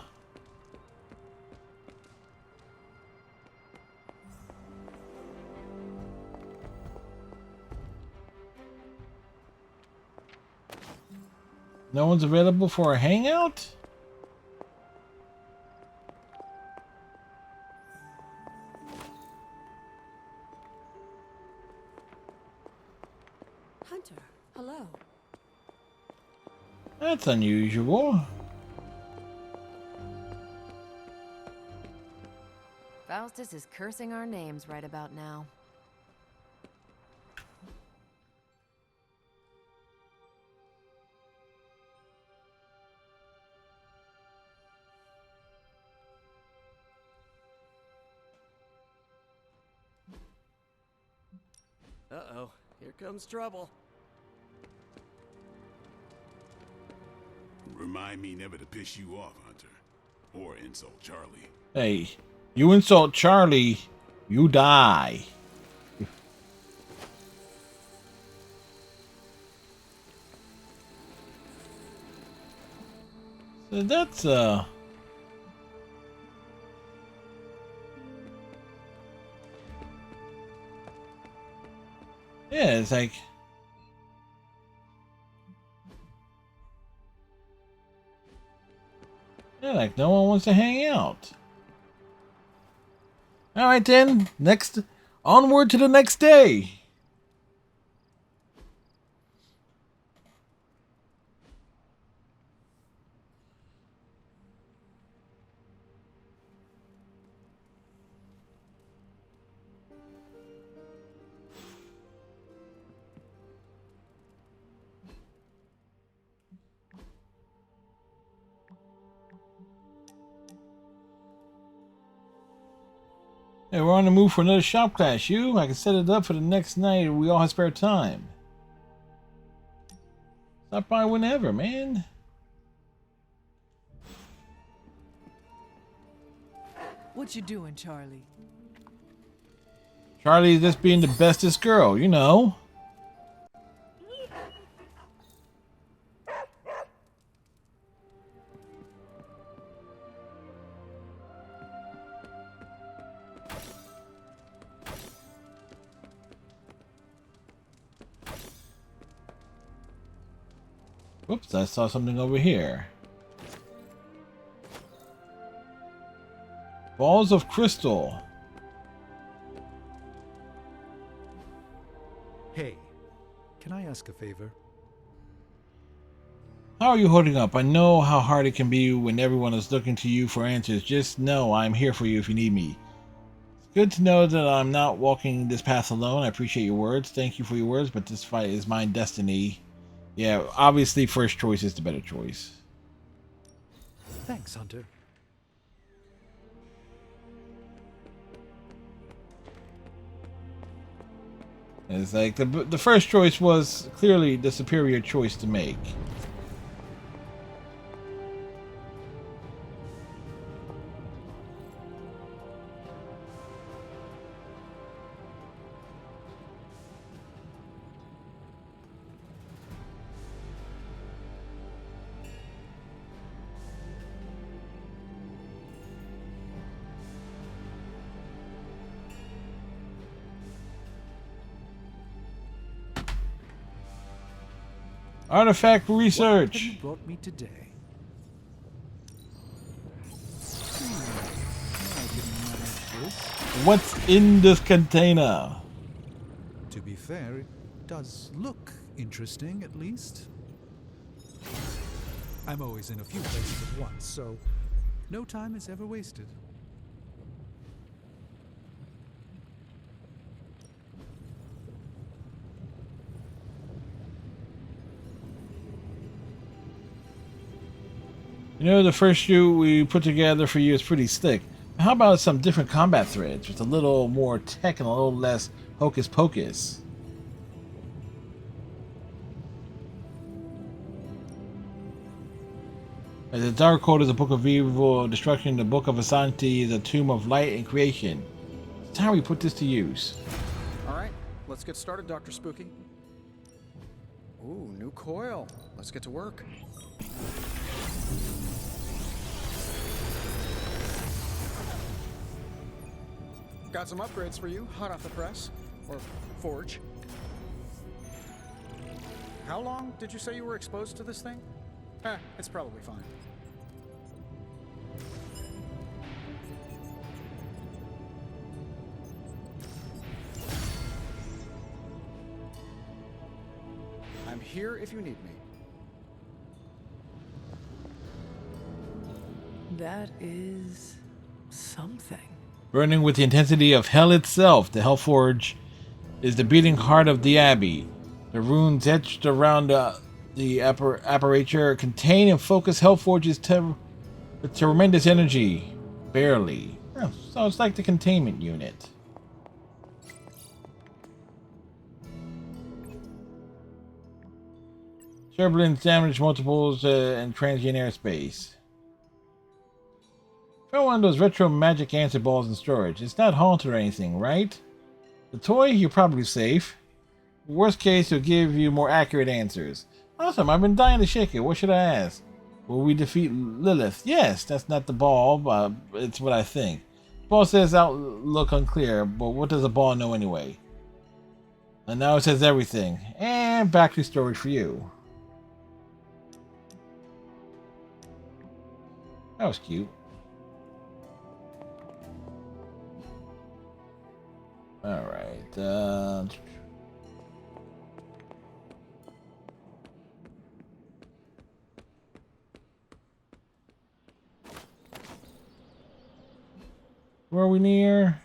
No one's available for a hangout? Hunter, hello. That's unusual. Faustus is cursing our names right about now. Uh-oh, here comes trouble. Remind me never to piss you off, Hunter. Or insult Charlie. Hey, you insult Charlie, you die. So that's yeah, it's like like no one wants to hang out. All right then, next onward to the next day. Hey, we're on the move for another shop class. I can set it up for the next night. We all have spare time. Stop by whenever, man. What you doing, Charlie? Charlie's just being the bestest girl, you know. Whoops, I saw something over here. Balls of crystal. Hey, can I ask a favor? How are you holding up? I know how hard it can be when everyone is looking to you for answers. Just know I'm here for you if you need me. It's good to know that I'm not walking this path alone. I appreciate your words. Thank you for your words, but this fight is my destiny. Yeah, obviously first choice is the better choice. Thanks, Hunter. It's like the first choice was clearly the superior choice to make. Artifact research. What have you brought me today? What's in this container? To be fair, it does look interesting, at least. I'm always in a few places at once, so no time is ever wasted. You know, the first shoot we put together for you is pretty slick. How about some different combat threads with a little more tech and a little less hocus pocus? The Dark Code is a book of evil destruction. The Book of Asante is a tomb of light and creation. It's time we put this to use. Alright, let's get started, Dr. Spooky. Ooh, new coil. Let's get to work. Got some upgrades for you, hot off the press. Or forge. How long did you say you were exposed to this thing? It's probably fine. I'm here if you need me. That is something. Burning with the intensity of hell itself, the Hellforge is the beating heart of the Abbey. The runes etched around the apparature contain and focus Hellforge's tremendous energy. Barely. Oh, so it's like the containment unit. Turbulence damage multiples and transient airspace. Throw one of those retro magic answer balls in storage. It's not haunted or anything, right? The toy, you're probably safe. Worst case, it'll give you more accurate answers. Awesome, I've been dying to shake it. What should I ask? Will we defeat Lilith? Yes, that's not the ball, but it's what I think. Ball says outlook unclear, but what does a ball know anyway? And now it says everything. And battery storage for you. That was cute. Alright, where are we near?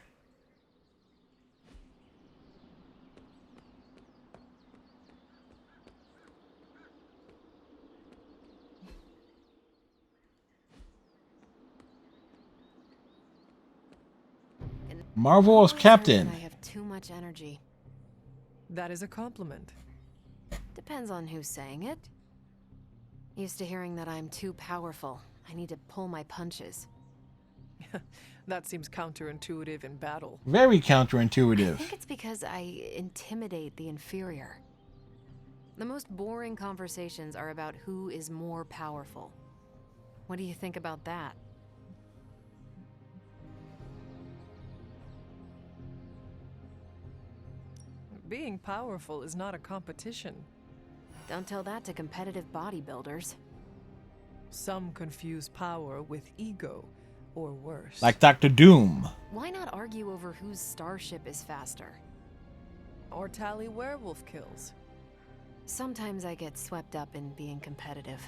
Marvel's captain. I have too much energy. That is a compliment. Depends on who's saying it. Used to hearing that I'm too powerful. I need to pull my punches. That seems counterintuitive in battle. Very counterintuitive. I think it's because I intimidate the inferior. The most boring conversations are about who is more powerful. What do you think about that? Being powerful is not a competition. Don't tell that to competitive bodybuilders. Some confuse power with ego, or worse. Like Dr. Doom. Why not argue over whose starship is faster? Or tally werewolf kills. Sometimes I get swept up in being competitive.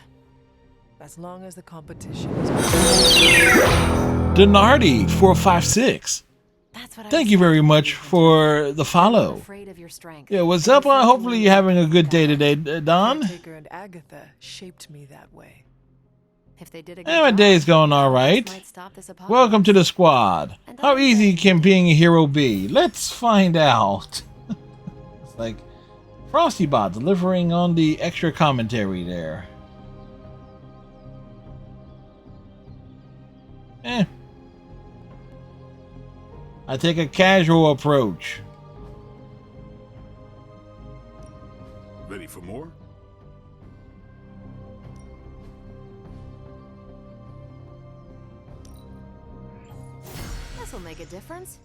As long as the competition is... Donardi 456. Thank you very much for the follow. Yeah, what's up? Hopefully you're having a good day today, Don. Caretaker and Agatha shaped me that way. If they did a my day's going all right. Welcome to the squad. How easy can being a hero be? Let's find out. It's like FrostyBot delivering on the extra commentary there. I take a casual approach. Ready for more? This'll make a difference.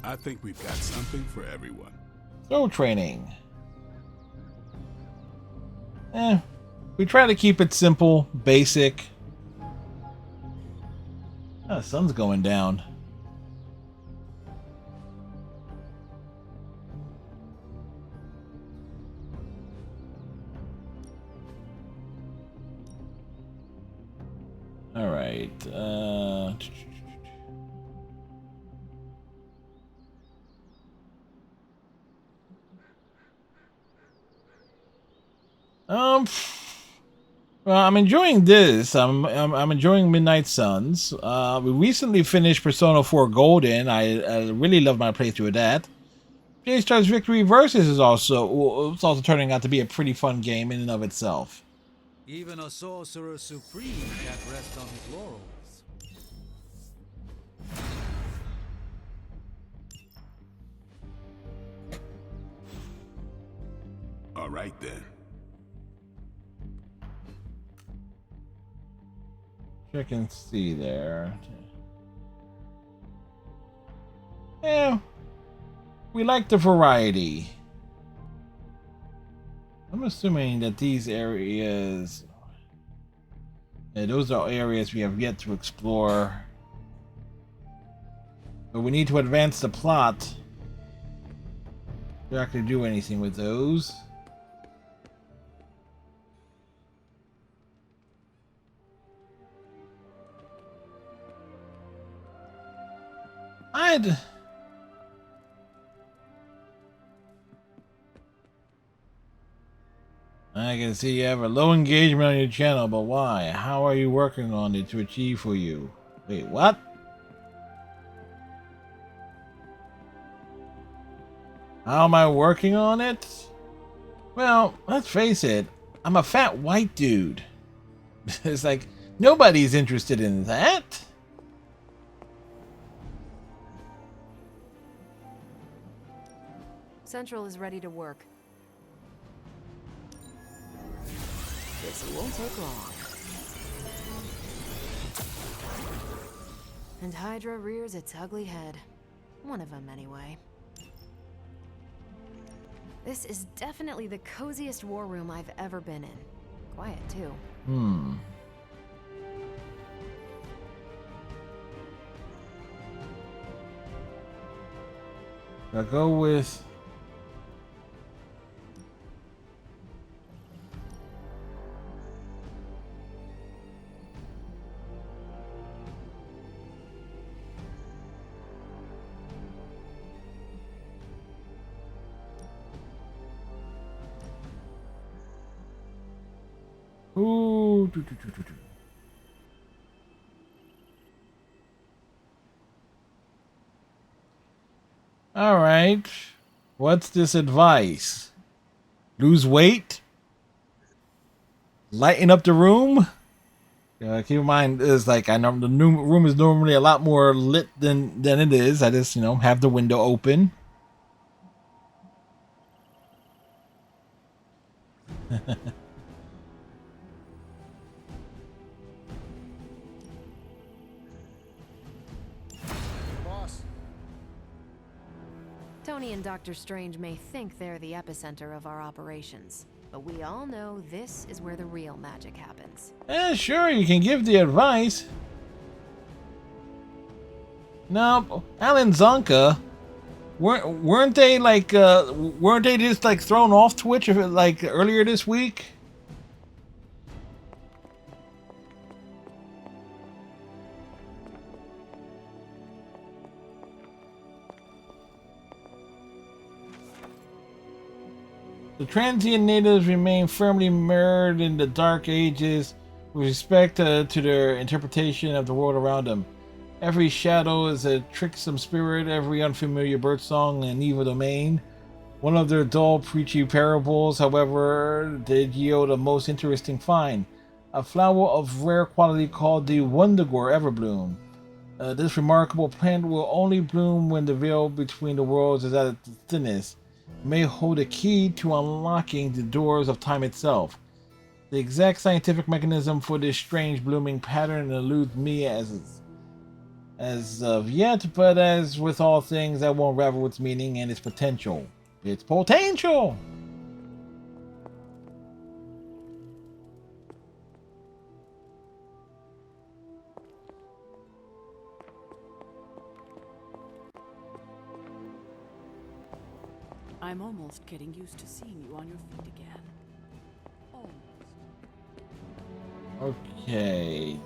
I think we've got something for everyone. Soul training. We try to keep it simple, basic. Oh, the sun's going down. All right. Well, I'm enjoying this. I'm enjoying Midnight Suns. We recently finished Persona 4 Golden. I really love my playthrough of that. J-Star's Victory Versus is also turning out to be a pretty fun game in and of itself. Even a sorcerer supreme can't rest on his laurels. All right then. Check and see there. Yeah, we like the variety. I'm assuming that these areas, those are areas we have yet to explore. But we need to advance the plot to actually do anything with those. I can see you have a low engagement on your channel, but why? How are you working on it to achieve for you? Wait, what? How am I working on it? Well, let's face it, I'm a fat white dude. It's like, nobody's interested in that. Central is ready to work. This won't take long. And Hydra rears its ugly head. One of them, anyway. This is definitely the coziest war room I've ever been in. Quiet, too. I'll go with... Ooh, All right. What's this advice? Lose weight? Lighten up the room? Keep in mind, is like I know the new room is normally a lot more lit than it is. I just have the window open. Tony and Dr. Strange may think they're the epicenter of our operations, but we all know this is where the real magic happens. Sure, you can give the advice. No, Alan Zonka, weren't they like weren't they just like thrown off Twitch like earlier this week? The transient natives remain firmly mirrored in the Dark Ages with respect to their interpretation of the world around them. Every shadow is a tricksome spirit, every unfamiliar birdsong an evil domain. One of their dull, preachy parables, however, did yield a most interesting find. A flower of rare quality called the Wundagore Everbloom. This remarkable plant will only bloom when the veil between the worlds is at its thinnest. May hold a key to unlocking the doors of time itself. The exact scientific mechanism for this strange blooming pattern eludes me as of yet, but as with all things, I won't unravel its meaning and its potential. Its potential! I'm almost getting used to seeing you on your feet again. Almost. Okay.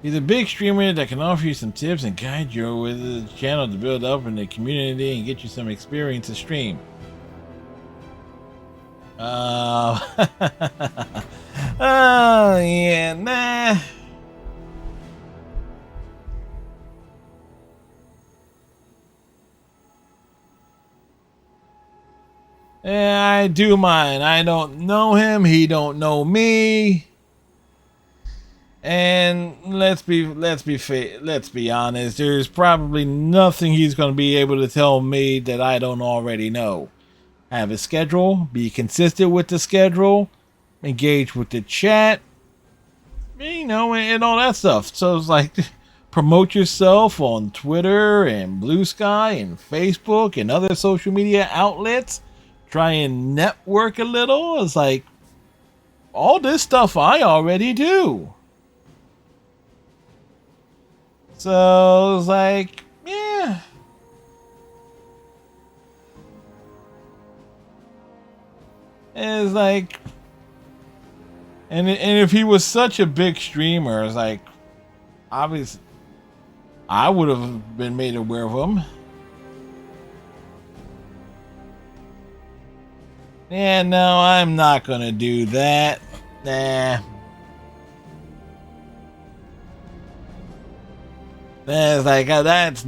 He's a big streamer that can offer you some tips and guide you with his channel to build up in the community and get you some experience to stream. Oh, yeah, nah. Yeah, I do mine. I don't know him. He don't know me. And let's be honest. There's probably nothing he's going to be able to tell me that I don't already know. Have a schedule. Be consistent with the schedule. Engage with the chat. You know, and all that stuff. So it's like, promote yourself on Twitter and Blue Sky and Facebook and other social media outlets. Try and network a little. It's like, all this stuff I already do. So it's like, yeah. It's like, and if he was such a big streamer, it's like, obviously, I would have been made aware of him. Yeah, no, I'm not gonna do that. Nah. That's like, that's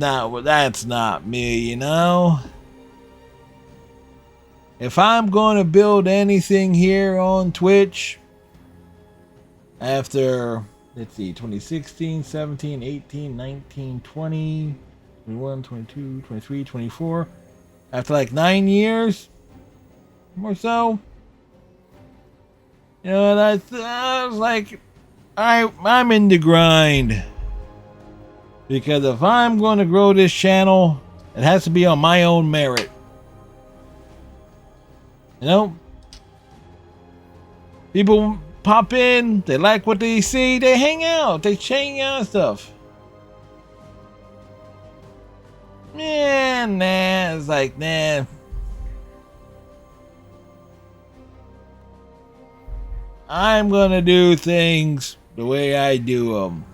not me, you know? If I'm gonna build anything here on Twitch after, let's see, 2016, 17, 18, 19, 20, 21, 22, 23, 24, after like 9 years or so, you know, I was like, I'm in the grind. Because if I'm going to grow this channel, it has to be on my own merit. You know? People pop in, they like what they see, they hang out, they hang out and stuff. Yeah, nah, it's like, nah. I'm gonna do things the way I do them.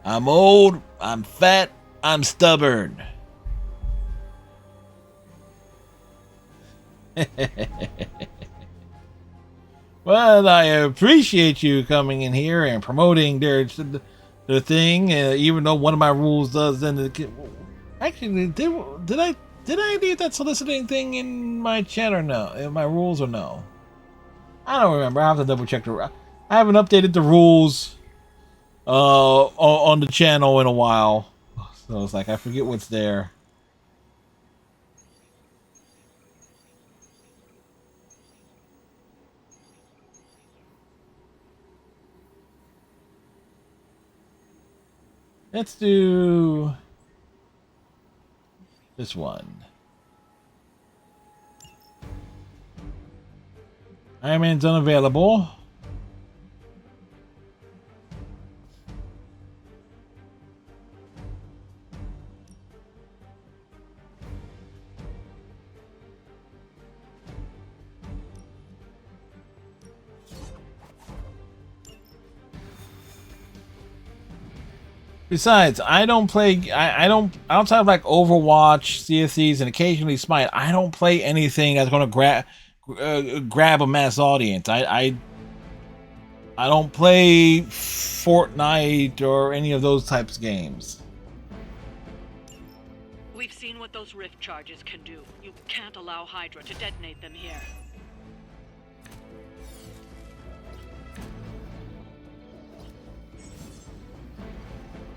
I'm old, I'm fat, I'm stubborn. Well, I appreciate you coming in here and promoting their thing, even though one of my rules does indicate. Actually, did I leave that soliciting thing in my chat or no? In my rules or no? I don't remember. I have to double check I haven't updated the rules on the channel in a while, so it's like I forget what's there. Let's do this one. Iron Man's unavailable. Besides, I don't play. I don't, outside of like Overwatch, CSCs, and occasionally Smite. I don't play anything that's gonna grab a mass audience. I don't play Fortnite or any of those types of games. We've seen what those rift charges can do. You can't allow Hydra to detonate them here.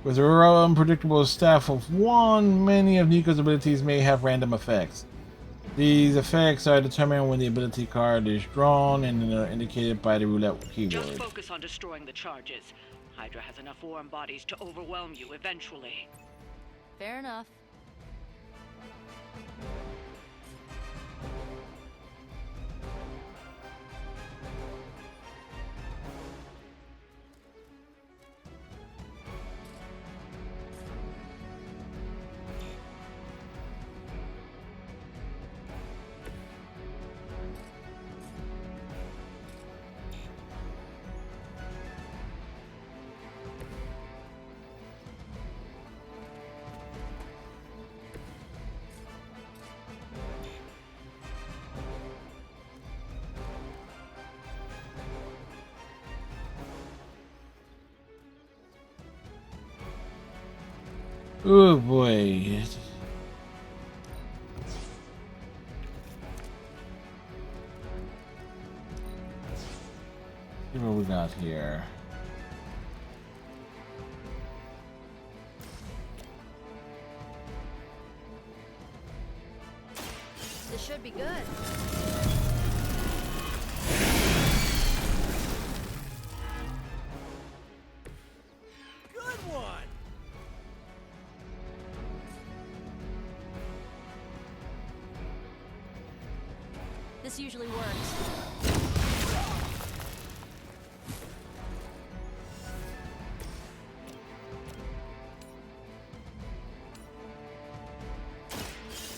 With a unpredictable staff of one, many of Nico's abilities may have random effects. These effects are determined when the ability card is drawn and are indicated by the roulette keyword. Just focus on destroying the charges. Hydra has enough warm bodies to overwhelm you eventually. Fair enough. Oh boy. See what we got here. This should be good. Good one! This usually works.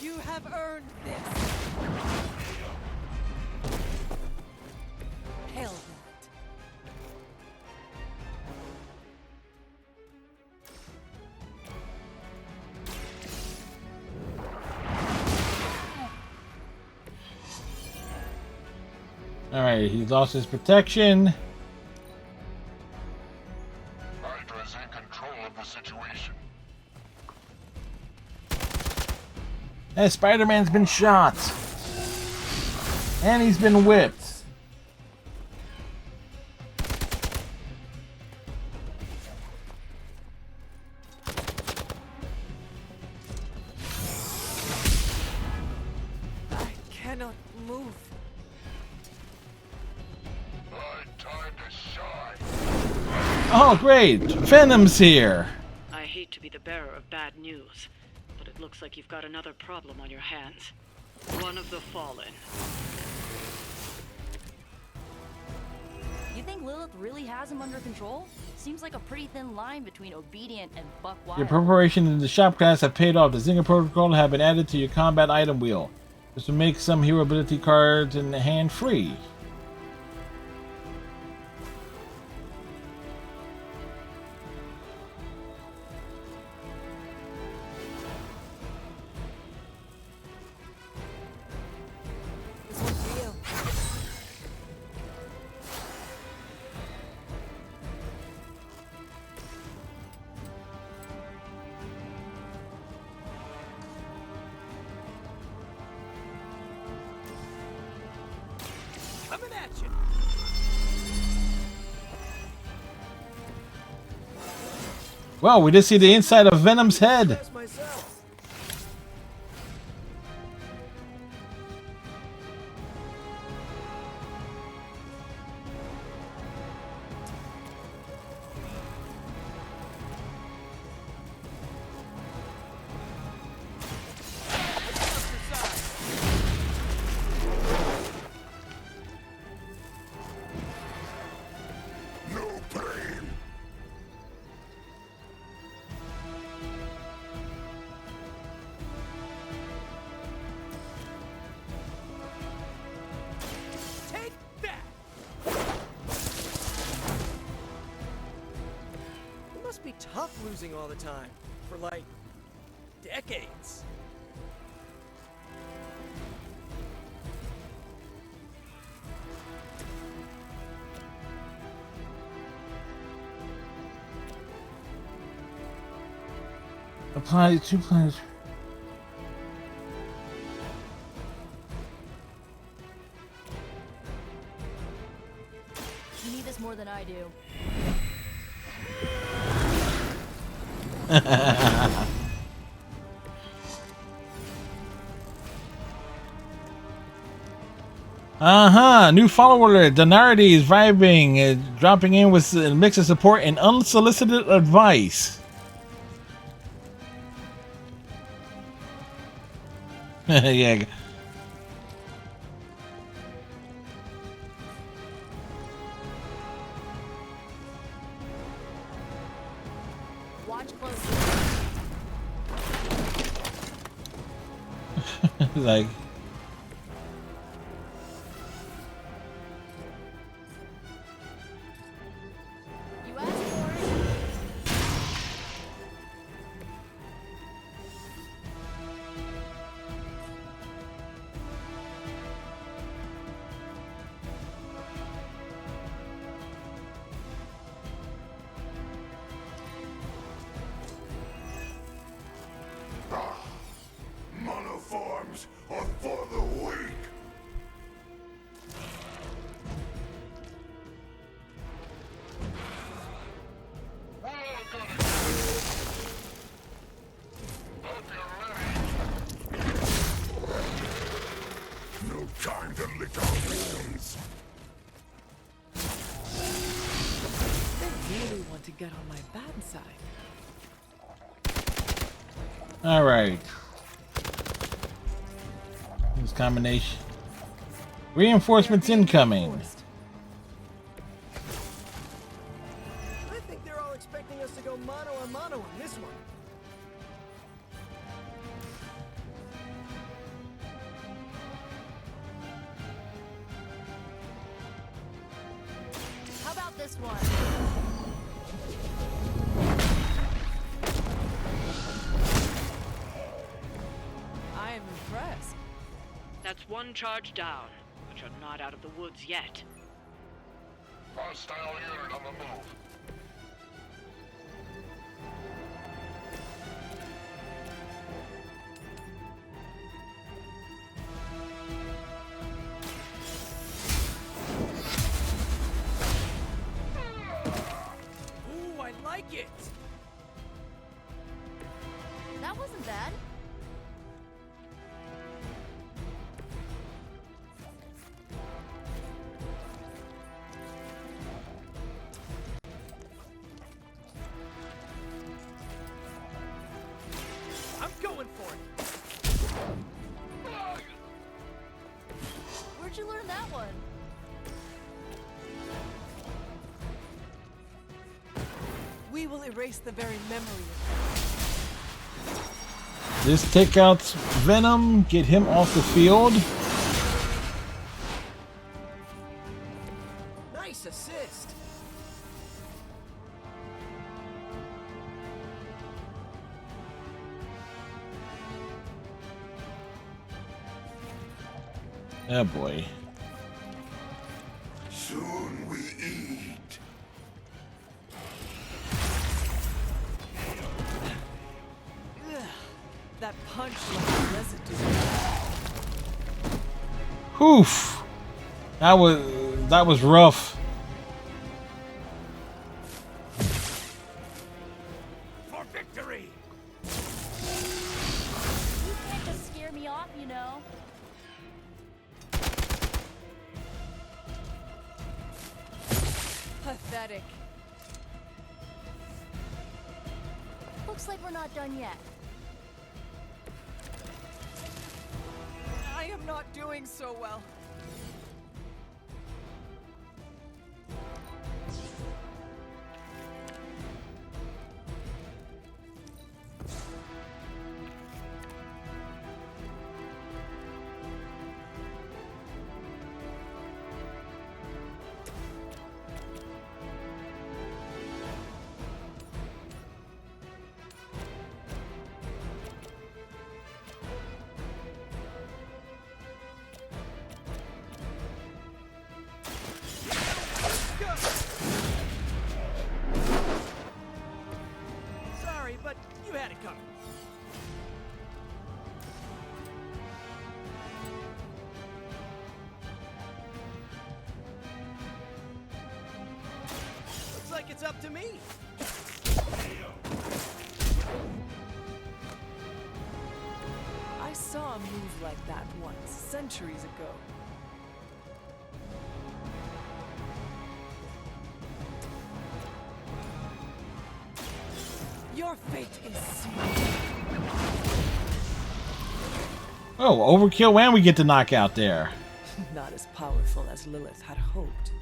You have earned this! Hell that. Alright, he lost his protection. Hydra's in control of the situation. And Spider-Man's been shot. And he's been whipped. I cannot move. Time to shine. Oh, great! Venom's here! I hate to be the bearer of bad news, but it looks like you've got another problem on your hands. One of the Fallen. You think Lilith really has him under control? Seems like a pretty thin line between obedient and buck wild. Your preparation in the shop class have paid off. The Zinger Protocol have been added to your combat item wheel. This will make some hero ability cards in the hand free. This one's real. Coming at you. Well, we just see the inside of Venom's head. That's myself. No pain. Take that! It must be tough losing all the time. For like decades. Apply 2 planets. You need this more than I do. New follower alert. Donarity is vibing, dropping in with a mix of support and unsolicited advice. Yeah. Watch closely. Like, You asked for it. arms are for the weak. No time to lick our wounds. They really want to get on my bad side. All right. This combination. Reinforcements incoming. I think they're all expecting us to go mano a mano on this one. How about this one? I am impressed. That's one charge down, but you're not out of the woods yet. Hostile unit on the move. Ooh, I like it! That wasn't bad. I'm going for it! Where'd you learn that one? We will erase the very memory of This takeouts Venom. Get him off the field. Nice assist! Oh boy. Soon we eat. Ugh, that punch left residue. Oof. That was rough. For victory! You can't just scare me off, you know. Pathetic. Looks like we're not done yet. I am not doing so well. Sorry, but you had it coming. Looks like it's up to me. I saw a move like that once, centuries ago. Your fate is sealed. Oh, overkill, and we get the knockout there. Not as powerful as Lilith had hoped.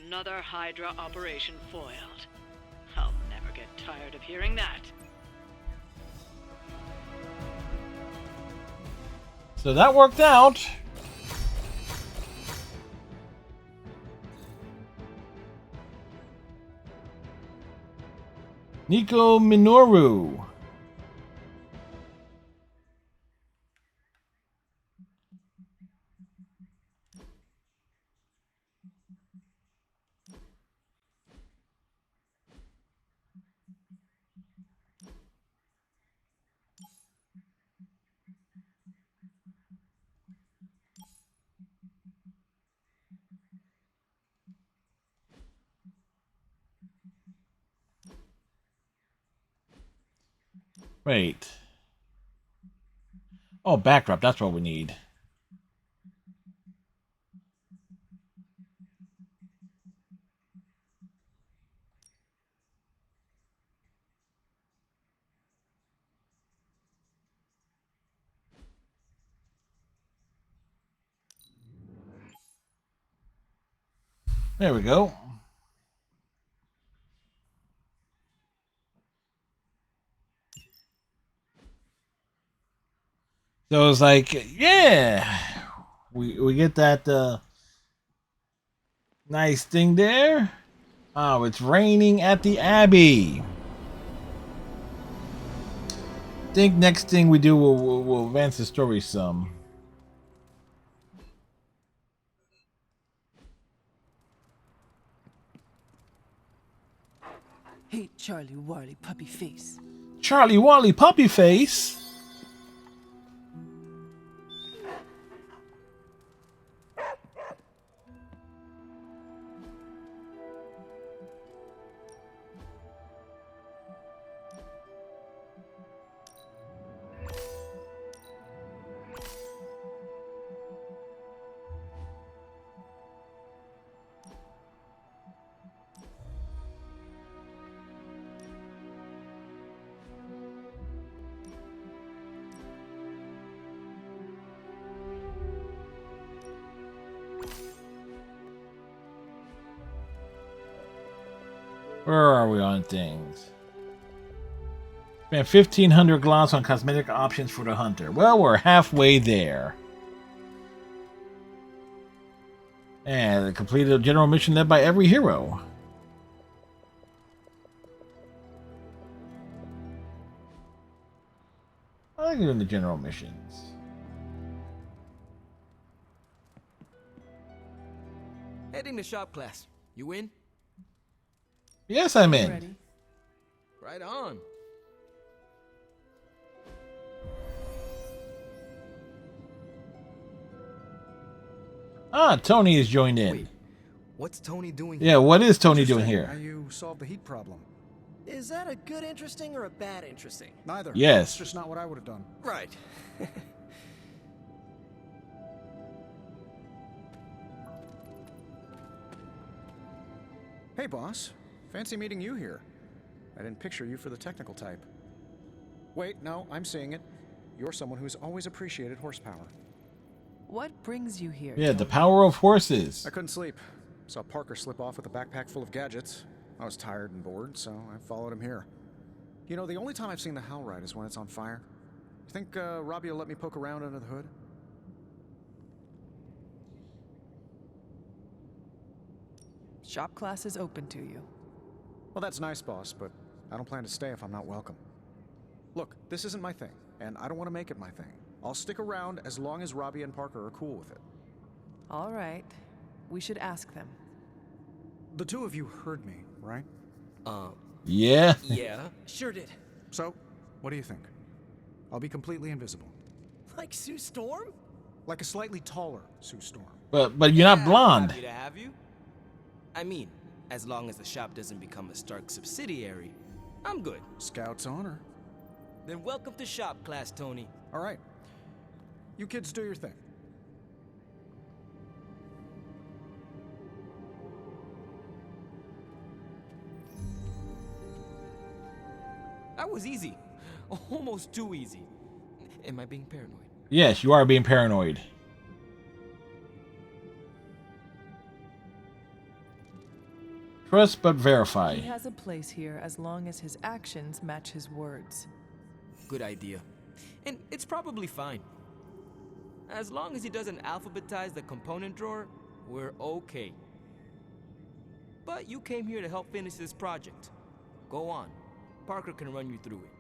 Another Hydra operation foiled. I'll never get tired of hearing that. So that worked out. Nico Minoru. Wait. Oh, backdrop. That's what we need. There we go. So it's like, yeah, we get that nice thing there. Oh, it's raining at the Abbey. I think next thing we do, we'll advance the story some. Hey, Charlie Wally Puppy Face. Charlie Wally Puppy Face? Where are we on things? Spent 1,500 gloss on cosmetic options for the hunter. Well, we're halfway there. And completed a general mission led by every hero. I like doing the general missions. Heading to shop class. You in? Yes, I'm in. Ready? Right on. Ah, Tony has joined in. Wait, what's Tony doing Yeah, what is Tony doing here? How you solved the heat problem? Is that a good interesting or a bad interesting? Neither. Yes. It's just not what I would have done. Right. Hey, boss. Fancy meeting you here. I didn't picture you for the technical type. Wait, no, I'm seeing it. You're someone who's always appreciated horsepower. What brings you here? Yeah, the power of horses. I couldn't sleep. Saw Parker slip off with a backpack full of gadgets. I was tired and bored, so I followed him here. You know, the only time I've seen the Hellride is when it's on fire. You think Robbie will let me poke around under the hood? Shop class is open to you. Well, that's nice, boss, but I don't plan to stay if I'm not welcome. Look, this isn't my thing, and I don't want to make it my thing. I'll stick around as long as Robbie and Parker are cool with it. All right. We should ask them. The two of you heard me, right? Yeah. Yeah, sure did. So, what do you think? I'll be completely invisible. Like Sue Storm? Like a slightly taller Sue Storm. But you're not blonde. Happy to have you. I mean, as long as the shop doesn't become a Stark subsidiary, I'm good. Scout's honor. Then welcome to shop class, Tony. All right. You kids do your thing. That was easy. Almost too easy. Am I being paranoid? Yes, you are being paranoid. Trust but verify. He has a place here as long as his actions match his words. Good idea. And it's probably fine. As long as he doesn't alphabetize the component drawer, we're okay. But you came here to help finish this project. Go on. Parker can run you through it.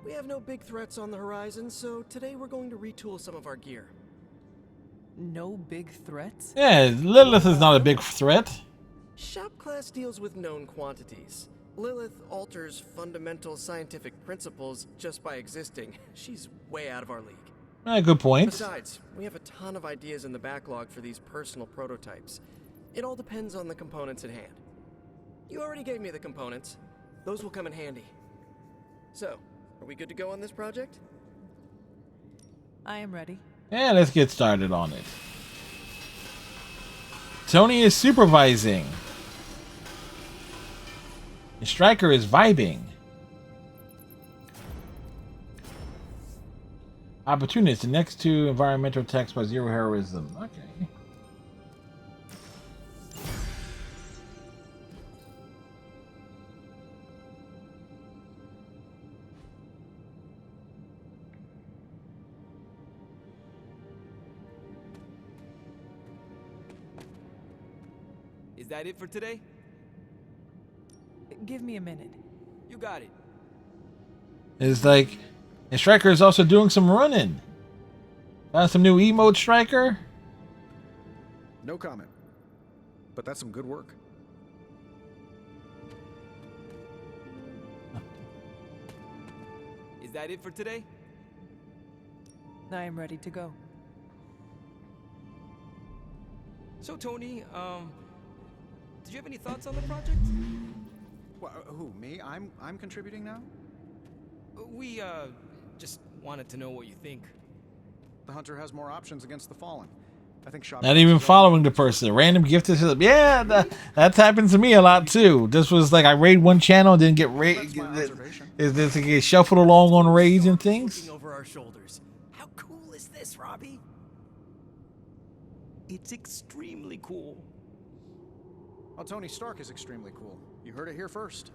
We have no big threats on the horizon, so today we're going to retool some of our gear. No big threats? Yeah, Lilith is not a big threat. Shop class deals with known quantities. Lilith alters fundamental scientific principles just by existing. She's way out of our league. Good point. Besides, we have a ton of ideas in the backlog for these personal prototypes. It all depends on the components at hand. You already gave me the components. Those will come in handy. So, are we good to go on this project? I am ready. Yeah, let's get started on it. Tony is supervising. And Stryker is vibing. Opportunist, the next two environmental attacks by Zero Heroism. Okay. Is that it for today? Give me a minute. You got it. It's like, and Stryker is also doing some running. Got some new emote, Stryker? No comment. But that's some good work. Is that it for today? I am ready to go. So, Tony, did you have any thoughts on the project? Who, me? I'm contributing now? We, just wanted to know what you think. The Hunter has more options against the Fallen. I think shop. Not even following the person. Random gift to them. Yeah, that's happened to me a lot too. This was like I raid one channel, didn't get raid. Is this to get shuffled along on raids and things? Looking over our shoulders. How cool is this, Robbie? It's extremely cool. Oh, Tony Stark is extremely cool. You heard it here first.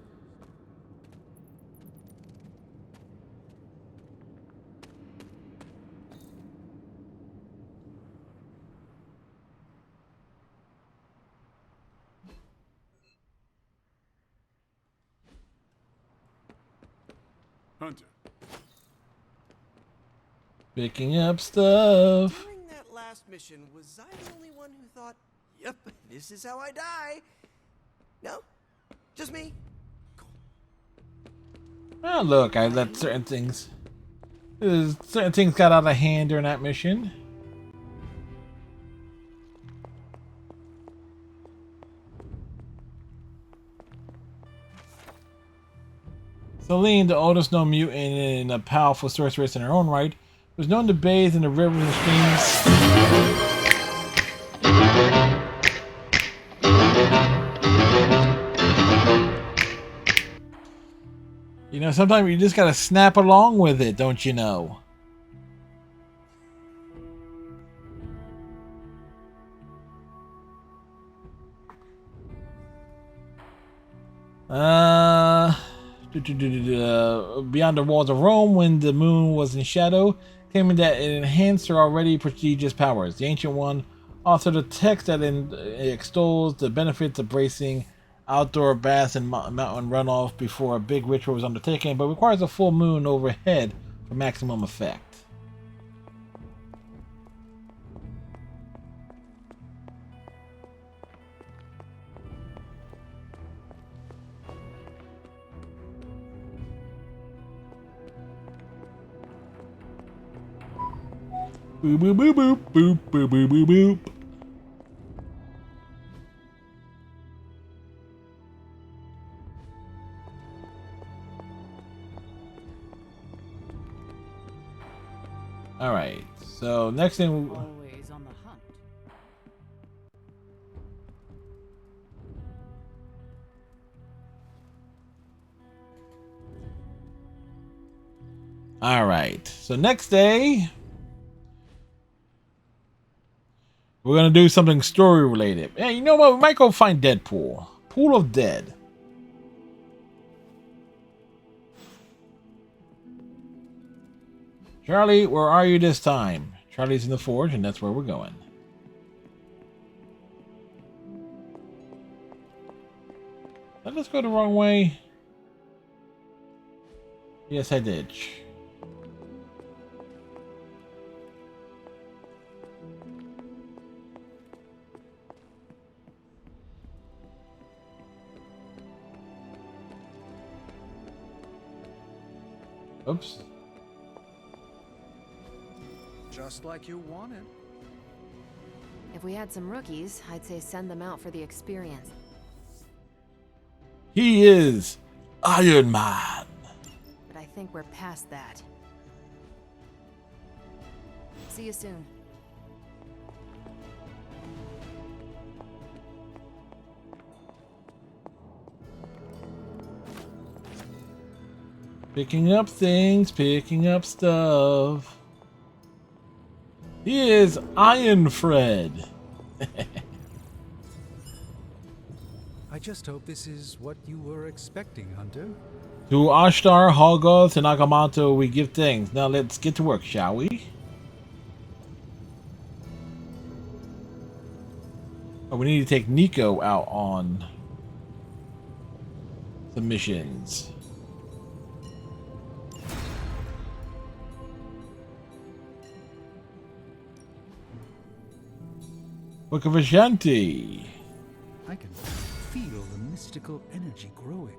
Hunter. Picking up stuff. During that last mission, was I the only one who thought, yep, this is how I die? No? Just me? Oh, look, I let certain things got out of hand during that mission. Selene, the oldest known mutant and a powerful sorceress in her own right, was known to bathe in the rivers and streams. You know, sometimes you just gotta snap along with it, don't you know? Beyond the walls of Rome, when the moon was in shadow, claiming that it enhanced her already prestigious powers. The Ancient One authored a text that extols the benefits of bracing outdoor baths and mountain runoff before a big ritual was undertaken, but requires a full moon overhead for maximum effect. Boop boop boop boop boop boop boop boop boop. All right. So next thing. Always on the hunt. All right. So next day, we're gonna do something story related. Hey, you know what? We might go find Deadpool. Pool of Dead. Charlie, where are you this time? Charlie's in the forge, and that's where we're going. Did I just go the wrong way? Yes, I did. Oops. Just like you wanted. If we had some rookies, I'd say send them out for the experience. He is Iron Man. But I think we're past that. See you soon. Picking up things, picking up stuff. He is Iron Fred. I just hope this is what you were expecting, Hunter. To Ashtar, Holgoth, and Agamotto we give thanks. Now let's get to work, shall we? Oh, we need to take Nico out on the missions. Book of Ashanti. I can feel the mystical energy growing.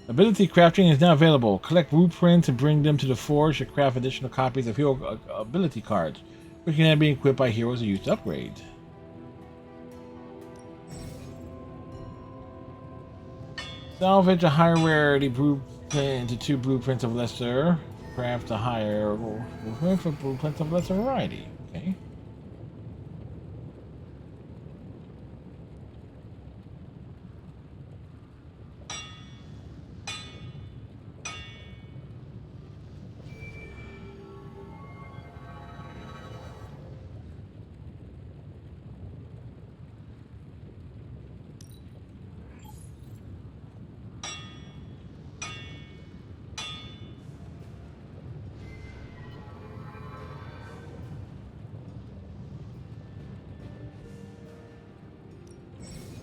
Ability crafting is now available. Collect blueprints and bring them to the forge to craft additional copies of hero ability cards, which can then be equipped by heroes who use to upgrade. Salvage a higher rarity blueprint into 2 blueprints of lesser. Craft a higher blueprint for blueprints of lesser variety. Okay.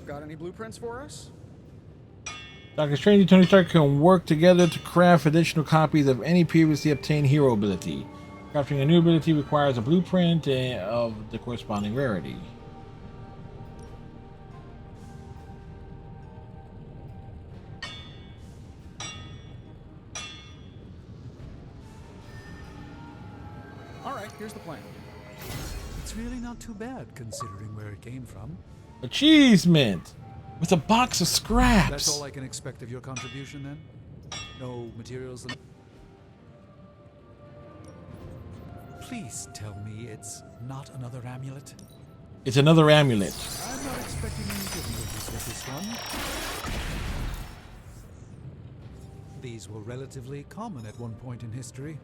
Got any blueprints for us? Doctor Strange and Tony Stark can work together to craft additional copies of any previously obtained hero ability. Crafting a new ability requires a blueprint of the corresponding rarity. Alright, here's the plan. It's really not too bad, considering where it came from. Achievement! With a box of scraps! That's all I can expect of your contribution, then? No materials? Please tell me it's not another amulet? It's another amulet. I'm not expecting any difficulties with this one. These were relatively common at one point in history.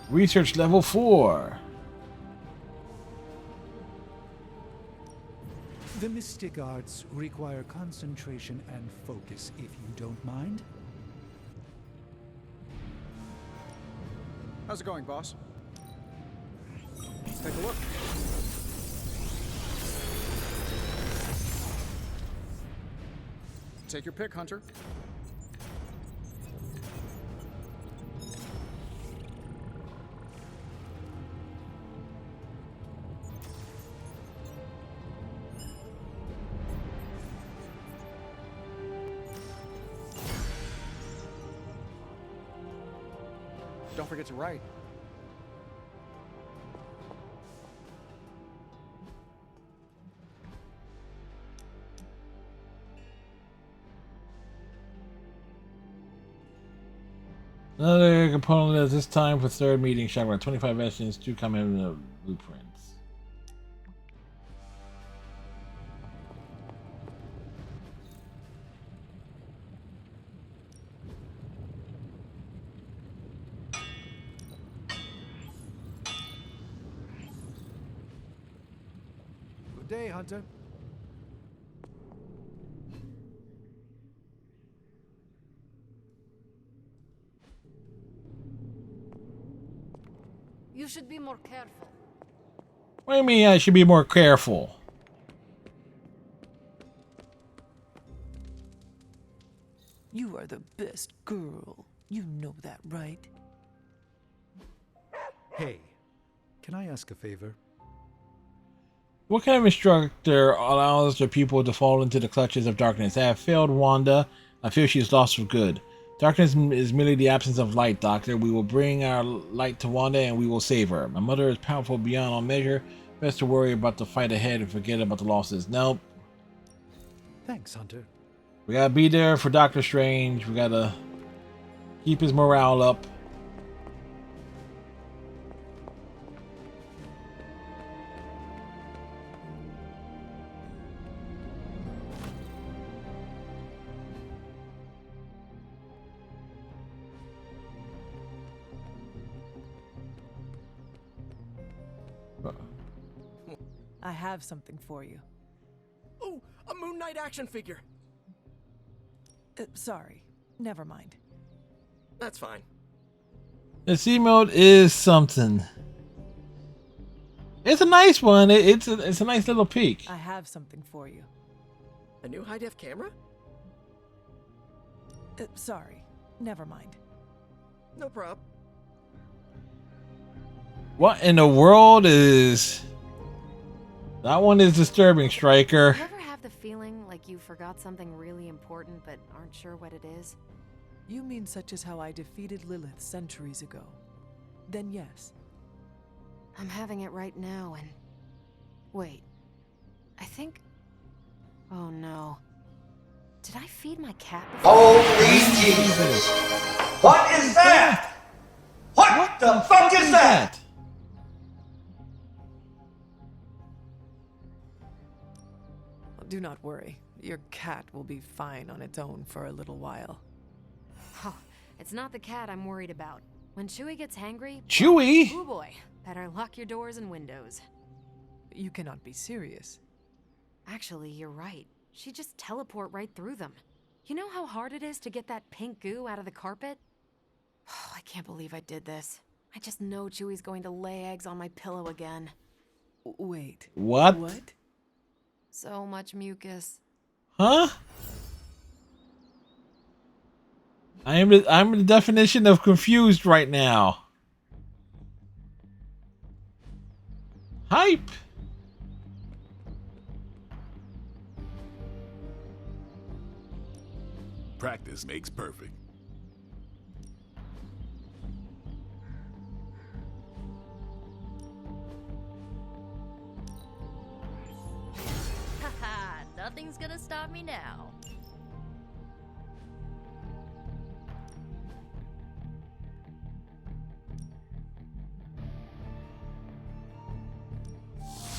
Research level 4. The mystic arts require concentration and focus, if you don't mind. How's it going, boss? Let's take a look. Take your pick, Hunter. Don't forget to write. Another component at this time for third meeting. Chakra 25 essence, 2 common blueprints. Good day, Hunter. You should be more careful. What do you mean I should be more careful? You are the best girl. You know that, right? Hey, can I ask a favor? What kind of instructor allows their people to fall into the clutches of darkness? I have failed Wanda. I feel she is lost for good. Darkness is merely the absence of light, Doctor. We will bring our light to Wanda and we will save her. My mother is powerful beyond all measure, Best to worry about the fight ahead and forget about the losses. Nope. Thanks, Hunter. We gotta be there for Doctor Strange. We gotta keep his morale up. I have something for you. Oh, a Moon Knight action figure. Sorry, never mind. That's fine. This emote is something. It's a nice one. It's a nice little peek. I have something for you. A new high-def camera? Sorry, never mind. No prob. What in the world is... That one is disturbing, Striker. You ever have the feeling like you forgot something really important but aren't sure what it is? You mean such as how I defeated Lilith centuries ago? Then yes. I'm having it right now and... Wait. I think... Oh no. Did I feed my cat before? Holy Jesus! What is that? What the fuck is that? Do not worry. Your cat will be fine on its own for a little while. Oh, it's not the cat I'm worried about. When Chewie gets hangry... Chewie? Oh boy. Better lock your doors and windows. You cannot be serious. Actually, you're right. She'd just teleport right through them. You know how hard it is to get that pink goo out of the carpet? Oh, I can't believe I did this. I just know Chewie's going to lay eggs on my pillow again. Wait. What? What? So much mucus. Huh? I'm the definition of confused right now. Hype. Practice makes perfect. Haha, nothing's gonna stop me now.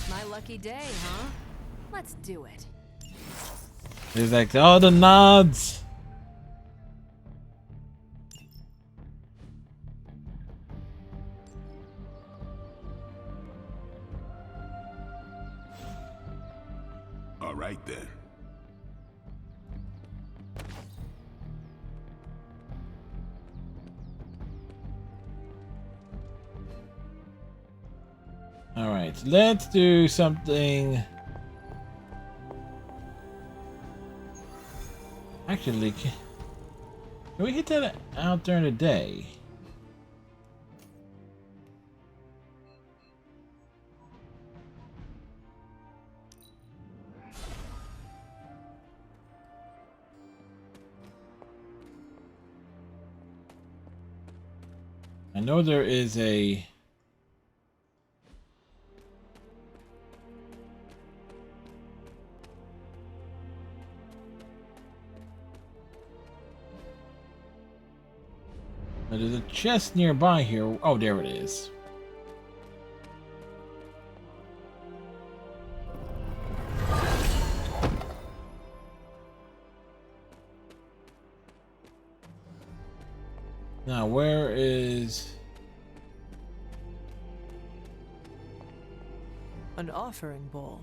My lucky day, huh? Let's do it. There's like all the nods. All right then. All right, let's do something. Actually, can we hit that out during the day? I know there is a... There's a chest nearby here. Oh, there it is. Now, where is... An offering bowl.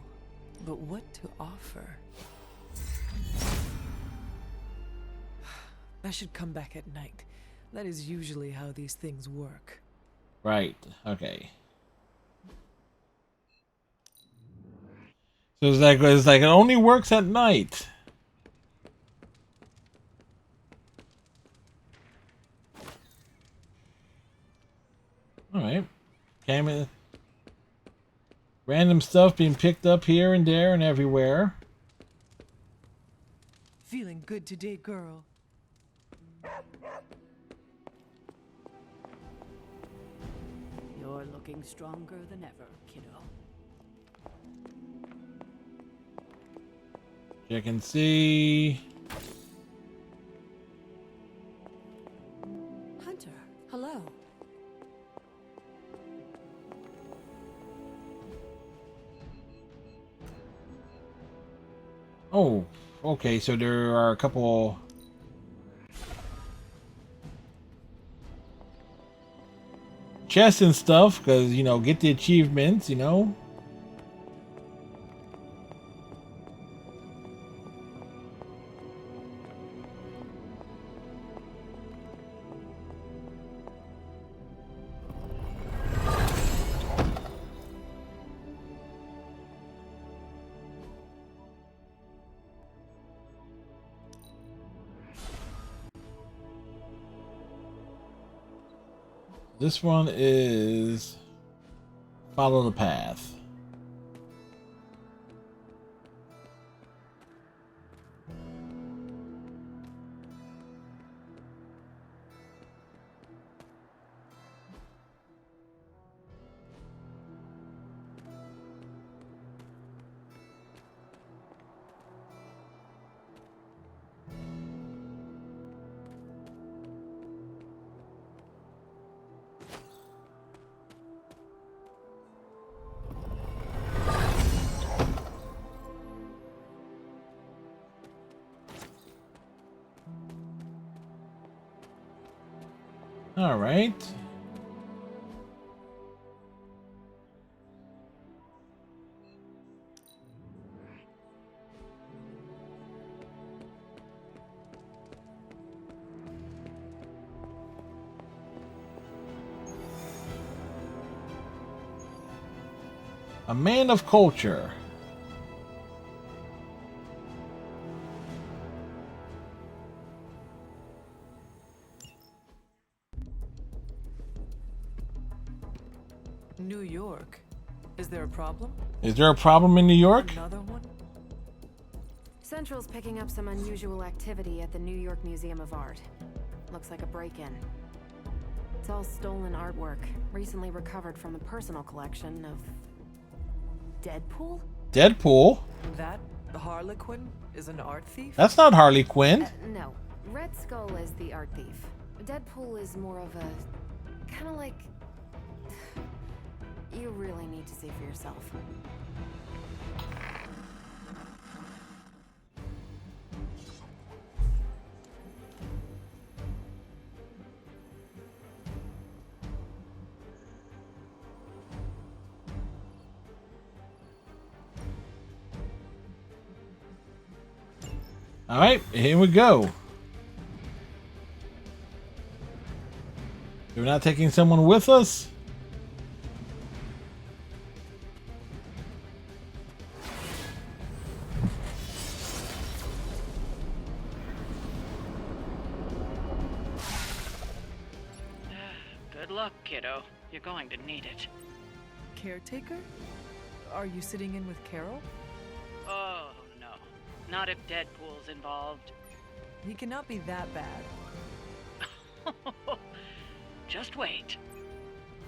But what to offer? I should come back at night. That is usually how these things work. Right, okay. So it's like it only works at night. Alright. Random stuff being picked up here and there and everywhere. Feeling good today, girl. You're looking stronger than ever, kiddo. You can see. Hunter, hello. Oh, okay, so there are a couple chests and stuff, because, you know, get the achievements, you know. This one is follow the path. All right. A man of culture. New York. Is there a problem? Is there a problem in New York? Another one? Central's picking up some unusual activity at the New York Museum of Art. Looks like a break-in. It's all stolen artwork, recently recovered from the personal collection of... Deadpool? Deadpool? That, the Harlequin, is an art thief? That's not Harley Quinn. No. Red Skull is the art thief. Deadpool is more of a... kind of like... You really need to see for yourself. All right, here we go. We're not taking someone with us. Good luck, kiddo. You're going to need it. Caretaker? Are you sitting in with Carol? Oh, no. Not if Deadpool's involved. He cannot be that bad. Just wait.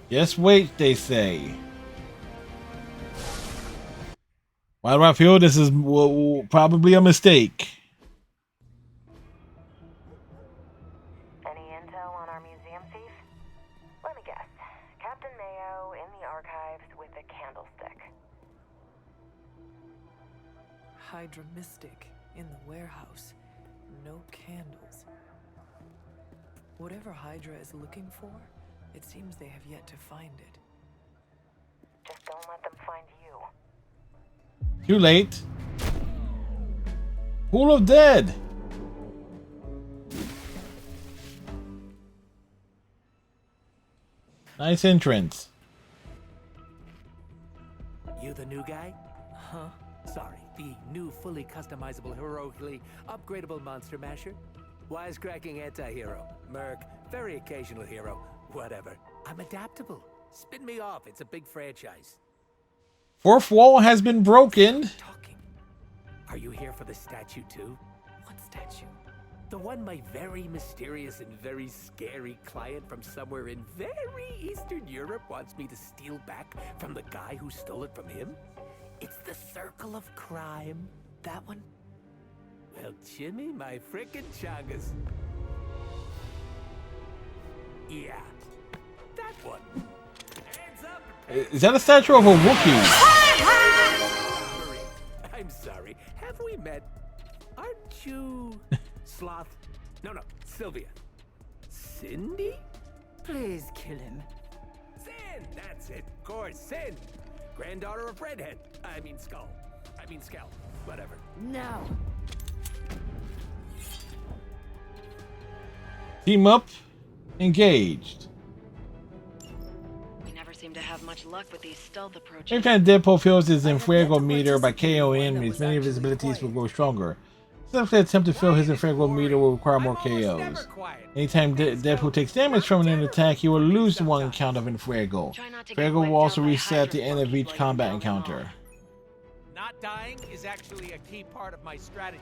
Just wait, they say. Why do I feel this is probably a mistake? Any intel on our museum thief? Let me guess. Captain Mayo in the archives with a candlestick. Hydra Mystic in the warehouse. No candles. Whatever Hydra is looking for, it seems they have yet to find it. Just don't let them find you. Too late. Pool of Dead. Nice entrance. You the new guy? Huh? Sorry, the new fully customizable, heroically upgradable monster masher? Wisecracking anti-hero. Merc. Very occasional hero. Whatever. I'm adaptable. Spin me off. It's a big franchise. Fourth wall has been broken. Are you here for the statue too? What statue? The one my very mysterious and very scary client from somewhere in very Eastern Europe wants me to steal back from the guy who stole it from him? It's the Circle of Crime. That one? Well, Jimmy, my frickin' chungus. Yeah, that one. Hands up. Is that a statue of a Wookiee? I'm sorry. Have we met? Aren't you Sloth? No, Sylvia. Cindy? Please kill him. Sin! That's it. Of course, Sin. Granddaughter of Redhead. I mean Skull. I mean Skell. Whatever. No. Team up. Engaged. We never seem to have much luck with these stealth approaches. Every time Deadpool fills his Infuego meter by KOing enemies, many of his abilities will grow stronger. Simply attempt to fill his Infuego meter will require more KOs. Anytime Deadpool takes damage from an attack, he will lose 1 count of Infuego. Infuego will also reset at the end of each combat encounter. Not dying is actually a key part of my strategy.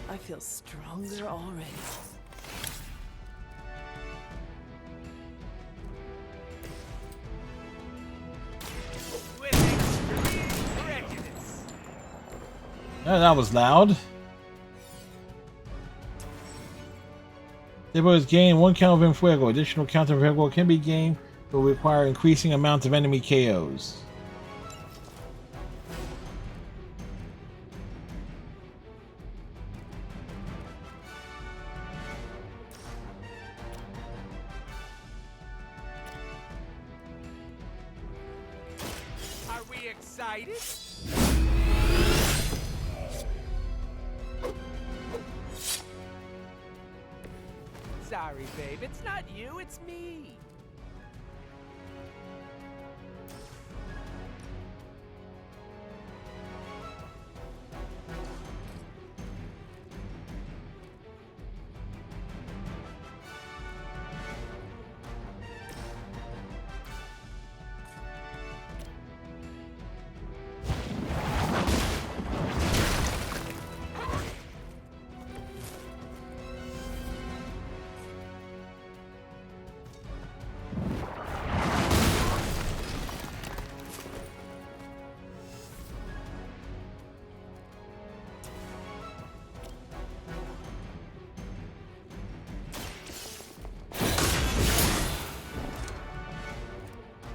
I feel stronger already. Oh, that was loud. Deadpool has gained 1 count of Infuego. Additional counts of Infuego can be gained, but will require increasing amounts of enemy KOs. Are we excited? Sorry, babe. It's not you, it's me.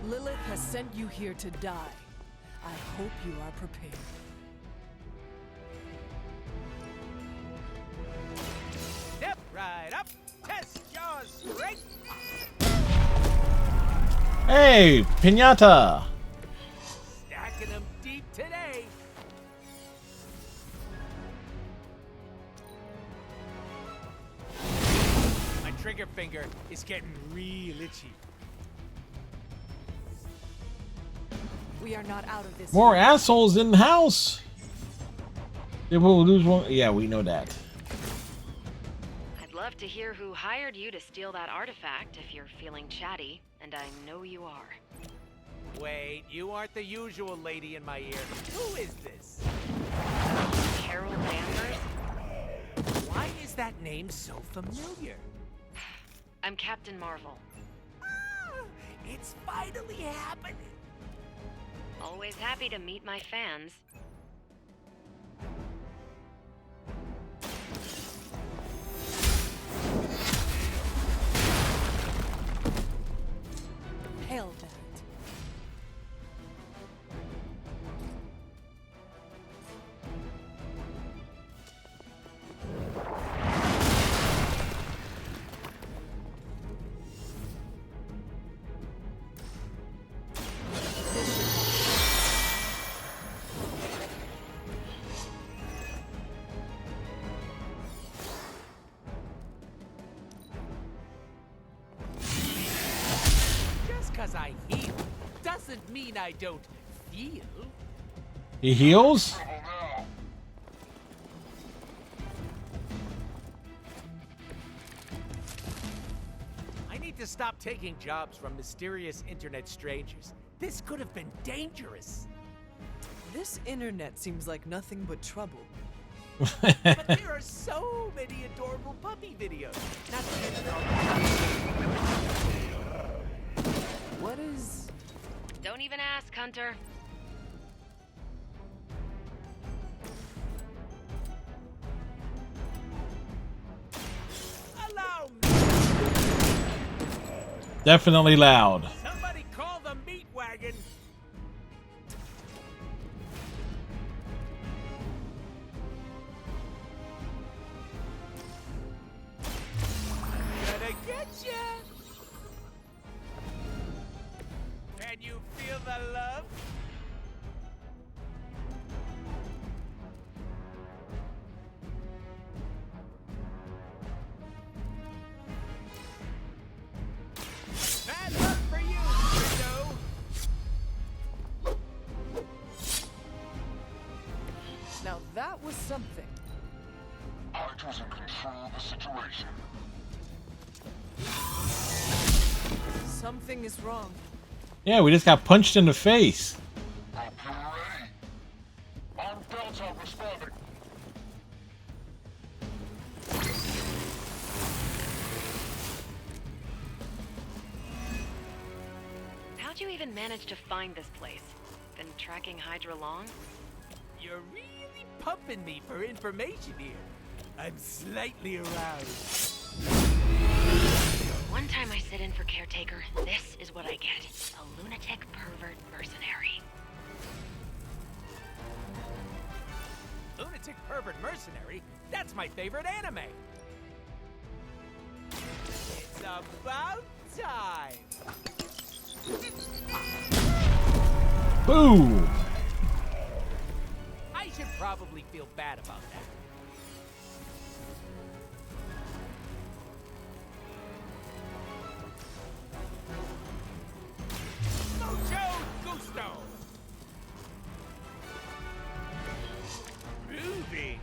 Lilith has sent you here to die. I hope you are prepared. Step right up. Test your strength. Hey, Pinata! Stacking them deep today. My trigger finger is getting real itchy. We are not out of this. More assholes in the house! They will lose 1. Yeah, we know that. I'd love to hear who hired you to steal that artifact if you're feeling chatty, and I know you are. Wait, you aren't the usual lady in my ear. Who is this? Carol Danvers? Why is that name so familiar? I'm Captain Marvel. It's finally happening. Always happy to meet my fans. Hell that. Because I heal doesn't mean I don't feel. He heals? I need to stop taking jobs from mysterious internet strangers. This could have been dangerous. This internet seems like nothing but trouble. But there are so many adorable puppy videos. Not to mention What is... Don't even ask, Hunter. Allow me! Definitely loud. Somebody call the meat wagon! Gonna get ya! Can you feel the love? Bad luck for you, Brindo! Now that was something. Hydra's in control of the situation. Something is wrong. Yeah, we just got punched in the face. Hope you're ready. On Delta responding. How'd you even manage to find this place? Been tracking Hydra long? You're really pumping me for information here. I'm slightly aroused. One time I sit in for Caretaker, this is what I get. A lunatic pervert mercenary. Lunatic pervert mercenary? That's my favorite anime. It's about time. Boo! I should probably feel bad about that. Mucho gusto! Groovy!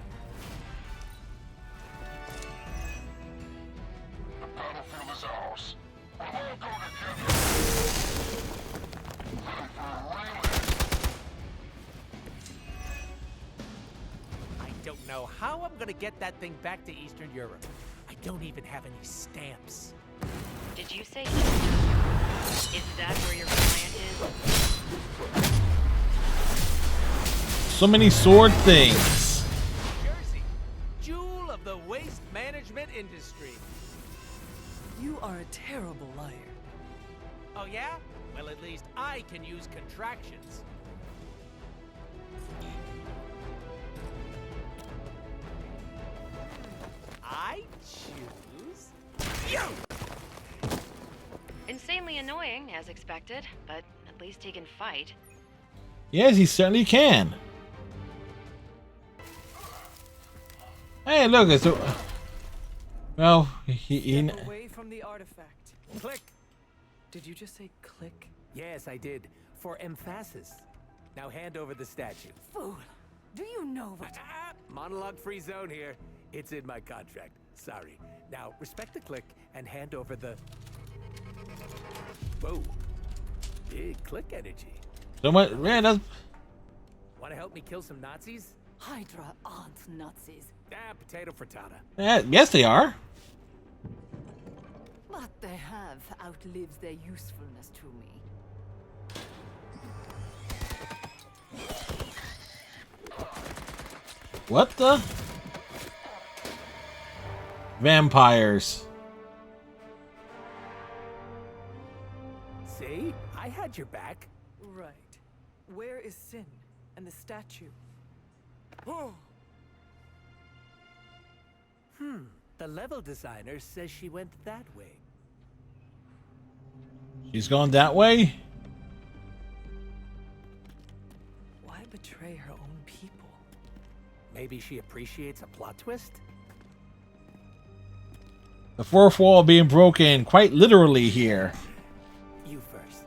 The battlefield is ours. We'll all go together. Ready for a real I don't know how I'm gonna get that thing back to Eastern Europe. I don't even have any stamps. Did you say is that where your client is? So many sword things. Jersey, jewel of the waste management industry. You are a terrible liar. Oh yeah? Well, at least I can use contractions. I choose you! Insanely annoying, as expected, but at least he can fight. Yes, he certainly can. Hey, look, it's a... Well, Step away from the artifact. Click! Did you just say click? Yes, I did. For emphasis. Now hand over the statue. Fool! Do you know what? Monologue-free zone here. It's in my contract. Sorry. Now, respect the click and hand over the... Whoa. Big click energy. So much, man, that's... Want to help me kill some Nazis? Hydra aren't Nazis. Potato frittata. Yes, they are. But they have outlived their usefulness to me. What the? Vampires. See? I had your back. Right. Where is Sin and the statue? The level designer says she went that way. She's going that way? Why betray her own people? Maybe she appreciates a plot twist? The fourth wall being broken quite literally here. You first.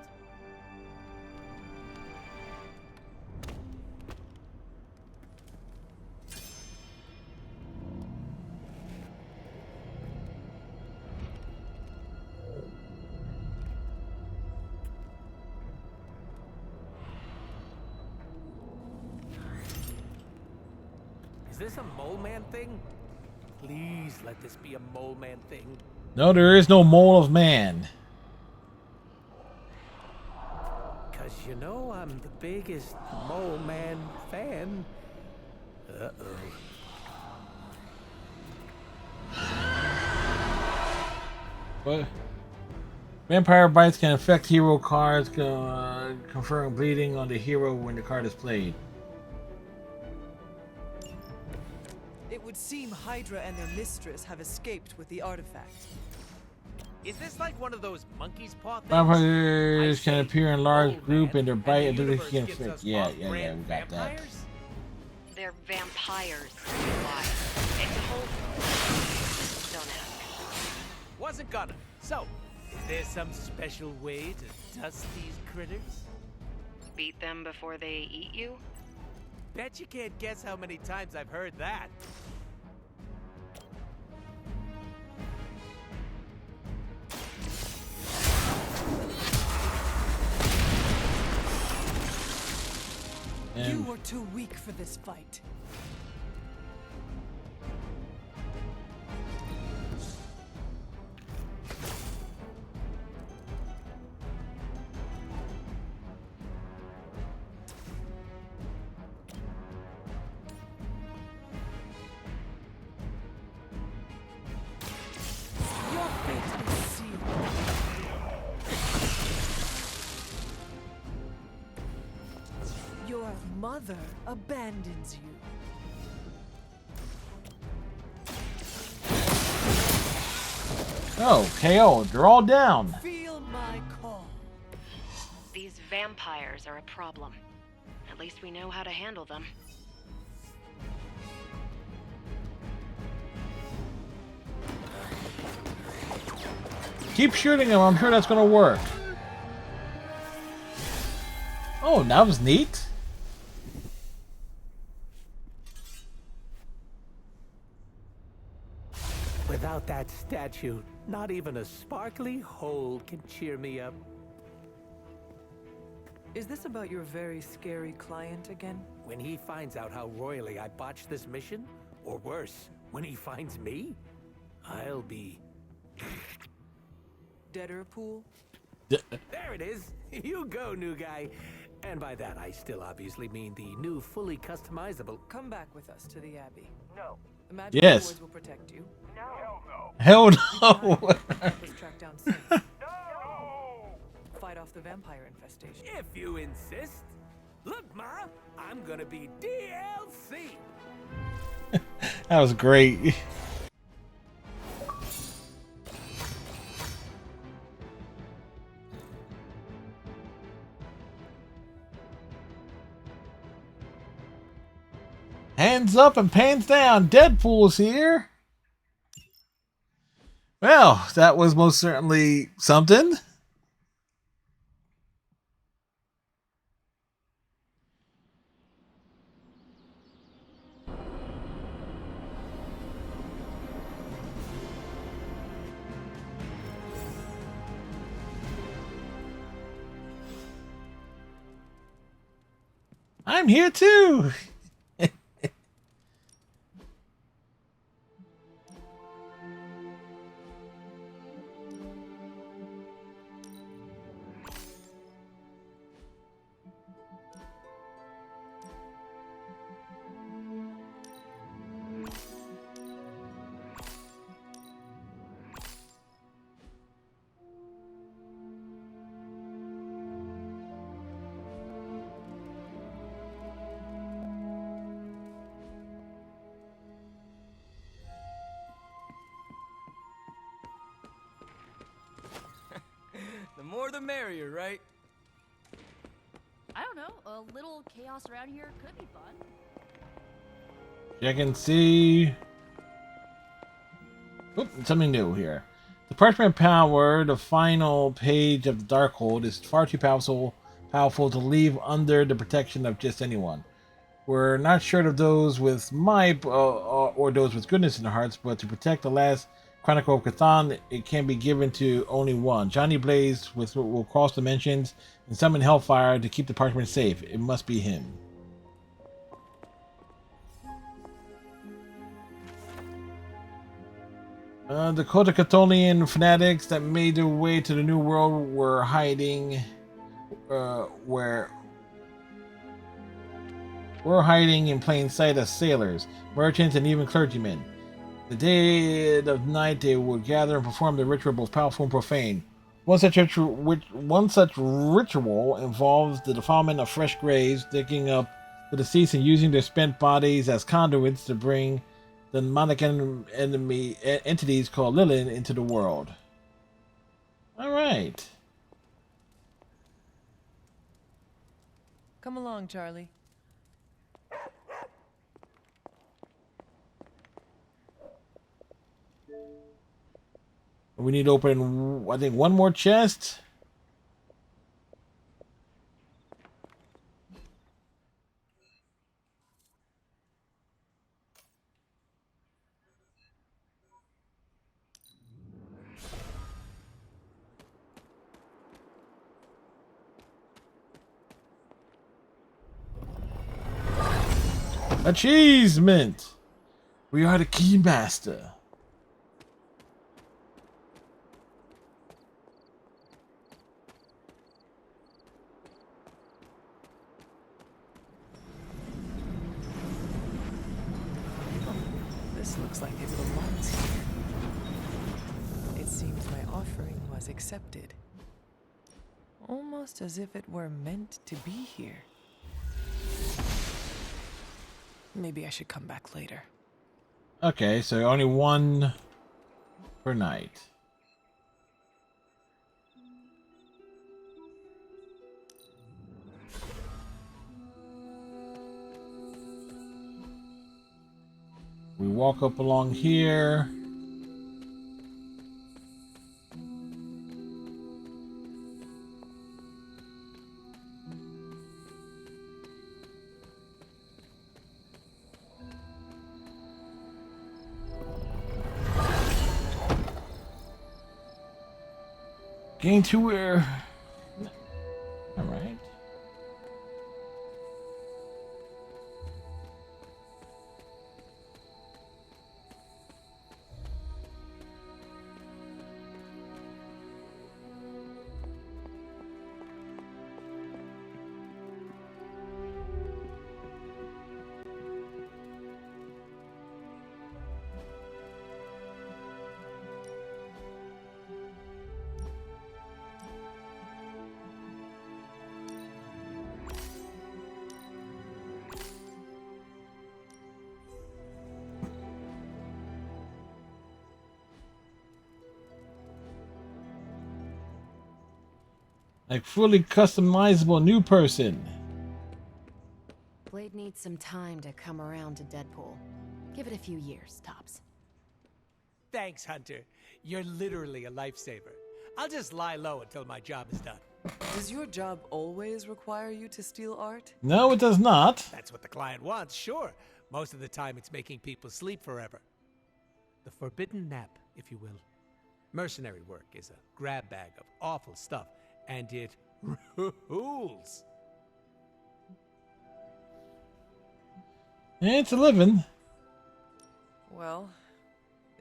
Is this a mole man thing? Please let this be a mole man thing. No, there is no mole of man. Cause you know I'm the biggest mole man fan. Uh-oh. What? Vampire bites can affect hero cards, conferring bleeding on the hero when the card is played. It would seem Hydra and their mistress have escaped with the artifact. Is this like one of those monkey's paw things? Vampires can appear in large group and their bite and the ability universe can gives affect. us Yeah, off-brand we got that. vampires? They're vampires. Why? It's a whole... Don't ask. Wasn't gonna. So, is there some special way to dust these critters? Beat them before they eat you? Bet you can't guess how many times I've heard that. You were too weak for this fight. Your fate is sealed. Your mother abandons you. Oh, KO. They're all down. Feel my call. These vampires are a problem. At least we know how to handle them. Keep shooting them. I'm sure that's going to work. Oh, that was neat. Without that statue, not even a sparkly hole can cheer me up. Is this about your very scary client again? When he finds out how royally I botched this mission, or worse, when he finds me, I'll be... Deader pool? There it is! You go, new guy! And by that, I still obviously mean the new, fully customizable... Come back with us to the Abbey. No. Imagine Yes. the boys will protect you. Hell no. Let's track down Sam. Fight off the vampire infestation. If you insist. Look, Ma, I'm gonna be DLC! That was great. Hands up and pants down. Deadpool's here. Well, that was most certainly something. I'm here too. The more the merrier, right? I don't know. A little chaos around here could be fun. Check and see. Oop, something new here. The parchment power, the final page of the Darkhold, is far too powerful to leave under the protection of just anyone. We're not short of those with might or those with goodness in their hearts, but to protect the last Chronicle of Cthulhu, it can be given to only one. Johnny Blaze will cross dimensions and summon Hellfire to keep the parchment safe. It must be him. The Kotakatholian fanatics that made their way to the New World were hiding in plain sight as sailors, merchants, and even clergymen. The dead of night they would gather and perform the ritual, both powerful and profane. One such ritual involves the defilement of fresh graves, digging up the deceased and using their spent bodies as conduits to bring the demonic entities called Lilith into the world. Alright. Come along, Charlie. We need to open, I think, one more chest. Achievement! We are the Keymaster. This looks like it belongs here. It seems my offering was accepted. Almost as if it were meant to be here. Maybe I should come back later. Okay, so only one per night. We walk up along here. Gain to where? All right. Like fully customizable new person. Blade needs some time to come around to Deadpool. Give it a few years, tops. Thanks, Hunter. You're literally a lifesaver. I'll just lie low until my job is done. Does your job always require you to steal art? No, it does not. That's what the client wants, sure. Most of the time it's making people sleep forever. The forbidden nap, if you will. Mercenary work is a grab bag of awful stuff, and it rules. It's a living. Well,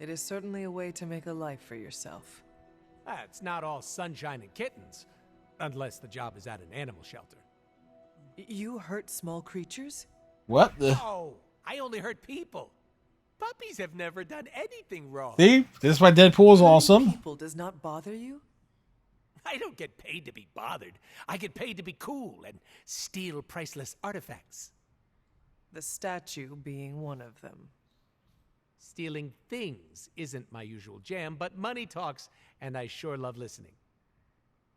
it is certainly a way to make a life for yourself. It's not all sunshine and kittens, unless the job is at an animal shelter. You hurt small creatures? What the? Oh, I only hurt people. Puppies have never done anything wrong. See? This is why Deadpool is awesome. People does not bother you? I don't get paid to be bothered. I get paid to be cool and steal priceless artifacts. The statue being one of them. Stealing things isn't my usual jam, but money talks, and I sure love listening.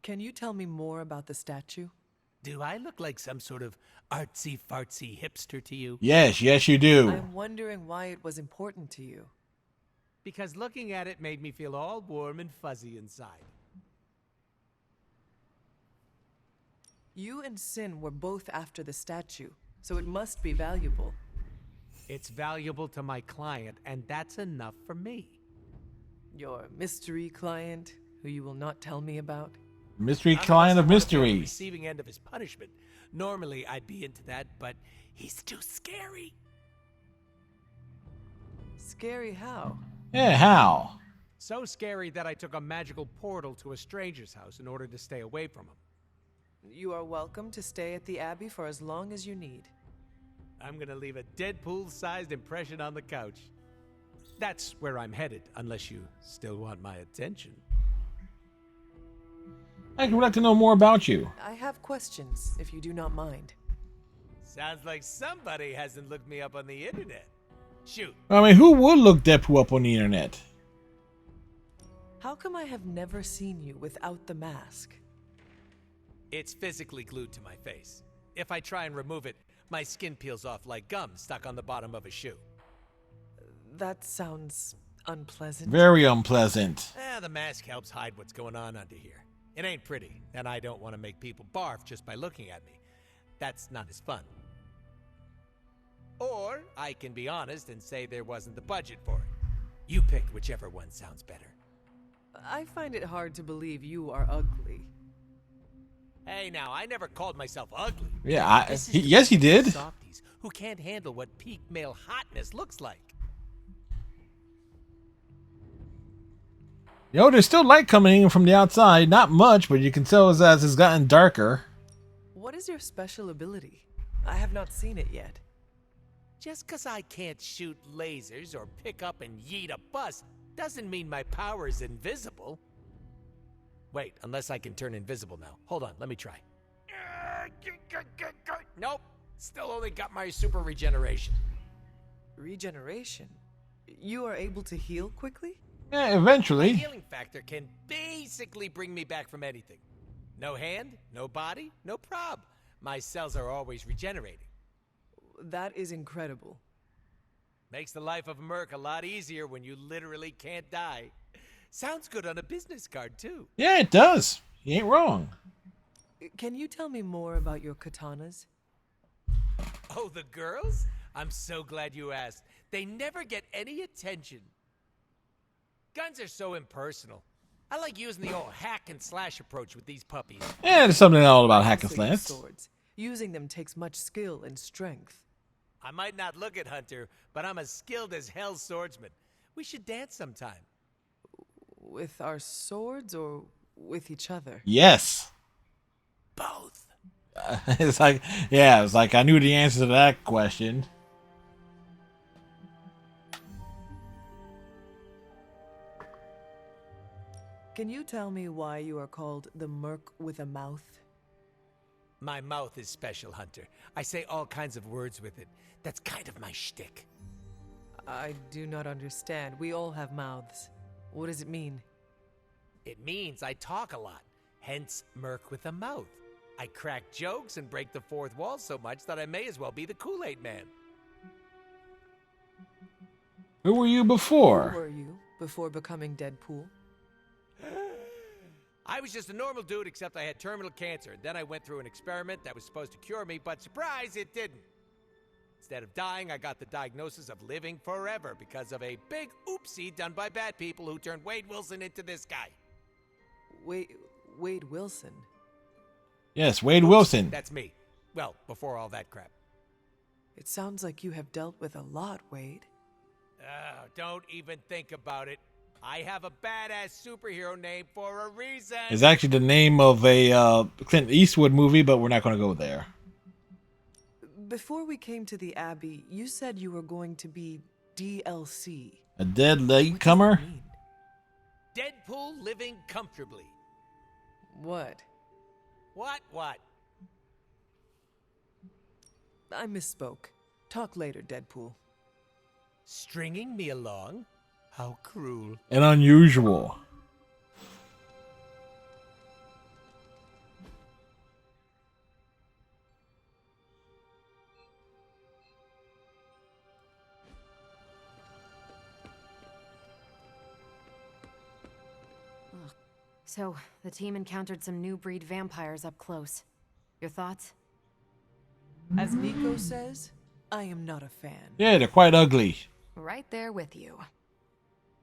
Can you tell me more about the statue? Do I look like some sort of artsy-fartsy hipster to you? Yes, yes you do. I'm wondering why it was important to you. Because looking at it made me feel all warm and fuzzy inside. You and Sin were both after the statue, so it must be valuable. It's valuable to my client, and that's enough for me. Your mystery client, who you will not tell me about? Mystery client of mystery. Receiving end of his punishment. Normally, I'd be into that, but he's too scary. Scary how? Yeah, how? So scary that I took a magical portal to a stranger's house in order to stay away from him. You are welcome to stay at the Abbey for as long as you need. I'm gonna leave a Deadpool-sized impression on the couch. That's where I'm headed, unless you still want my attention. I would like to know more about you. I have questions, if you do not mind. Sounds like somebody hasn't looked me up on the internet. Shoot. I mean, who would look Deadpool up on the internet? How come I have never seen you without the mask? It's physically glued to my face. If I try and remove it, my skin peels off like gum stuck on the bottom of a shoe. That sounds unpleasant. Very unpleasant. The mask helps hide what's going on under here. It ain't pretty, and I don't want to make people barf just by looking at me. That's not as fun. Or I can be honest and say there wasn't the budget for it. You pick whichever one sounds better. I find it hard to believe you are ugly. Hey, now, I never called myself ugly. Yeah, yes, he did. Softies who can't handle what peak male hotness looks like. Yo, there's still light coming in from the outside. Not much, but you can tell as it's gotten darker. What is your special ability? I have not seen it yet. Just 'cause I can't shoot lasers or pick up and yeet a bus doesn't mean my power is invisible. Wait, unless I can turn invisible now. Hold on, let me try. Nope, still only got my super regeneration. Regeneration? You are able to heal quickly? Yeah, eventually. My healing factor can basically bring me back from anything. No hand, no body, no prob. My cells are always regenerating. That is incredible. Makes the life of a merc a lot easier when you literally can't die. Sounds good on a business card, too. Yeah, it does. You ain't wrong. Can you tell me more about your katanas? Oh, the girls? I'm so glad you asked. They never get any attention. Guns are so impersonal. I like using the old hack and slash approach with these puppies. Yeah, there's something all about hack and slash. Swords. Using them takes much skill and strength. I might not look it, Hunter, but I'm as skilled as hell's swordsman. We should dance sometime. With our swords or with each other? Yes. Both. It's like, yeah, it's like I knew the answer to that question. Can you tell me why you are called the Merc with a Mouth? My mouth is special, Hunter. I say all kinds of words with it. That's kind of my shtick. I do not understand. We all have mouths. What does it mean? It means I talk a lot, hence Merc with a mouth. I crack jokes and break the fourth wall so much that I may as well be the Kool-Aid Man. Who were you before? Who were you before becoming Deadpool? I was just a normal dude, except I had terminal cancer. Then I went through an experiment that was supposed to cure me, but surprise, it didn't. Instead of dying, I got the diagnosis of living forever because of a big oopsie done by bad people who turned Wade Wilson into this guy. Wade Wilson? Yes, Wade Wilson. That's me. Well, before all that crap. It sounds like you have dealt with a lot, Wade. Don't even think about it. I have a badass superhero name for a reason. It's actually the name of a Clint Eastwood movie, but we're not going to go there. Before we came to the Abbey, you said you were going to be DLC. A dead latecomer? Deadpool living comfortably. What? What? I misspoke. Talk later, Deadpool. Stringing me along? How cruel. And unusual. So, the team encountered some new breed vampires up close. Your thoughts? As Nico says, I am not a fan. Yeah, they're quite ugly. Right there with you.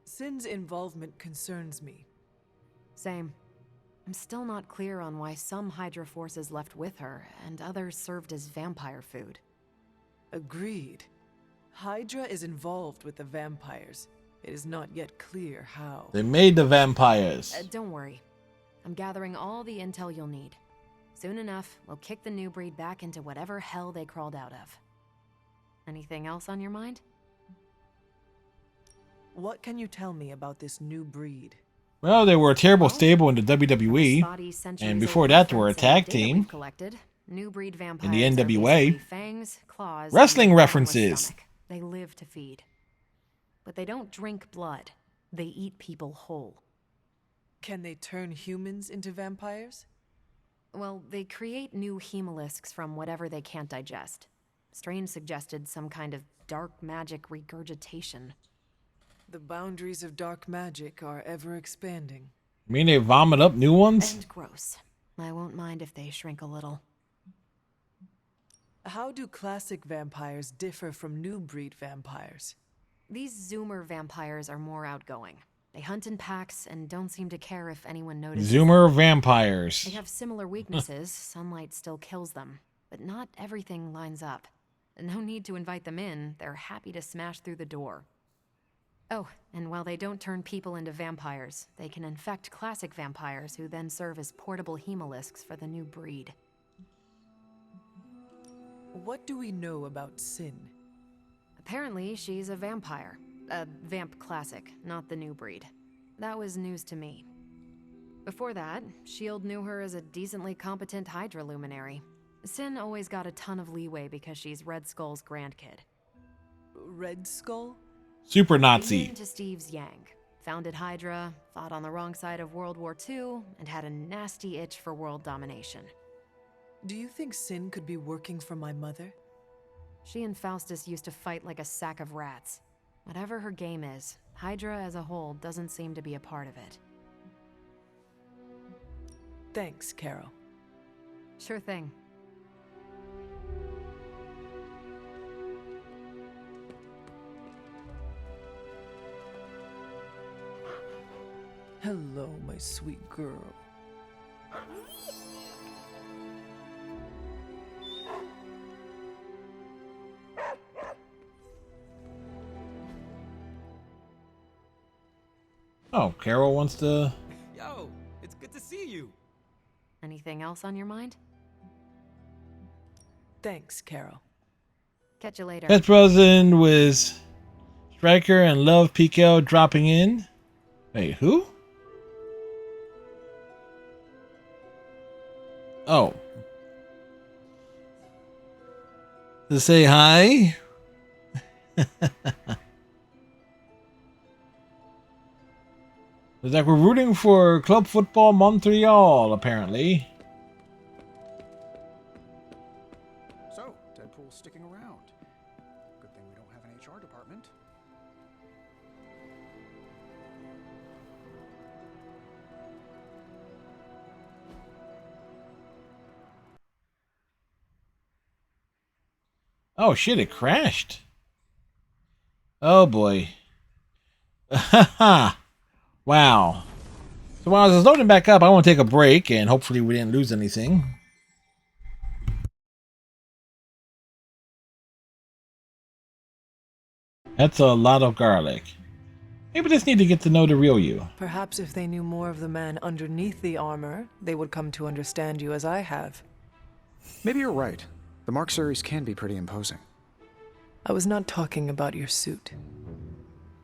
Sin's involvement concerns me. Same. I'm still not clear on why some Hydra forces left with her, and others served as vampire food. Agreed. Hydra is involved with the vampires. It is not yet clear how. They made the vampires. Don't worry. I'm gathering all the intel you'll need. Soon enough, we'll kick the new breed back into whatever hell they crawled out of. Anything else on your mind? What can you tell me about this new breed? Well, they were a terrible stable in the WWE, and before that, they were a tag team Collected. New breed vampires in the are NWA. basically fangs, claws, Wrestling and a references. stomach. They live to feed. But they don't drink blood. They eat people whole. Can they turn humans into vampires? Well, they create new hemolisks from whatever they can't digest. Strange suggested some kind of dark magic regurgitation. The boundaries of dark magic are ever expanding. I mean, they vomit up new ones? And gross. I won't mind if they shrink a little. How do classic vampires differ from new breed vampires? These Zoomer vampires are more outgoing. They hunt in packs and don't seem to care if anyone notices. Zoomer vampires. They have similar weaknesses. Sunlight still kills them. But not everything lines up. No need to invite them in. They're happy to smash through the door. Oh, and while they don't turn people into vampires, they can infect classic vampires who then serve as portable hemolisks for the new breed. What do we know about Sin? Apparently, she's a vampire. A vamp classic, not the new breed. That was news to me. Before that, S.H.I.E.L.D. knew her as a decently competent Hydra luminary. Sin always got a ton of leeway because she's Red Skull's grandkid. Red Skull? Super Nazi. Immune to Steve's Yang. Founded Hydra, fought on the wrong side of World War II, and had a nasty itch for world domination. Do you think Sin could be working for my mother? She and Faustus used to fight like a sack of rats. Whatever her game is, Hydra as a whole doesn't seem to be a part of it. Thanks, Carol. Sure thing. Hello, my sweet girl. Oh, Carol wants to... Yo, it's good to see you. Anything else on your mind? Thanks, Carol. Catch you later. Best Buzzin was Stryker and Love PKL dropping in. Wait, who? Oh. To say hi? It's like we're rooting for Club Football Montreal, apparently. So, Deadpool's sticking around. Good thing we don't have an HR department. Oh shit, it crashed. Oh boy. Haha. Wow. So while I was loading back up, I want to take a break and hopefully we didn't lose anything. That's a lot of garlic. Maybe just need to get to know the real you. Perhaps if they knew more of the man underneath the armor, they would come to understand you as I have. Maybe you're right. The Mark series can be pretty imposing. I was not talking about your suit.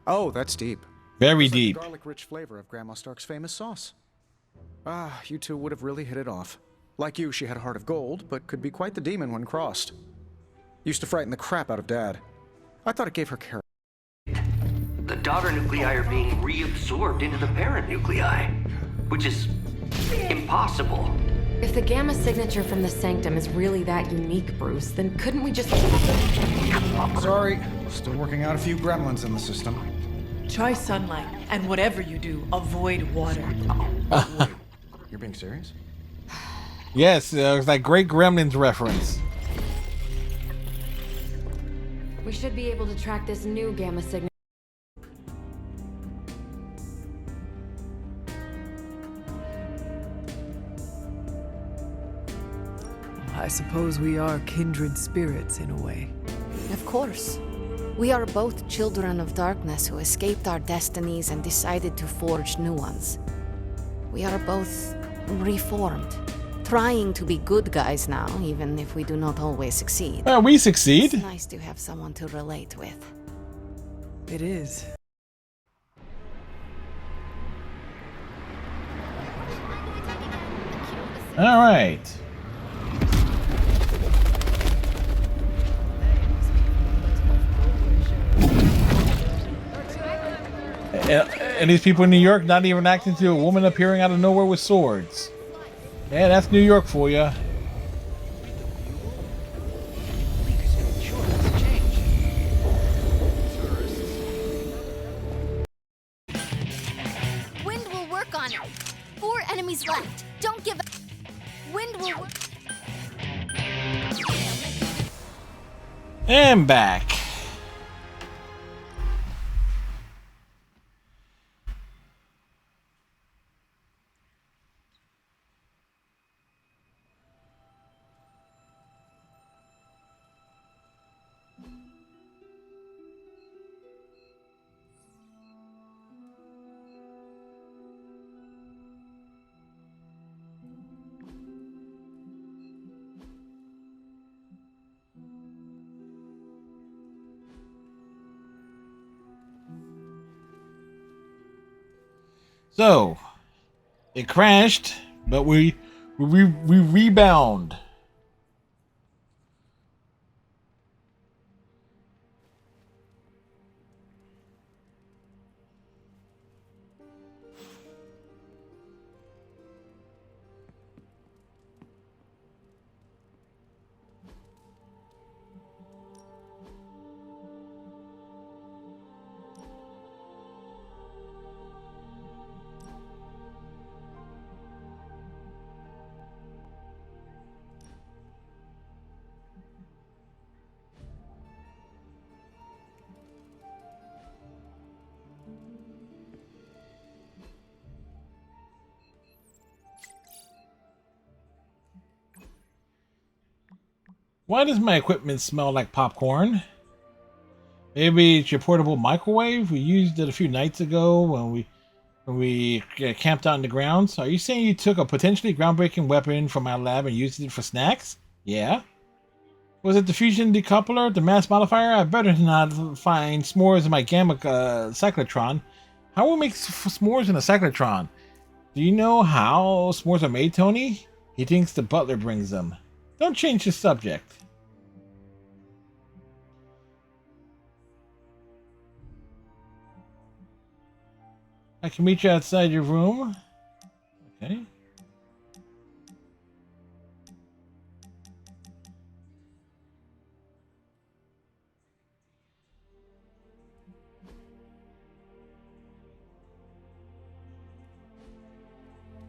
Oh, that's deep. Very It's deep. Like the garlic-rich flavor of Grandma Stark's famous sauce. Ah, you two would have really hit it off. Like you, she had a heart of gold, but could be quite the demon when crossed. Used to frighten the crap out of Dad. I thought it gave her character. The daughter nuclei are being reabsorbed into the parent nuclei, which is impossible. If the gamma signature from the Sanctum is really that unique, Bruce, then couldn't we just... Sorry, still working out a few gremlins in the system. Try sunlight, and whatever you do, avoid water. You're being serious? Yes, it's like Great Gremlins reference. We should be able to track this new gamma signature. I suppose we are kindred spirits in a way. Of course. We are both children of darkness who escaped our destinies and decided to forge new ones. We are both reformed, trying to be good guys now, even if we do not always succeed. Well, we succeed. It's nice to have someone to relate with. It is. All right. And these people in New York not even acting to a woman appearing out of nowhere with swords. Yeah, that's New York for you. Wind will work on it. 4 enemies left. Don't give up. Wind will work. And back. So, it crashed, but we rebound. Why does my equipment smell like popcorn? Maybe it's your portable microwave? We used it a few nights ago when we camped out in the grounds. Are you saying you took a potentially groundbreaking weapon from my lab and used it for snacks? Yeah. Was it the fusion decoupler, the mass modifier? I better not find s'mores in my gamma cyclotron. How will we make s'mores in a cyclotron? Do you know how s'mores are made, Tony? He thinks the butler brings them. Don't change the subject. I can meet you outside your room. Okay.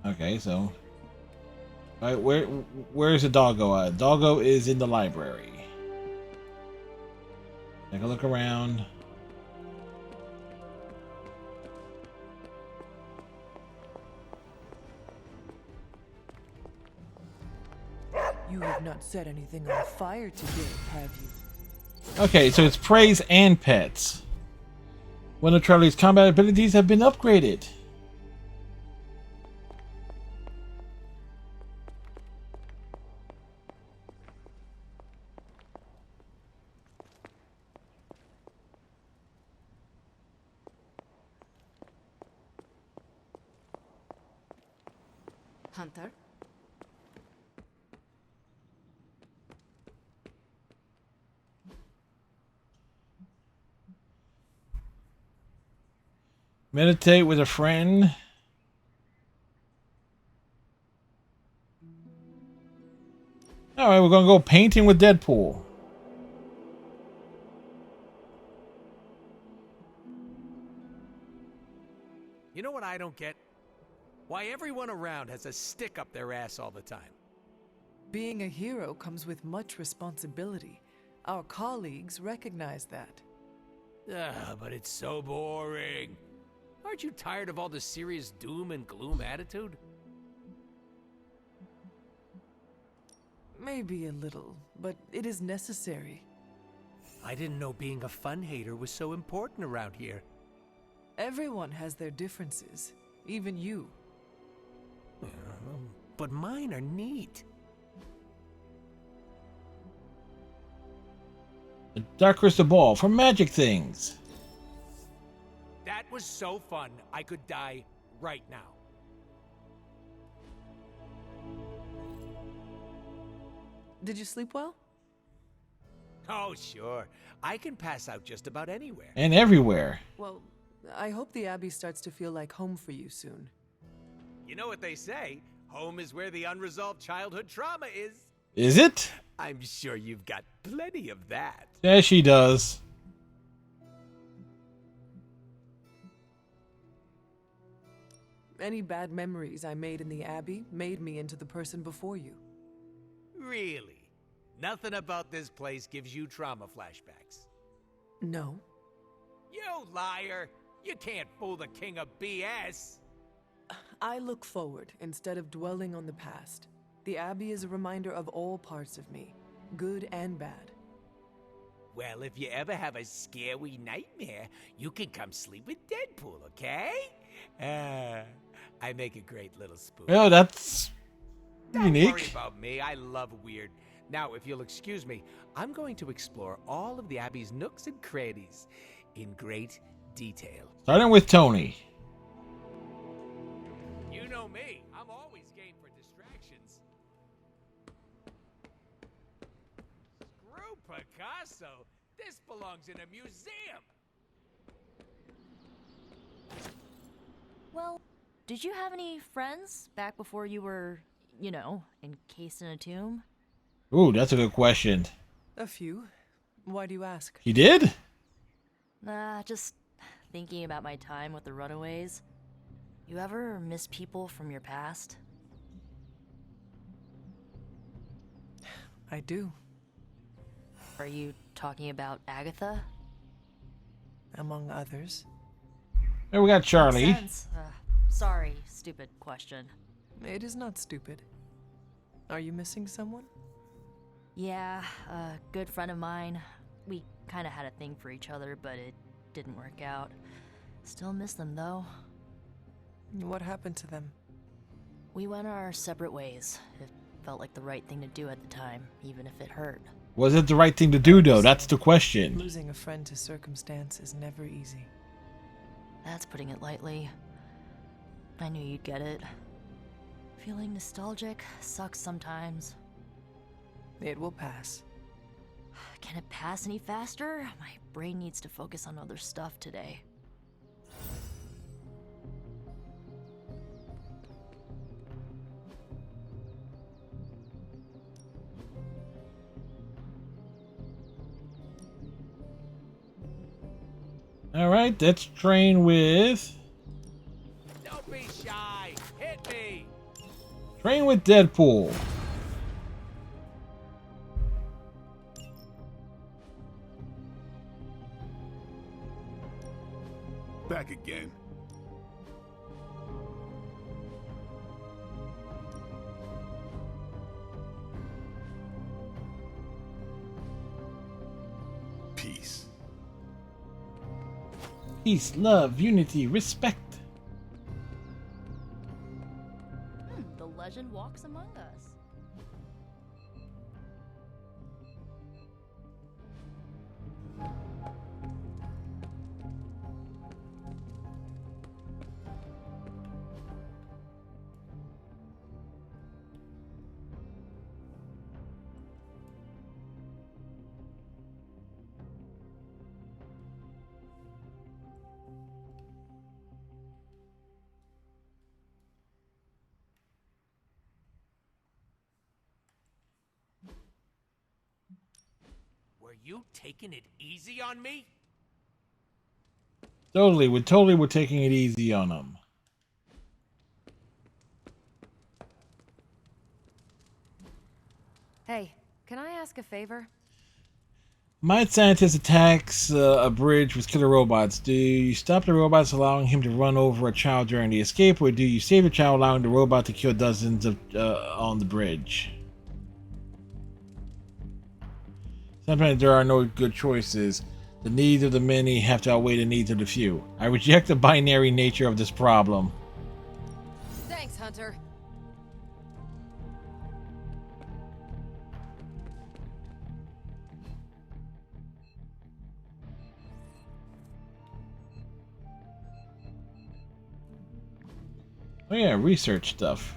Okay, so all right, where's the doggo at? Doggo is in the library. Take a look around. You have not set anything on fire today, have you? Okay, so it's praise and pets. One of Charlie's combat abilities have been upgraded. Hunter? Meditate with a friend. Alright, we're gonna go painting with Deadpool. You know what I don't get? Why everyone around has a stick up their ass all the time. Being a hero comes with much responsibility. Our colleagues recognize that. But it's so boring. Aren't you tired of all the serious doom and gloom attitude? Maybe a little, but it is necessary. I didn't know being a fun hater was so important around here. Everyone has their differences, even you. But mine are neat. A dark crystal ball for magic things. That was so fun, I could die right now. Did you sleep well? Oh, sure. I can pass out just about anywhere. And everywhere. Well, I hope the Abbey starts to feel like home for you soon. You know what they say? Home is where the unresolved childhood trauma is. Is it? I'm sure you've got plenty of that. Yeah, she does. Any bad memories I made in the Abbey made me into the person before you. Really? Nothing about this place gives you trauma flashbacks? No. You liar! You can't fool the king of BS! I look forward instead of dwelling on the past. The Abbey is a reminder of all parts of me, good and bad. Well, if you ever have a scary nightmare, you can come sleep with Deadpool, okay? I make a great little spook. Oh, that's Don't unique. worry about me. I love weird. Now, if you'll excuse me, I'm going to explore all of the Abbey's nooks and crannies in great detail. Starting with Tony. You know me. I'm always game for distractions. Screw Picasso. This belongs in a museum. Well, did you have any friends back before you were, you know, encased in a tomb? Ooh, that's a good question. A few. Why do you ask? He did? Nah, just thinking about my time with the Runaways. You ever miss people from your past? I do. Are you talking about Agatha? Among others. Here we got Charlie. Makes sense. Sorry, stupid question. It is not stupid. Are you missing someone? Yeah, a good friend of mine. We kind of had a thing for each other, but it didn't work out. Still miss them, though. What happened to them? We went our separate ways. It felt like the right thing to do at the time, even if it hurt. Was it the right thing to do, though? That's the question. Losing a friend to circumstance is never easy. That's putting it lightly. I knew you'd get it. Feeling nostalgic sucks sometimes. It will pass. Can it pass any faster? My brain needs to focus on other stuff today. Alright, let's train with... Don't be shy. Hit me. Train with Deadpool. Back again. Peace. Peace, love, unity, respect. The legend walks among us. Were you taking it easy on me? Totally, we're taking it easy on him. Hey, can I ask a favor? Mind scientist attacks a bridge with killer robots. Do you stop the robots, allowing him to run over a child during the escape, or do you save the child, allowing the robot to kill dozens of on the bridge? Sometimes there are no good choices. The needs of the many have to outweigh the needs of the few. I reject the binary nature of this problem. Thanks, Hunter. Oh yeah, research stuff.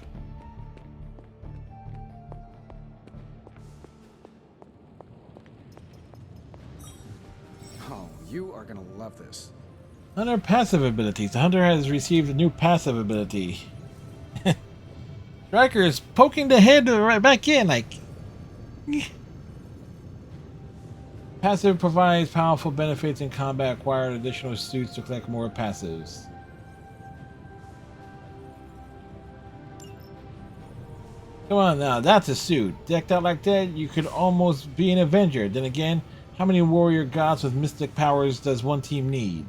Oh, you are gonna love this. Under passive abilities, the hunter has received a new passive ability. Striker is poking the head right back in, like. Passive provides powerful benefits in combat. Acquire additional suits to collect more passives. Come on now, that's a suit. Decked out like that, you could almost be an Avenger. Then again, how many warrior gods with mystic powers does one team need?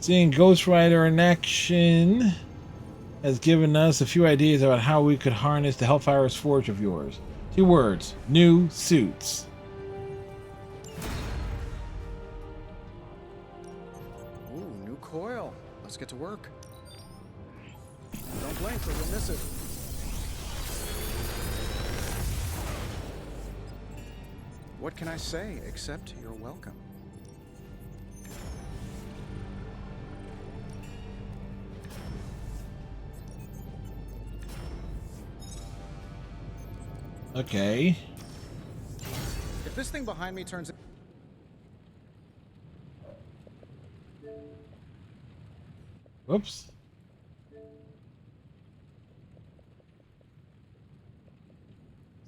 Seeing Ghost Rider in action has given us a few ideas about how we could harness the Hellfire's Forge of yours. 2 words: new suits. Ooh, new coil. Let's get to work. Don't blink or you'll miss it. What can I say except you're welcome? Okay. If this thing behind me turns... Whoops.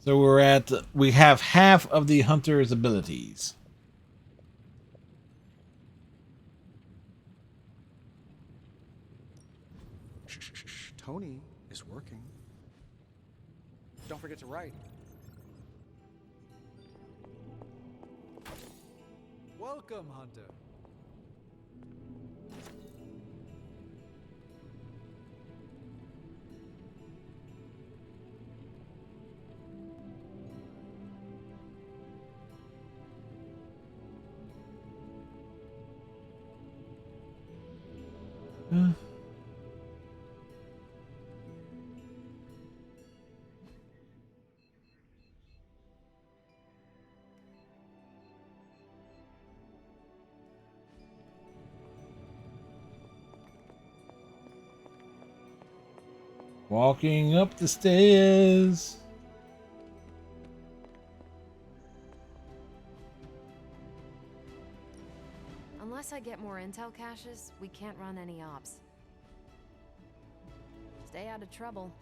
So we have half of the hunter's abilities. Shh. Tony is working. Don't forget to write. Welcome, Hunter. Walking up the stairs. Unless I get more intel caches, we can't run any ops. Stay out of trouble.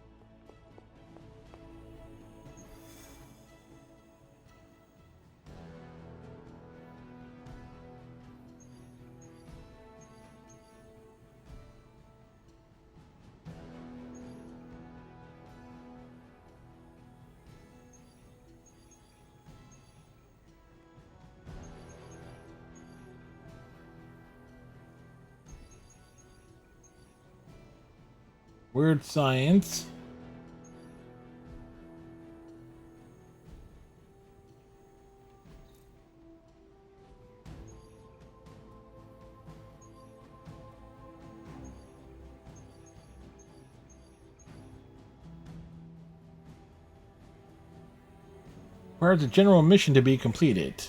Weird science. Requires a general mission to be completed.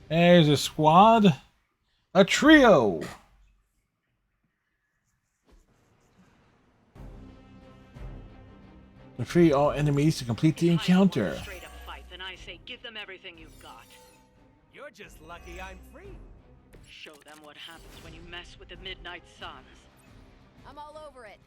There's a squad. A trio. Defeat all enemies to complete the encounter. Straight up fight, then I say give them everything you've got. You're just lucky I'm free. Show them what happens when you mess with the Midnight Suns. I'm all over it.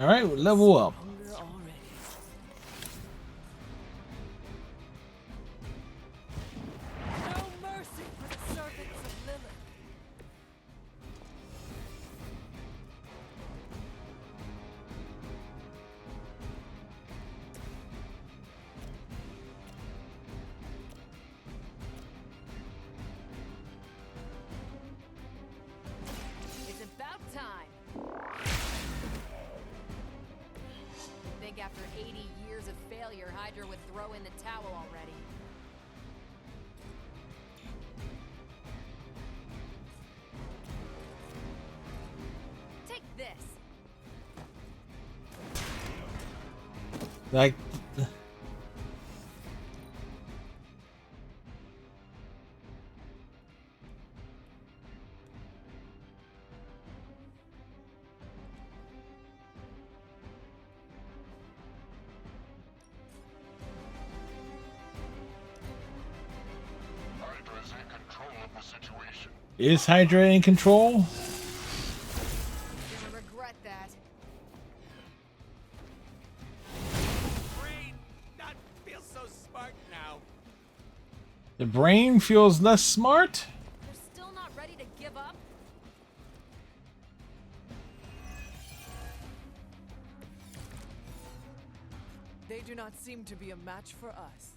All right, level up. No mercy for the servants of Lilith. It's about time. Think after 80 years of failure, Hydra would throw in the towel already. Take this. Like, Hydra's in control of the situation. is Hydra in control? Gonna regret that. Brain not feel so smart now. The brain feels less smart? You're still not ready to give up? They do not seem to be a match for us.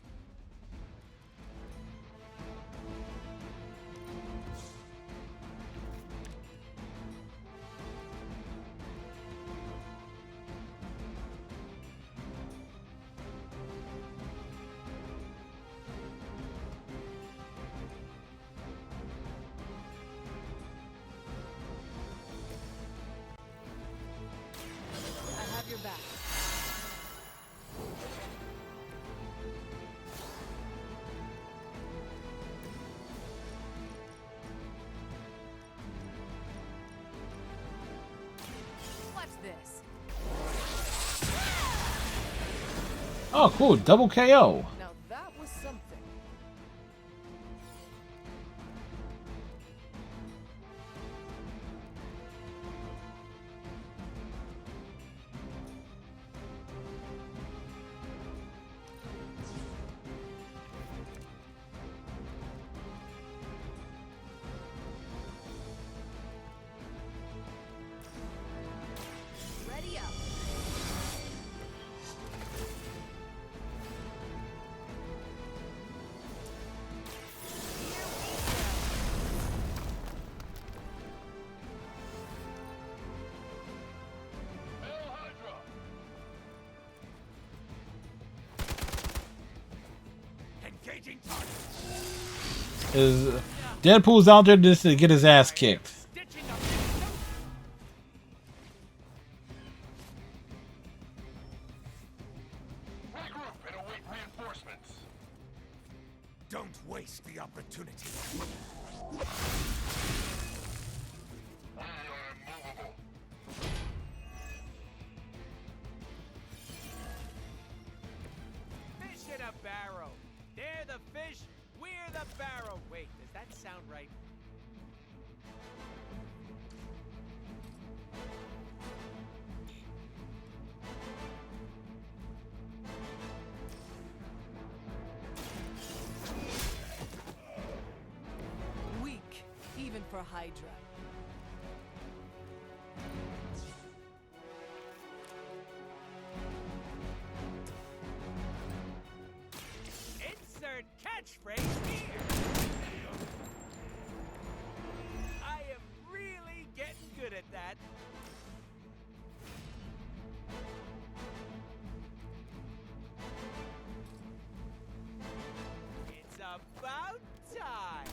I have your back. Watch this. Oh, cool. Double KO. Now that was something. Ready up. Hail Hydra! Engaging target. Is Deadpool's out there just to get his ass kicked. Stitching up. Regroup and await reinforcements. Don't waste the opportunity. We are immovable. Fish in a barrel. They're the fish, we're the barrel. Wait, does that sound right? for Hydra. Insert catchphrase here! I am really getting good at that. It's about time!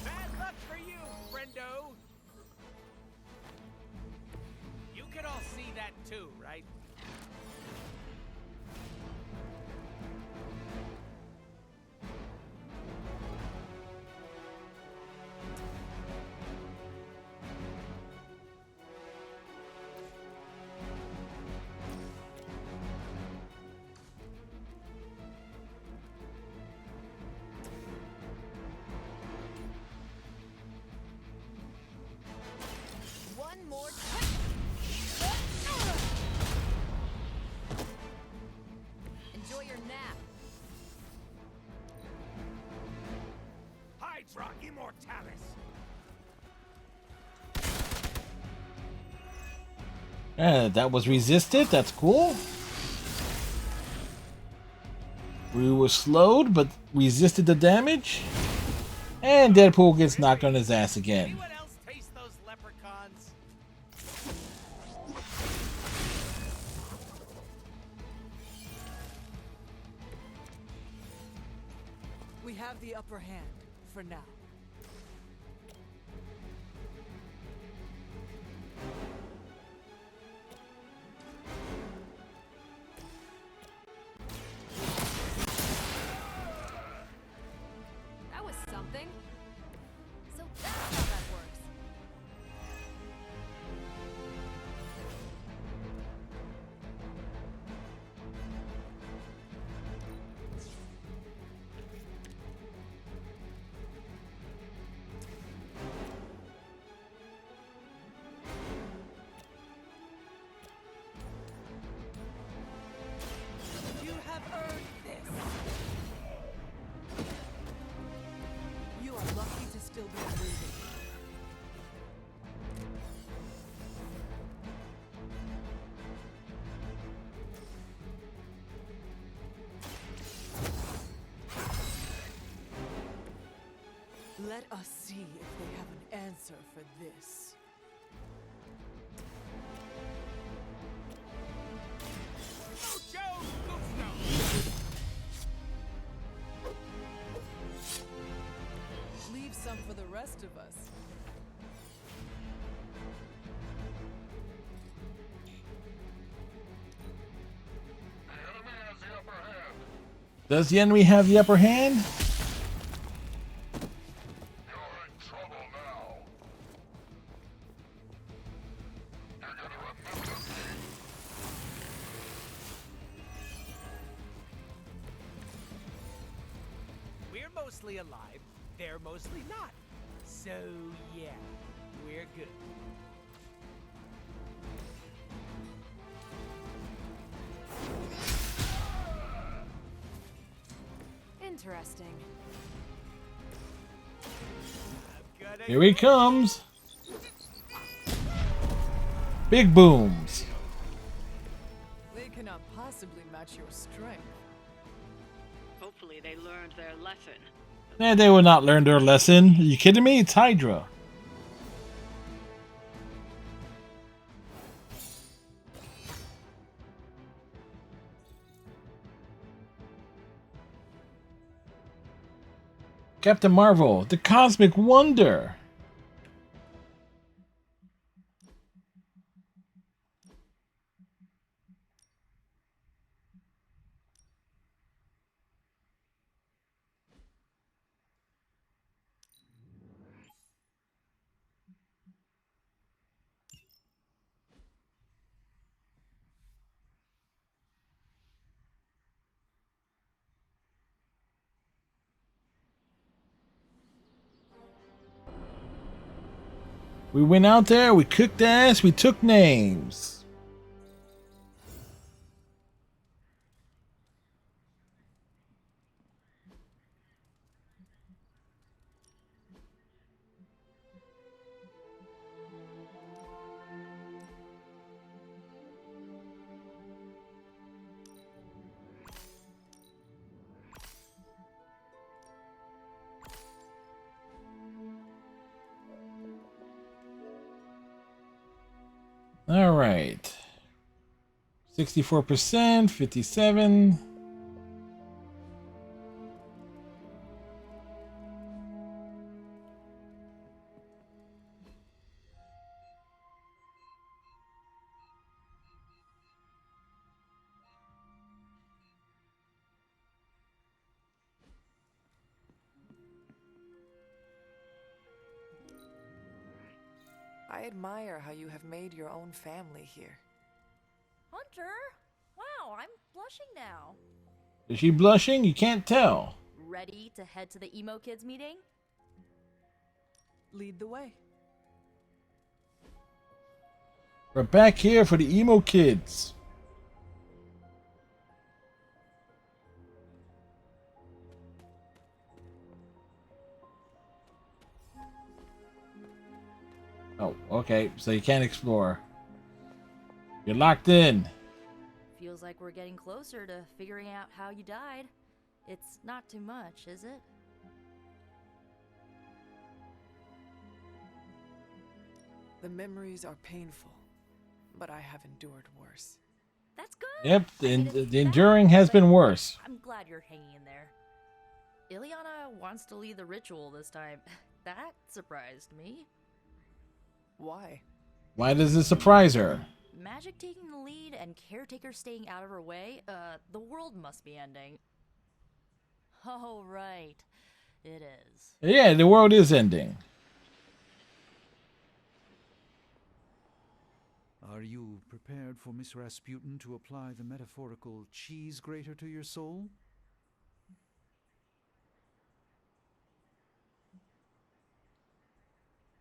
Bad luck for you, friendo! You can all see that too, right? One more Enjoy your nap. Hydra Immortalis! That was resisted. That's cool. We were slowed, but resisted the damage. And Deadpool gets knocked on his ass again. Anyone else taste those leprechauns? We have the upper hand for now. That was something. So that's how that works. You have earned this. You are lucky to still be breathing. Let us see if they have an answer for this. Mucho gusto! Leave some for the rest of us. Does the enemy have the upper hand? We're mostly alive, they're mostly not. So yeah, we're good. Interesting. Here he comes. Big booms. They cannot possibly match your strength. Hopefully they learned their lesson. They will not learn their lesson. Are you kidding me? It's Hydra. Captain Marvel, the Cosmic Wonder. We went out there, we cooked ass, we took names. All right. 64%, 57. I admire how you have made your own family here. Hunter? Wow, I'm blushing now. Is she blushing? You can't tell. Ready to head to the emo kids meeting? Lead the way. We're back here for the emo kids. Oh, okay. So you can't explore. You're locked in. Feels like we're getting closer to figuring out how you died. It's not too much, is it? The memories are painful, but I have endured worse. That's good. Yep, the enduring has been worse. I'm glad you're hanging in there. Ileana wants to lead the ritual this time. That surprised me. Why? Why does this surprise her? Magic taking the lead and Caretaker staying out of her way? The world must be ending. Oh, right. It is. Yeah, the world is ending. Are you prepared for Miss Rasputin to apply the metaphorical cheese grater to your soul?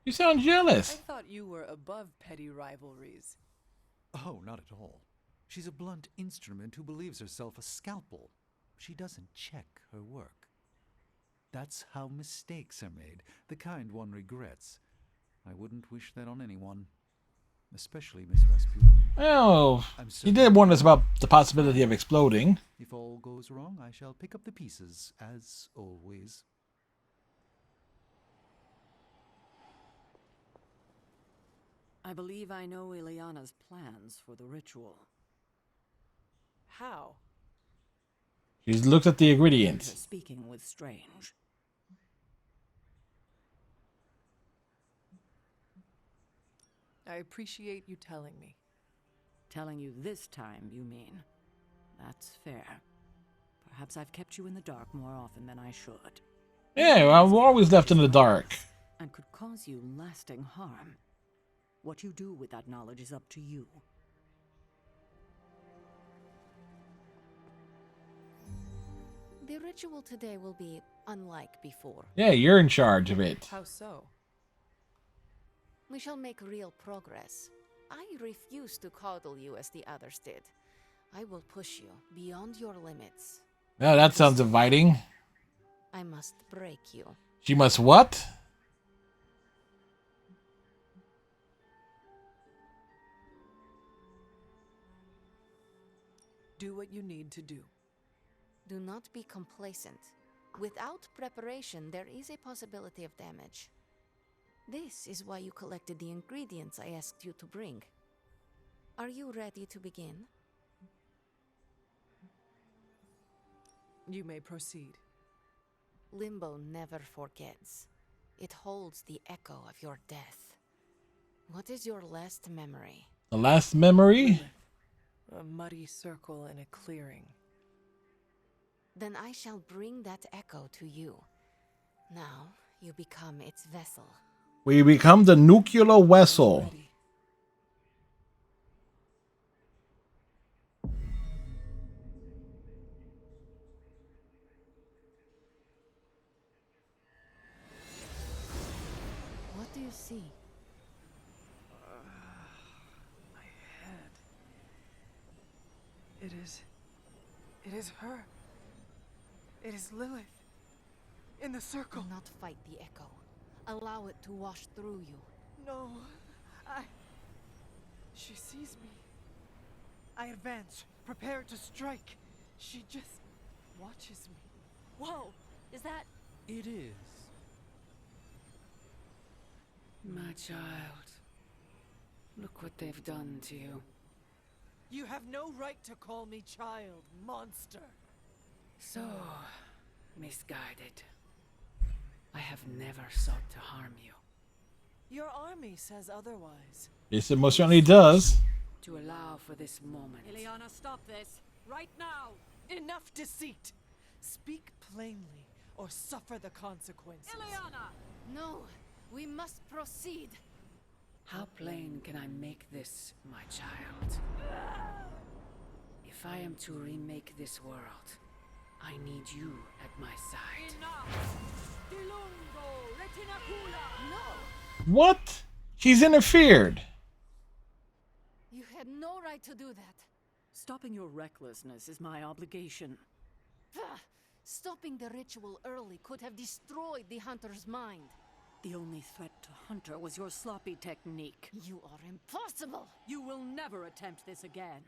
You sound jealous. I thought you were above petty rivalries. Oh, not at all. She's a blunt instrument who believes herself a scalpel. She doesn't check her work. That's how mistakes are made, the kind one regrets. I wouldn't wish that on anyone, especially Miss Rasputin. Well, he did warn us about the possibility of exploding. If all goes wrong, I shall pick up the pieces, as always. I believe I know Ileana's plans for the ritual. How? She's looked at the ingredients. Speaking with Strange. I appreciate you telling me. Telling you this time, you mean? That's fair. Perhaps I've kept you in the dark more often than I should. Yeah, I'm always left in the dark. And could cause you lasting harm. What you do with that knowledge is up to you. The ritual today will be unlike before. Yeah, you're in charge of it. How so? We shall make real progress. I refuse to coddle you as the others did. I will push you beyond your limits. Oh, that sounds inviting. I must break you. She must what? Do what you need to do. Do not be complacent. Without preparation, there is a possibility of damage. This is why you collected the ingredients I asked you to bring. Are you ready to begin? You may proceed. Limbo never forgets. It holds the echo of your death. What is your last memory? The last memory? A muddy circle in a clearing. Then I shall bring that echo to you. Now you become its vessel. We become the nuclear vessel. What do you see? It is her. It is Lilith. In the circle. Do not fight the echo. Allow it to wash through you. No, She sees me. I advance, prepared to strike. She just watches me. Whoa! Is that... It is. My child. Look what they've done to you. You have no right to call me child, monster. So... misguided. I have never sought to harm you. Your army says otherwise. Yes, it most certainly does. To allow for this moment. Ileana, stop this. Right now. Enough deceit. Speak plainly, or suffer the consequences. Ileana! No, we must proceed. How plain can I make this, my child? If I am to remake this world, I need you at my side. No! What? She's interfered. You had no right to do that. Stopping your recklessness is my obligation. Stopping the ritual early could have destroyed the hunter's mind. The only threat to Hunter was your sloppy technique. You are impossible! You will never attempt this again.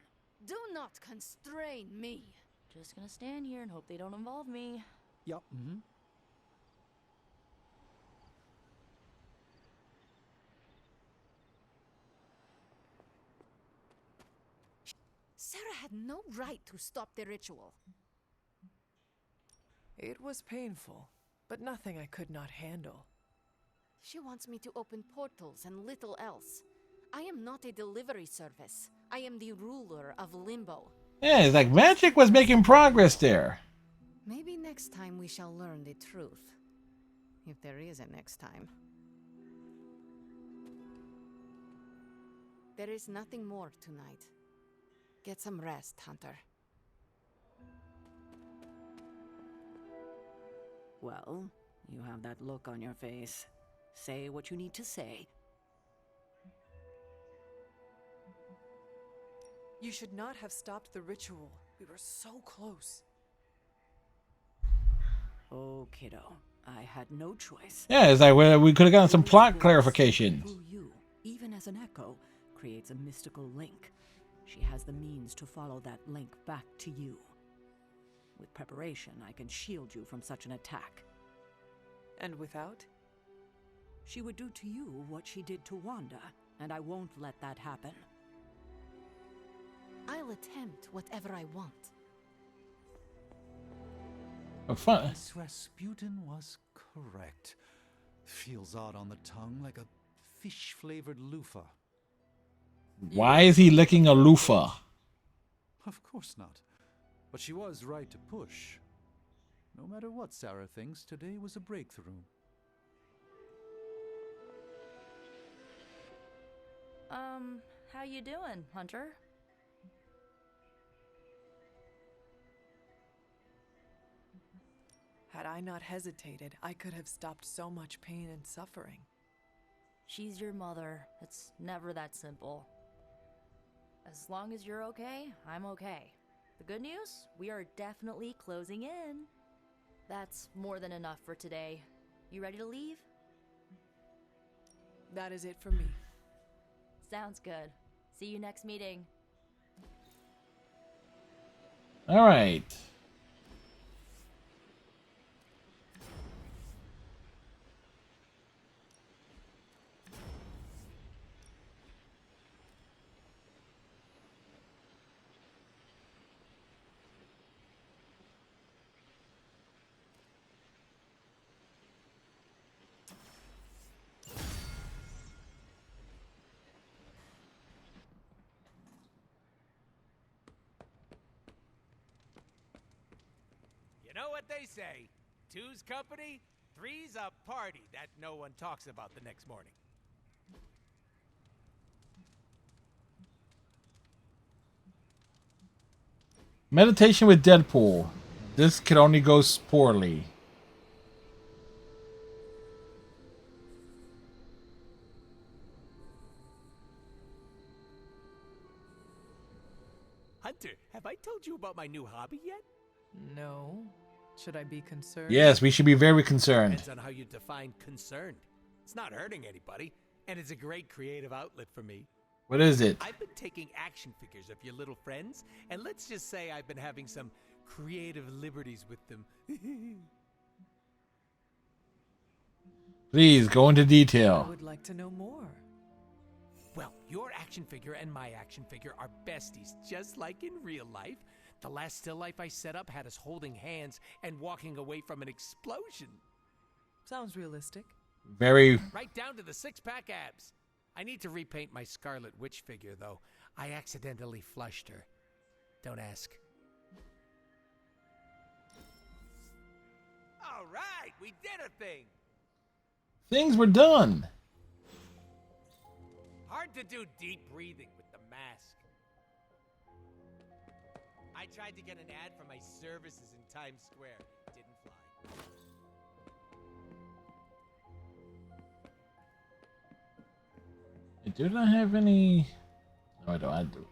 Do not constrain me. Just gonna stand here and hope they don't involve me. Yup. Mm-hmm. Sarah had no right to stop the ritual. It was painful, but nothing I could not handle. She wants me to open portals and little else. I am not a delivery service. I am the ruler of Limbo. Yeah, it's like magic was making progress there. Maybe next time we shall learn the truth. If there is a next time. There is nothing more tonight. Get some rest, Hunter. Well, you have that look on your face. Say what you need to say. You should not have stopped the ritual. We were so close. Oh, kiddo. I had no choice. Yeah, it's like we could have gotten some plot clarification. Through you, even as an echo, creates a mystical link. She has the means to follow that link back to you. With preparation, I can shield you from such an attack. And without? She would do to you what she did to Wanda, and I won't let that happen. I'll attempt whatever I want. Fun. Miss Rasputin was correct. Feels odd on the tongue, like a fish-flavored loofah. Why is he licking a loofah? Of course not. But she was right to push. No matter what Sarah thinks, today was a breakthrough. How you doing, Hunter? Had I not hesitated, I could have stopped so much pain and suffering. She's your mother. It's never that simple. As long as you're okay, I'm okay. The good news? We are definitely closing in. That's more than enough for today. You ready to leave? That is it for me. Sounds good. See you next meeting. All right. You know what they say? Two's company, three's a party that no one talks about the next morning. Meditation with Deadpool. This could only go poorly. Hunter, have I told you about my new hobby yet? No. Should I be concerned? Yes, we should be very concerned. Depends on how you define concerned. It's not hurting anybody, and it's a great creative outlet for me. What is it? I've been taking action figures of your little friends, and let's just say I've been having some creative liberties with them. Please go into detail. I would like to know more. Well, your action figure and my action figure are besties, just like in real life. The last still life I set up had us holding hands and walking away from an explosion. Sounds realistic. Very. Right down to the six-pack abs. I need to repaint my Scarlet Witch figure, though. I accidentally flushed her. Don't ask. All right, we did a thing. Things were done. Hard to do deep breathing with the mask. I tried to get an ad for my services in Times Square. Didn't fly. Do I have any? No, I don't. I do.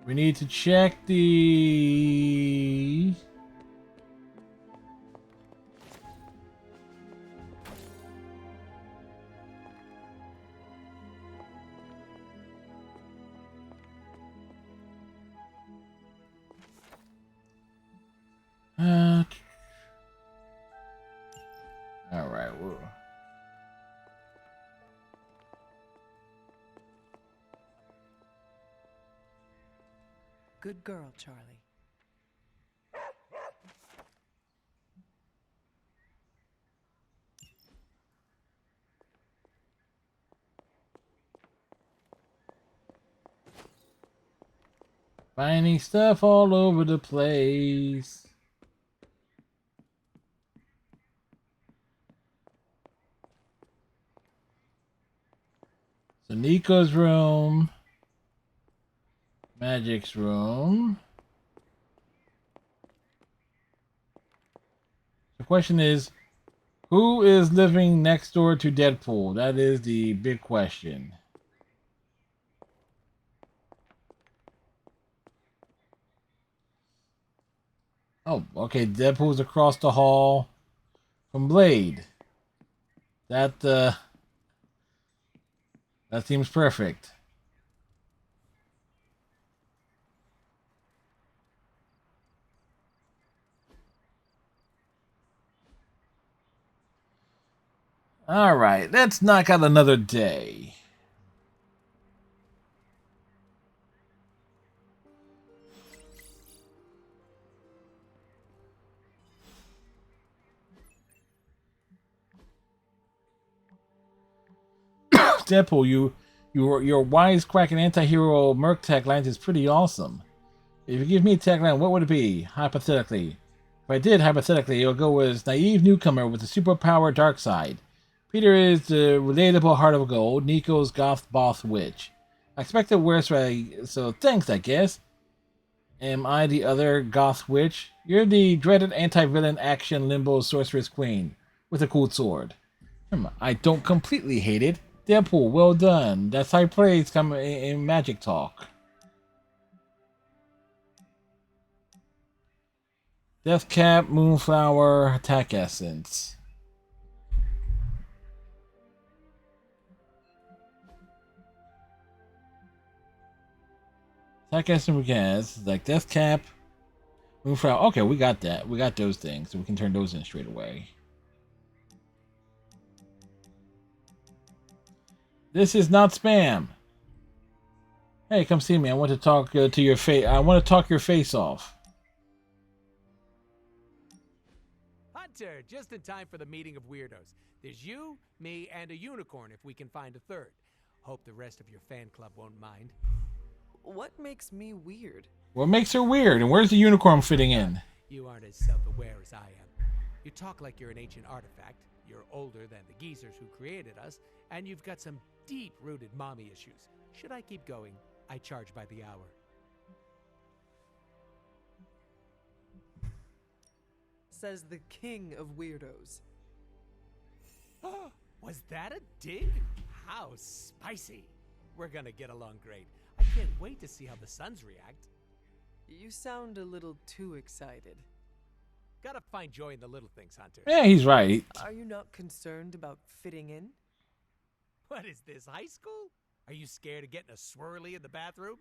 We need to check the. All right. Good girl, Charlie. Finding stuff all over the place. So Nico's room. Magic's room. The question is, who is living next door to Deadpool? That is the big question. Oh, okay. Deadpool's across the hall from Blade. That seems perfect. All right, let's knock out another day. Deadpool, your wisecracking anti-hero Merc tagline is pretty awesome. If you give me a tagline, what would it be? Hypothetically. If I did, hypothetically, it would go as naive newcomer with a superpower dark side. Peter is the relatable heart of gold. Nico's goth boss witch. I expected worse, so thanks, I guess. Am I the other goth witch? You're the dreaded anti-villain action limbo sorceress queen with a cool sword. I don't completely hate it. Deadpool, well done. That's high praise coming in Magic Talk. Deathcap, Moonflower, Attack Essence. Attack Essence we get like Deathcap, Moonflower. Okay, we got that. We got those things, so we can turn those in straight away. This is not spam. Hey, come see me. I want to talk to your face. I want to talk your face off. Hunter, just in time for the meeting of weirdos. There's you, me, and a unicorn if we can find a third. Hope the rest of your fan club won't mind. What makes me weird? What makes her weird? And where's the unicorn fitting in? You aren't as self-aware as I am. You talk like you're an ancient artifact. You're older than the geezers who created us, and you've got some deep-rooted mommy issues. Should I keep going? I charge by the hour. Says the king of weirdos. Was that a dig? How spicy. We're gonna get along great. I can't wait to see how the Sons react. You sound a little too excited. Gotta find joy in the little things, Hunter. Yeah, he's right. Are you not concerned about fitting in? What is this, high school? Are you scared of getting a swirly in the bathroom?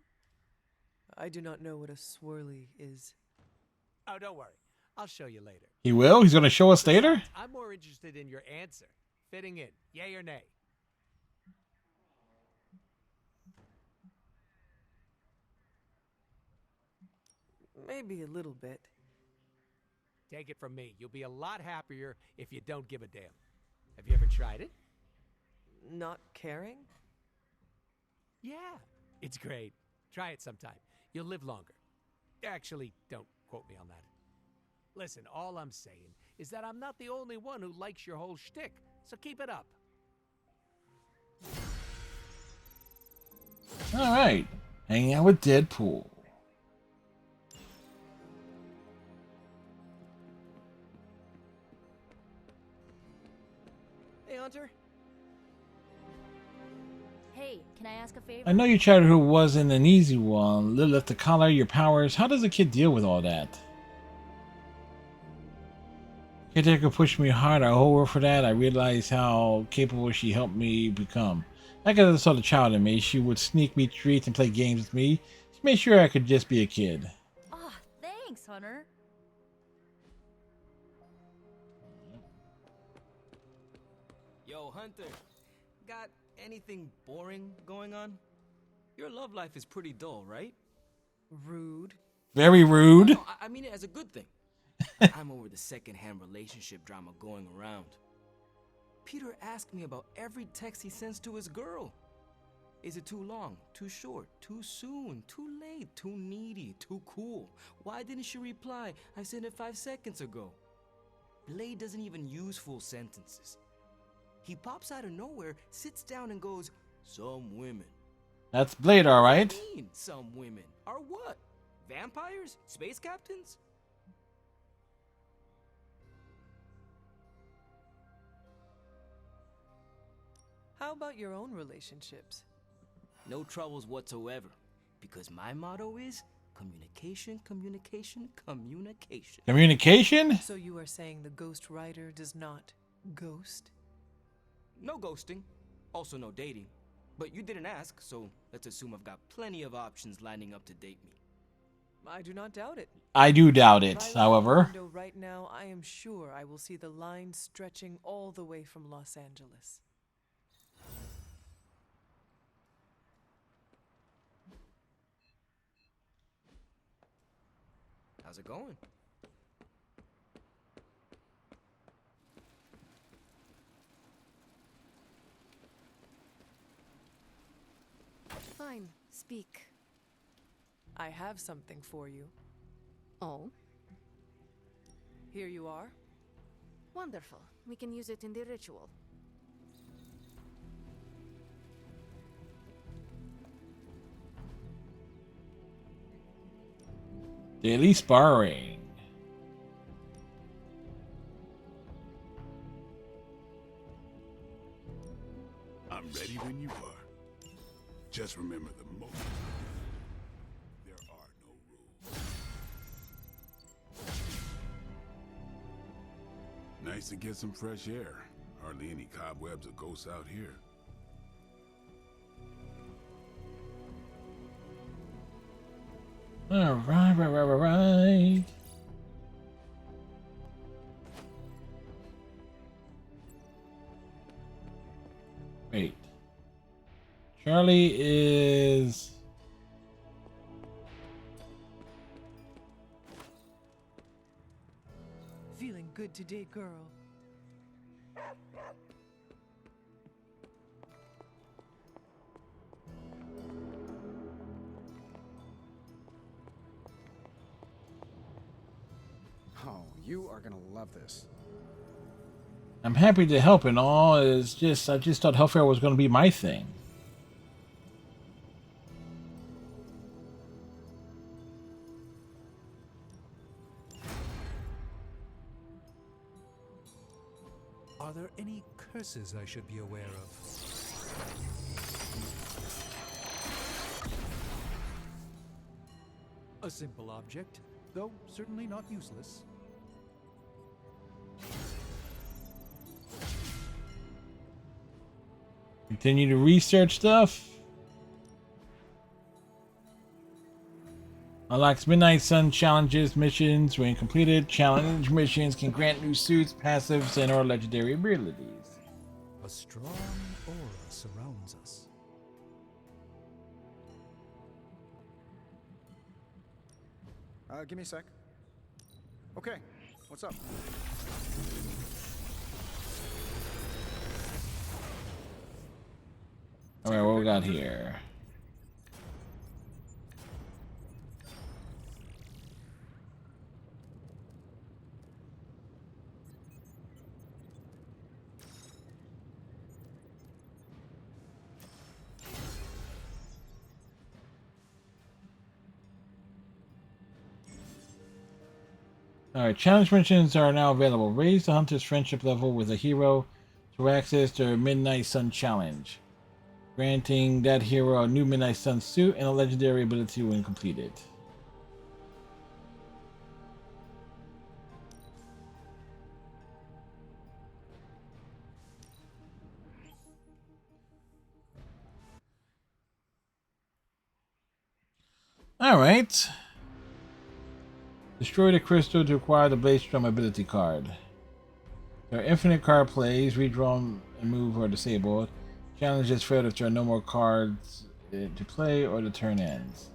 I do not know what a swirly is. Oh, don't worry. I'll show you later. He will? He's going to show us later? I'm more interested in your answer. Fitting in, yay or nay? Maybe a little bit. Take it from me. You'll be a lot happier if you don't give a damn. Have you ever tried it? Not caring? Yeah, it's great. Try it sometime. You'll live longer. Actually, don't quote me on that. Listen, all I'm saying is that I'm not the only one who likes your whole shtick, so keep it up. All right. Hanging out with Deadpool. Hey, Hunter. Hey, can I ask a favor? I know your childhood wasn't an easy one. Lilith, the collar, your powers. How does a kid deal with all that? Caretaker pushed me hard. I owe her for that. I realized how capable she helped me become. I guess I saw the child in me. She would sneak me treats and play games with me. She made sure I could just be a kid. Ah, thanks, Hunter. Yo, Hunter. Got anything boring going on? Your love life is pretty dull, right? Rude. Very rude. No, I mean it as a good thing. I'm over the second-hand relationship drama going around. Peter asked me about every text he sends to his girl. Is it too long, too short, too soon, too late, too needy, too cool? Why didn't she reply? I sent it 5 seconds ago. Blade doesn't even use full sentences. He pops out of nowhere, sits down and goes, "Some women." That's Blade, all right. What do you mean, some women? Are what? Vampires? Space captains? How about your own relationships? No troubles whatsoever. Because my motto is communication, communication, communication. Communication? So you are saying the Ghost Rider does not ghost? No ghosting. Also no dating. But you didn't ask, so let's assume I've got plenty of options lining up to date me. I do not doubt it. I do doubt it, If I however. look out the window right now, I am sure I will see the line stretching all the way from Los Angeles. How's it going? Fine, speak. I have something for you. Oh? Here you are. Wonderful. We can use it in the ritual. Daily sparring. I'm ready when you are. Just remember the most. There are no rules. Nice to get some fresh air. Hardly any cobwebs or ghosts out here. Right. Wait. Charlie is... Feeling good today, girl. Oh, you are gonna love this. I'm happy to help and all. I just thought Hellfire was going to be my thing. Are there any curses I should be aware of? A simple object, though certainly not useless. Continue to research stuff. Unlocks Midnight Sun challenges missions. When completed, challenge missions can grant new suits, passives, and or legendary abilities. A strong aura surrounds us. Give me a sec. Okay, what's up? Alright, what we got here? Alright, challenge missions are now available. Raise the hunter's friendship level with a hero to access their Midnight Sun challenge, granting that hero a new Midnight Sun suit and a legendary ability when completed. Alright. Destroy the crystal to acquire the Blade Strum ability card. There are infinite card plays. Redraw and move are disabled. Challenges failed if there are no more cards to play or the turn ends.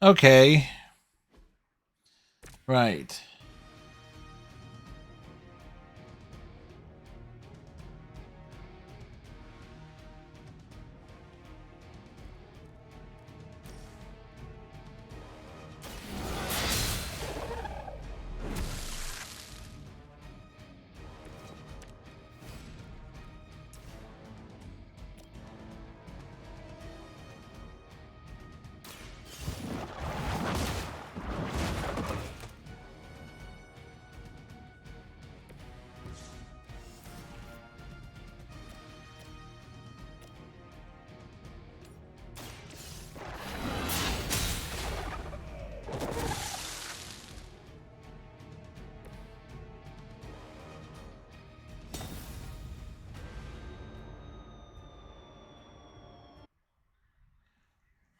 Okay. Right.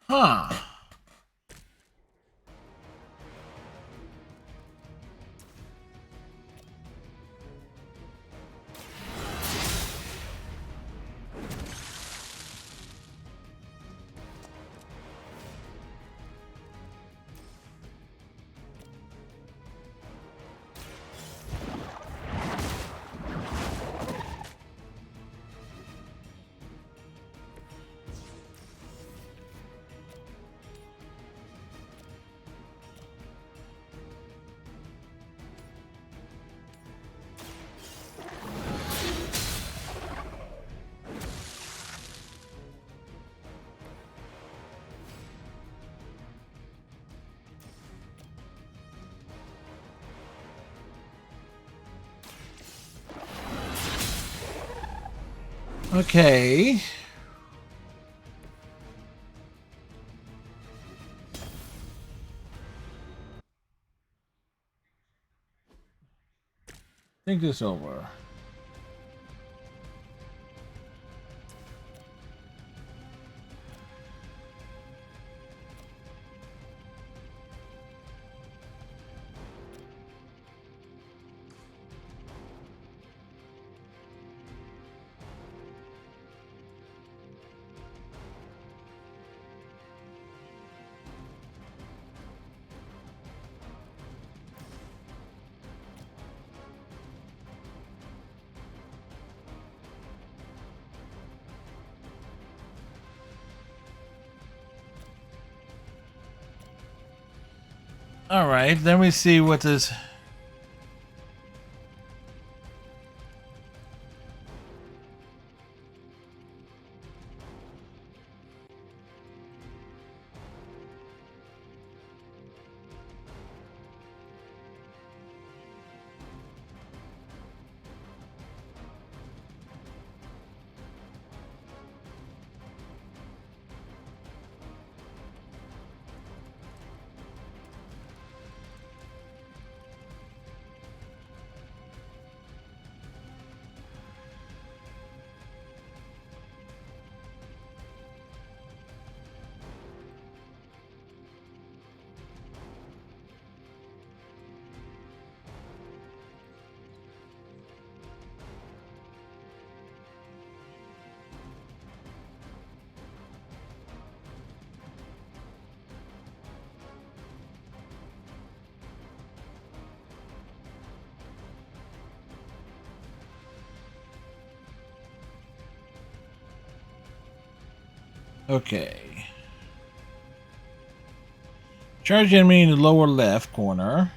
Huh. Okay. Think this over. All right, then we see what this. Okay. Charge enemy in the lower left corner.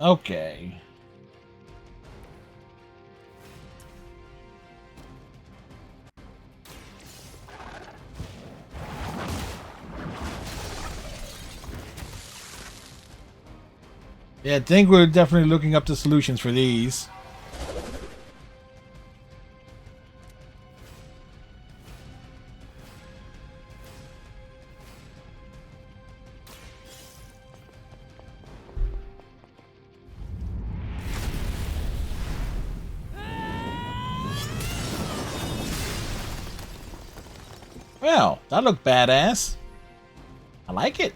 Okay. Yeah, I think we're definitely looking up the solutions for these. Well, that looked badass. I like it.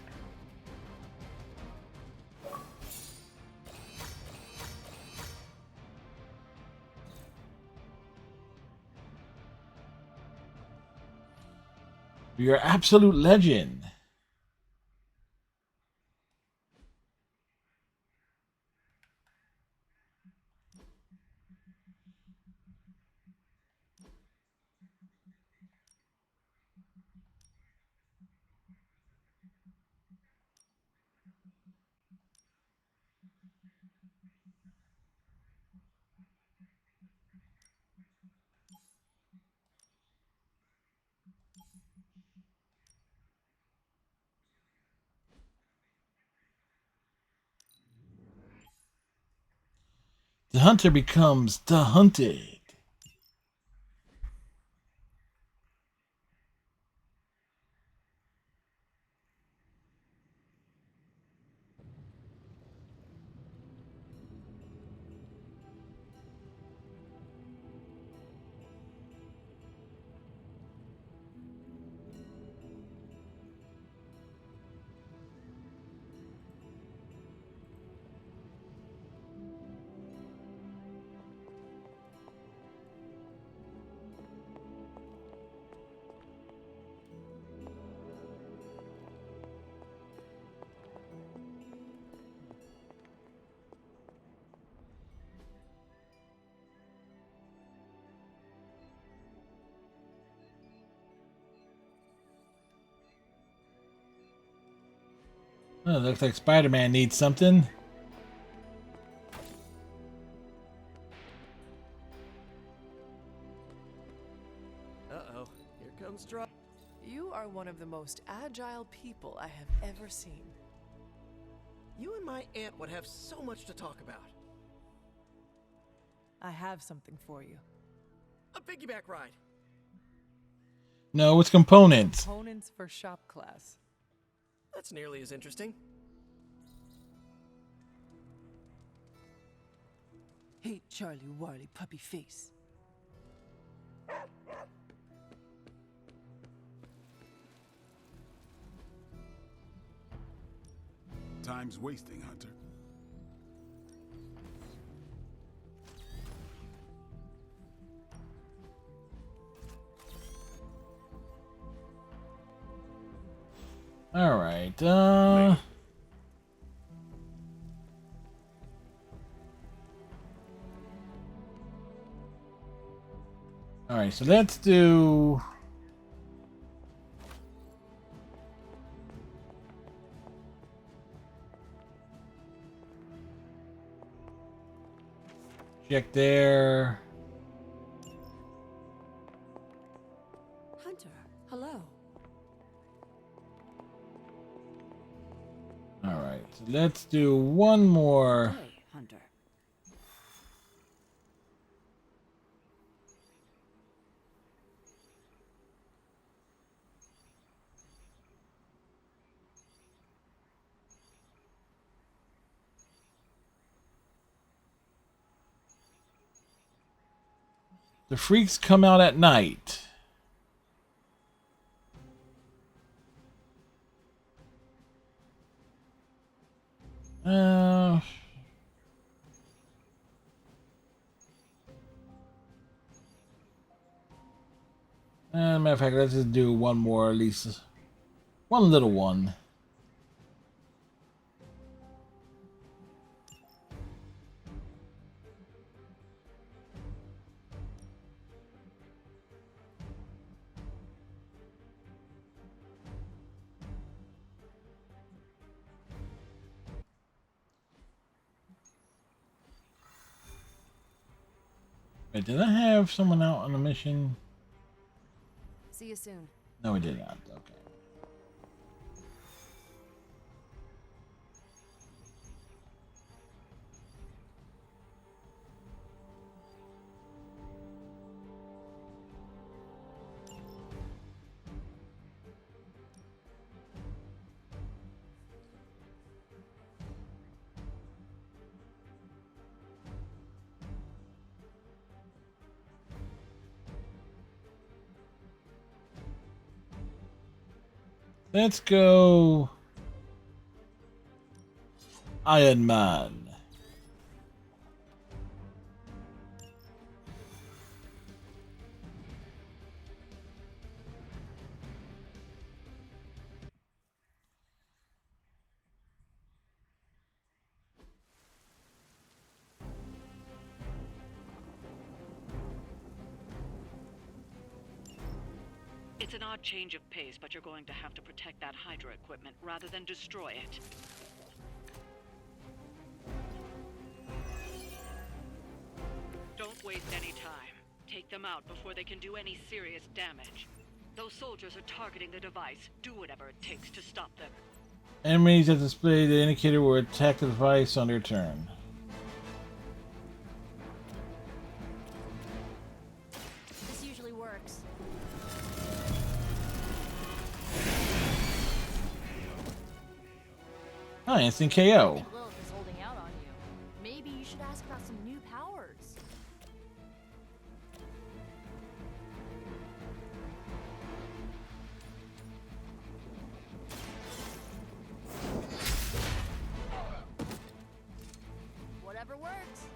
You're an absolute legend. The hunter becomes the hunted. Oh, looks like Spider-Man needs something. Uh-oh. Here comes trouble. You are one of the most agile people I have ever seen. You and my aunt would have so much to talk about. I have something for you. A piggyback ride. No, it's components. Components for shop class. That's nearly as interesting. Hey, Charlie Warley puppy face. Time's wasting, Hunter. All right. All right, so let's do check there. Hunter, hello. All right, so let's do one more. Hey, Hunter. The freaks come out at night. Matter of fact, let's just do one more, at least one little one. Wait, did I have someone out on a mission? See you soon. No, we did not. Okay. Let's go Iron Man. It's an odd change of pace, but you're going to have to protect that Hydra equipment rather than destroy it. Don't waste any time. Take them out before they can do any serious damage. Those soldiers are targeting the device. Do whatever it takes to stop them. Enemies that display the indicator will attack the device on their turn. This usually works. Oh, instant KO. Lilith is holding out on you. Maybe you should ask about some new powers. Whatever works.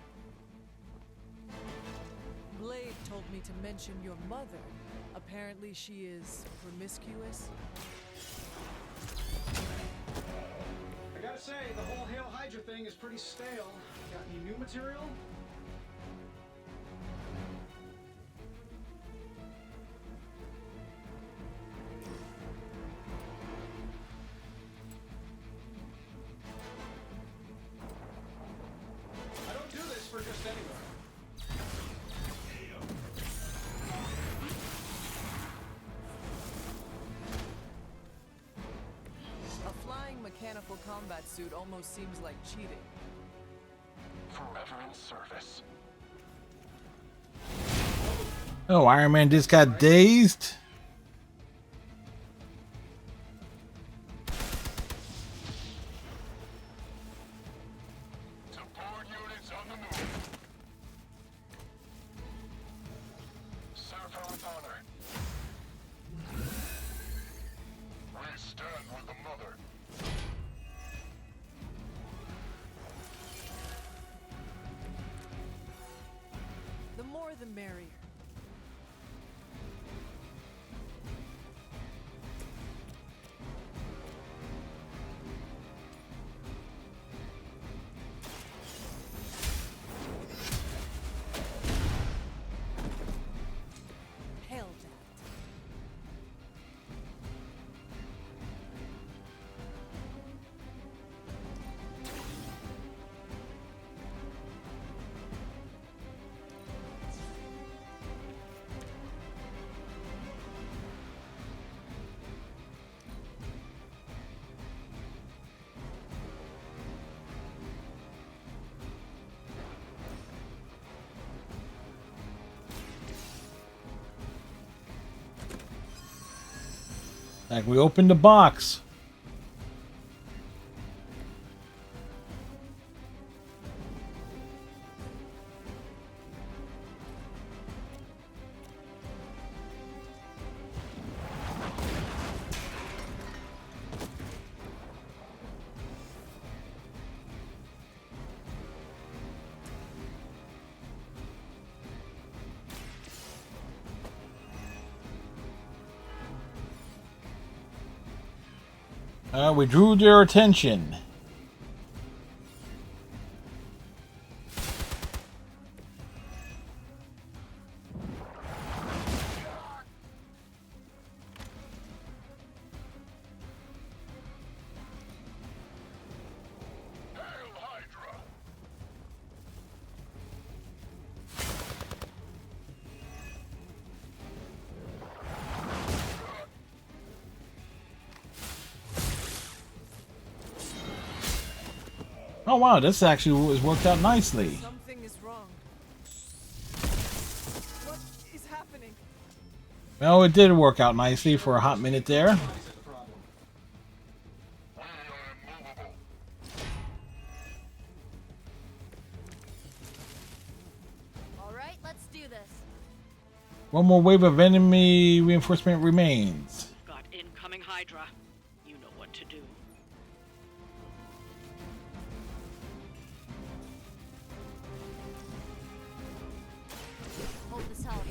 Blade told me to mention your mother. Apparently she is promiscuous. I gotta say, the whole Hail Hydra thing is pretty stale. Got any new material? mechanical combat suit almost seems like cheating. Forever in service. Oh, Iron Man just got dazed. Support units on the move. Serve her with honor. We stand with the mother. The more the merrier. Hell that. Like we opened the box. We drew their attention. Oh wow, this actually was worked out nicely. Something is wrong. What is happening? Well, it did work out nicely for a hot minute there. Alright, let's do this. One more wave of enemy reinforcement remains. Got incoming Hydra. You know what to do. Hold this help.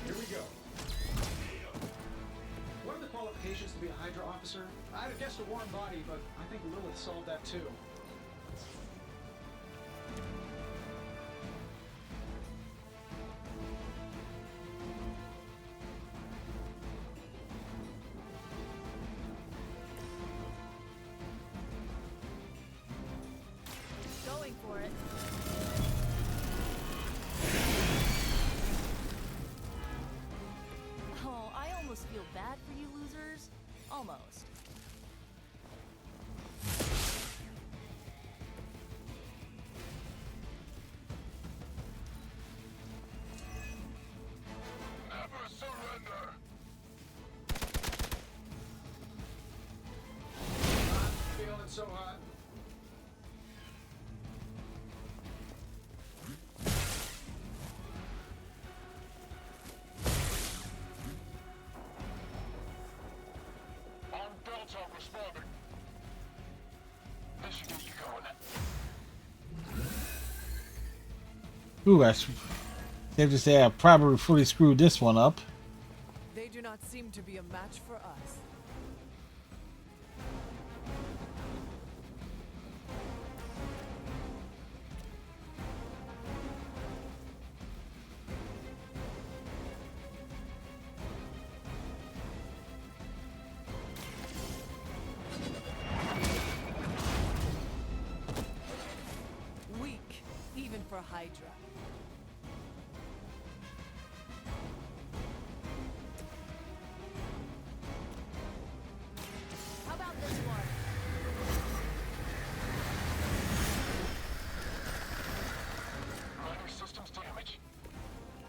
Here we go. What are the qualifications to be a Hydra officer? I'd have guessed a warm body, but I think Lilith solved that too. Going for it. Oh, I almost feel bad for you losers. Almost. Never surrender. I'm feeling so hot. On Beltalk responding. This should get you going. Ooh, that's safe to say I probably fully screwed this one up. They do not seem to be a match for us. Hydra. How about this one? Minor systems damage.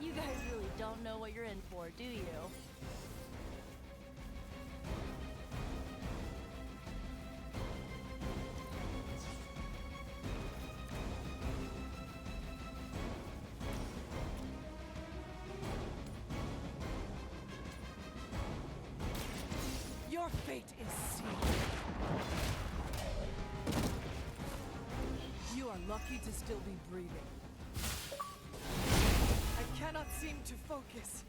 You guys really don't know what you're in for, do you? Your fate is sealed. You are lucky to still be breathing. I cannot seem to focus.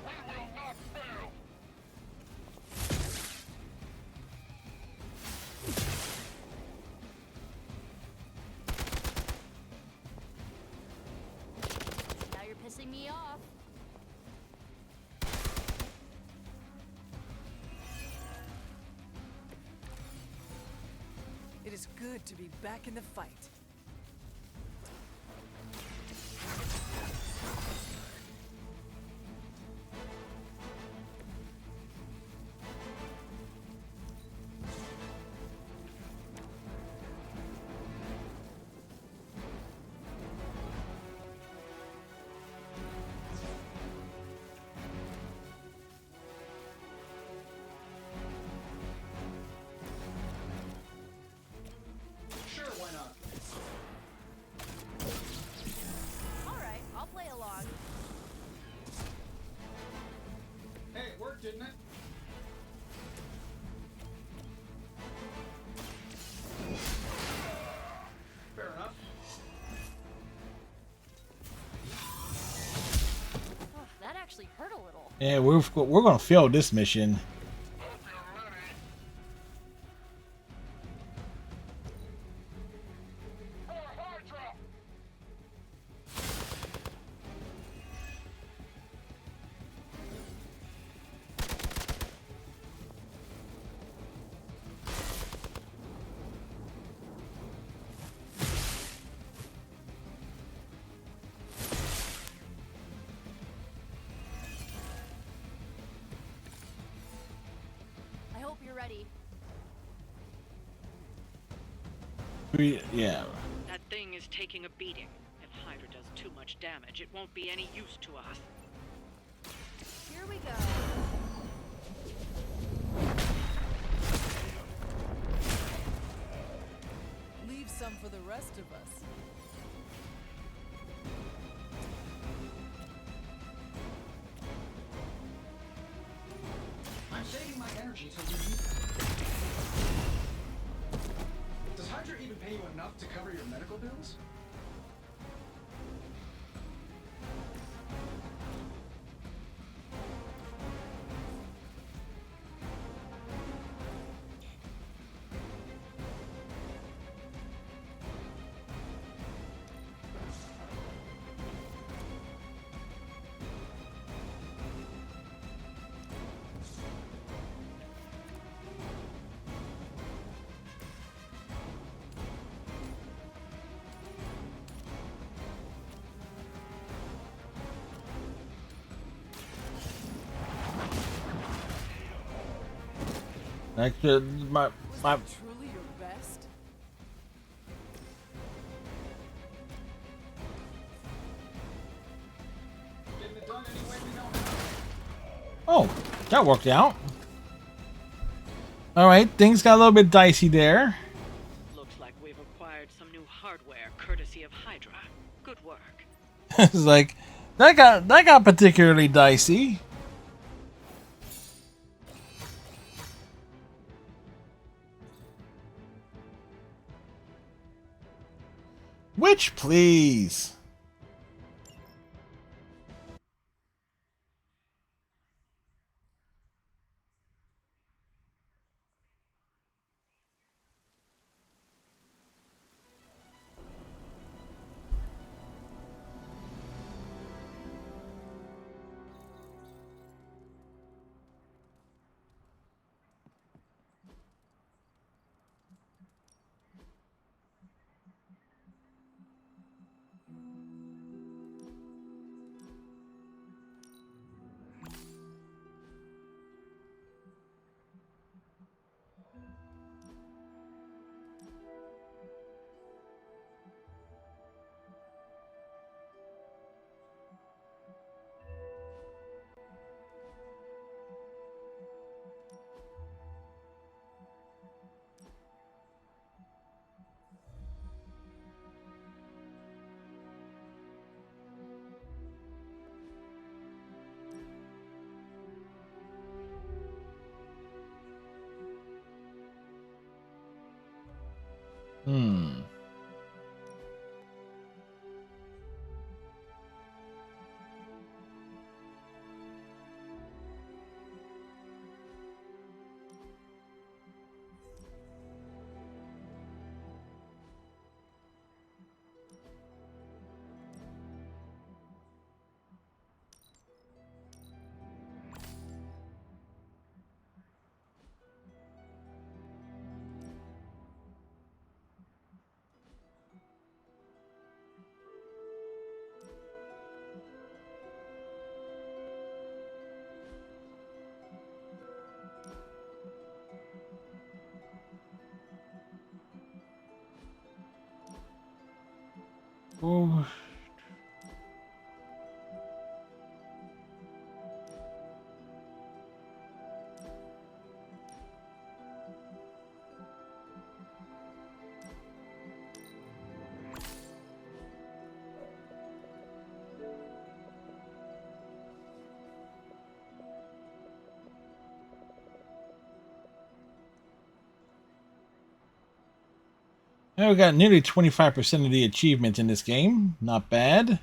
We will not fail. Now you're pissing me off. It is good to be back in the fight. Sure, why not? Alright, I'll play along. Hey, it worked, didn't it? Fair enough. Oh, that actually hurt a little. Yeah, we're gonna fail this mission. I hope you're ready. Yeah. That thing is taking a beating. If Hydra does too much damage, it won't be any use to us. Here we go. Leave some for the rest of us. I'm saving my energy till we need it. Does Hydra even pay you enough to cover your medical bills? Actually, my Truly your best? Getting it done any way we know how. oh, that worked out. All right, things got a little bit dicey there. Looks like we've acquired some new hardware courtesy of Hydra. Good work. It's like that got particularly dicey. Which, please? Hmm. Oh. Now we got nearly 25% of the achievements in this game. Not bad.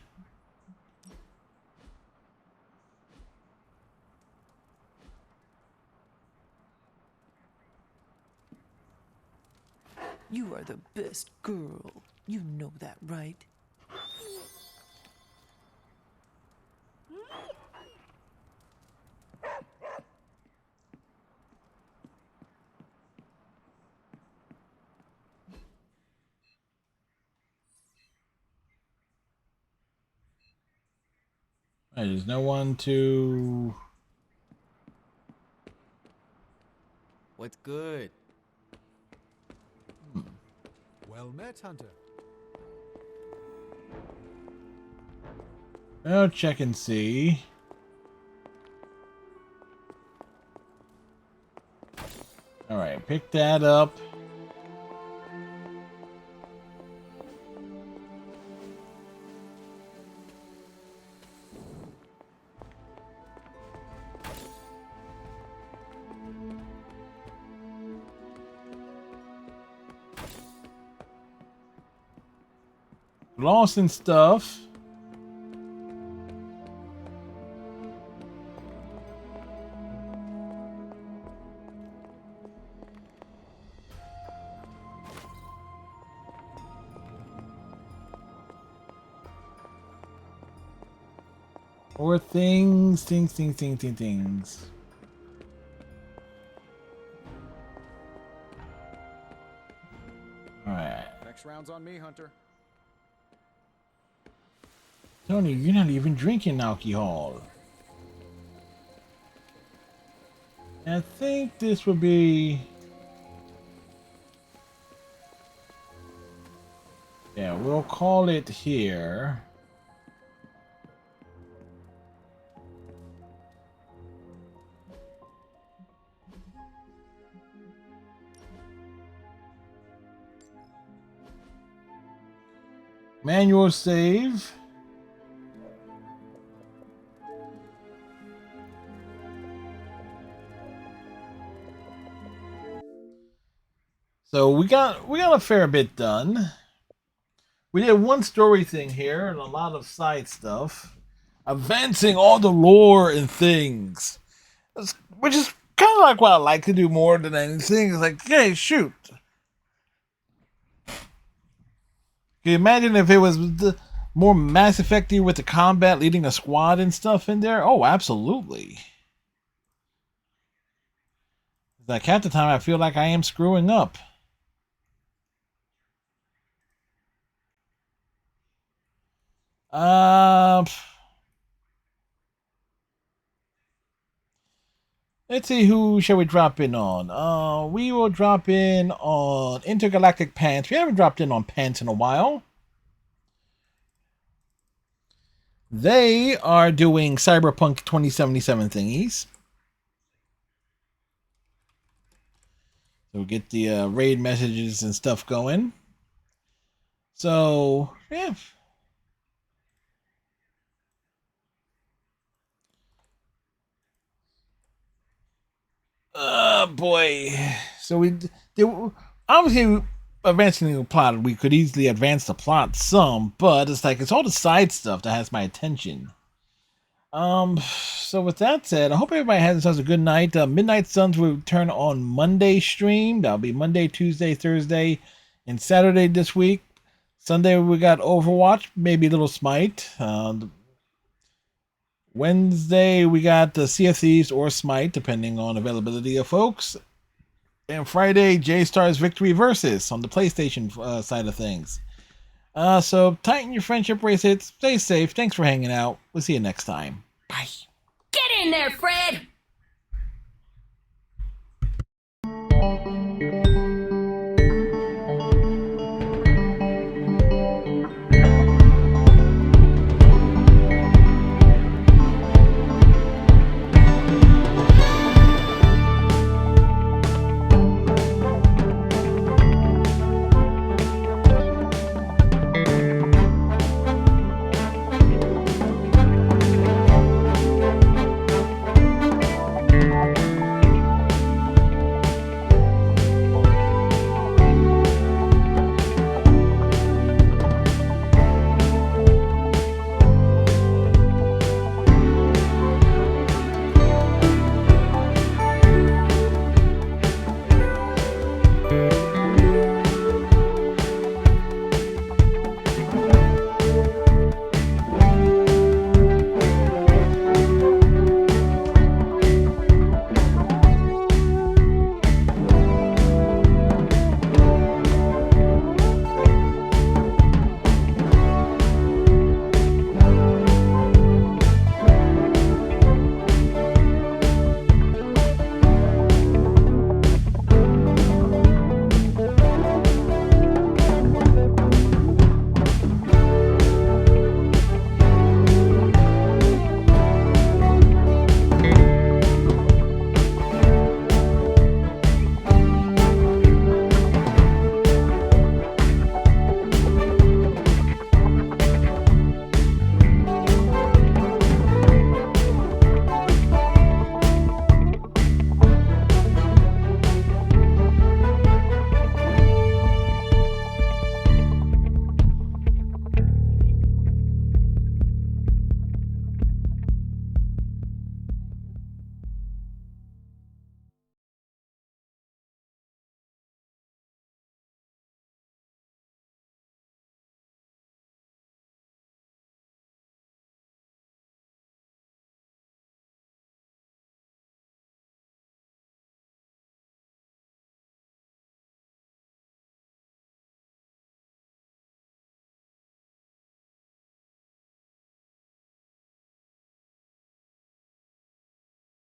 You are the best girl. You know that, right? There's no one to... What's good? Well met, Hunter. I'll check and see. Alright, pick that up. Lost and stuff. Or things. Alright. Next round's on me, Hunter. Tony, you're not even drinking alcohol. I think this would be... Yeah, we'll call it here. Manual save. So we got a fair bit done. We did one story thing here and a lot of side stuff. Advancing all the lore and things. Which is kind of like what I like to do more than anything. It's like, hey, shoot. Can you imagine if it was more Mass Effect-y with the combat, leading a squad and stuff in there? Oh, absolutely. Like half the time I feel like I am screwing up. Let's see, who shall we drop in on? We will drop in on Intergalactic Pants. We haven't dropped in on Pants in a while. They are doing Cyberpunk 2077 thingies. So we'll get the raid messages and stuff going. So, yeah. Boy. So we obviously advancing the plot. We could easily advance the plot some, but it's like it's all the side stuff that has my attention. So with that said, I hope everybody has themselves a good night. Midnight Suns will return on Monday stream. That'll be Monday, Tuesday, Thursday, and Saturday this week. Sunday we got Overwatch, maybe a little Smite. Wednesday we got the Sea of Thieves or Smite, depending on availability of folks. And Friday, J-Star's Victory Versus on the PlayStation side of things. So tighten your friendship bracelets. Stay safe. Thanks for hanging out. We'll see you next time. Bye. Get in there, Fred!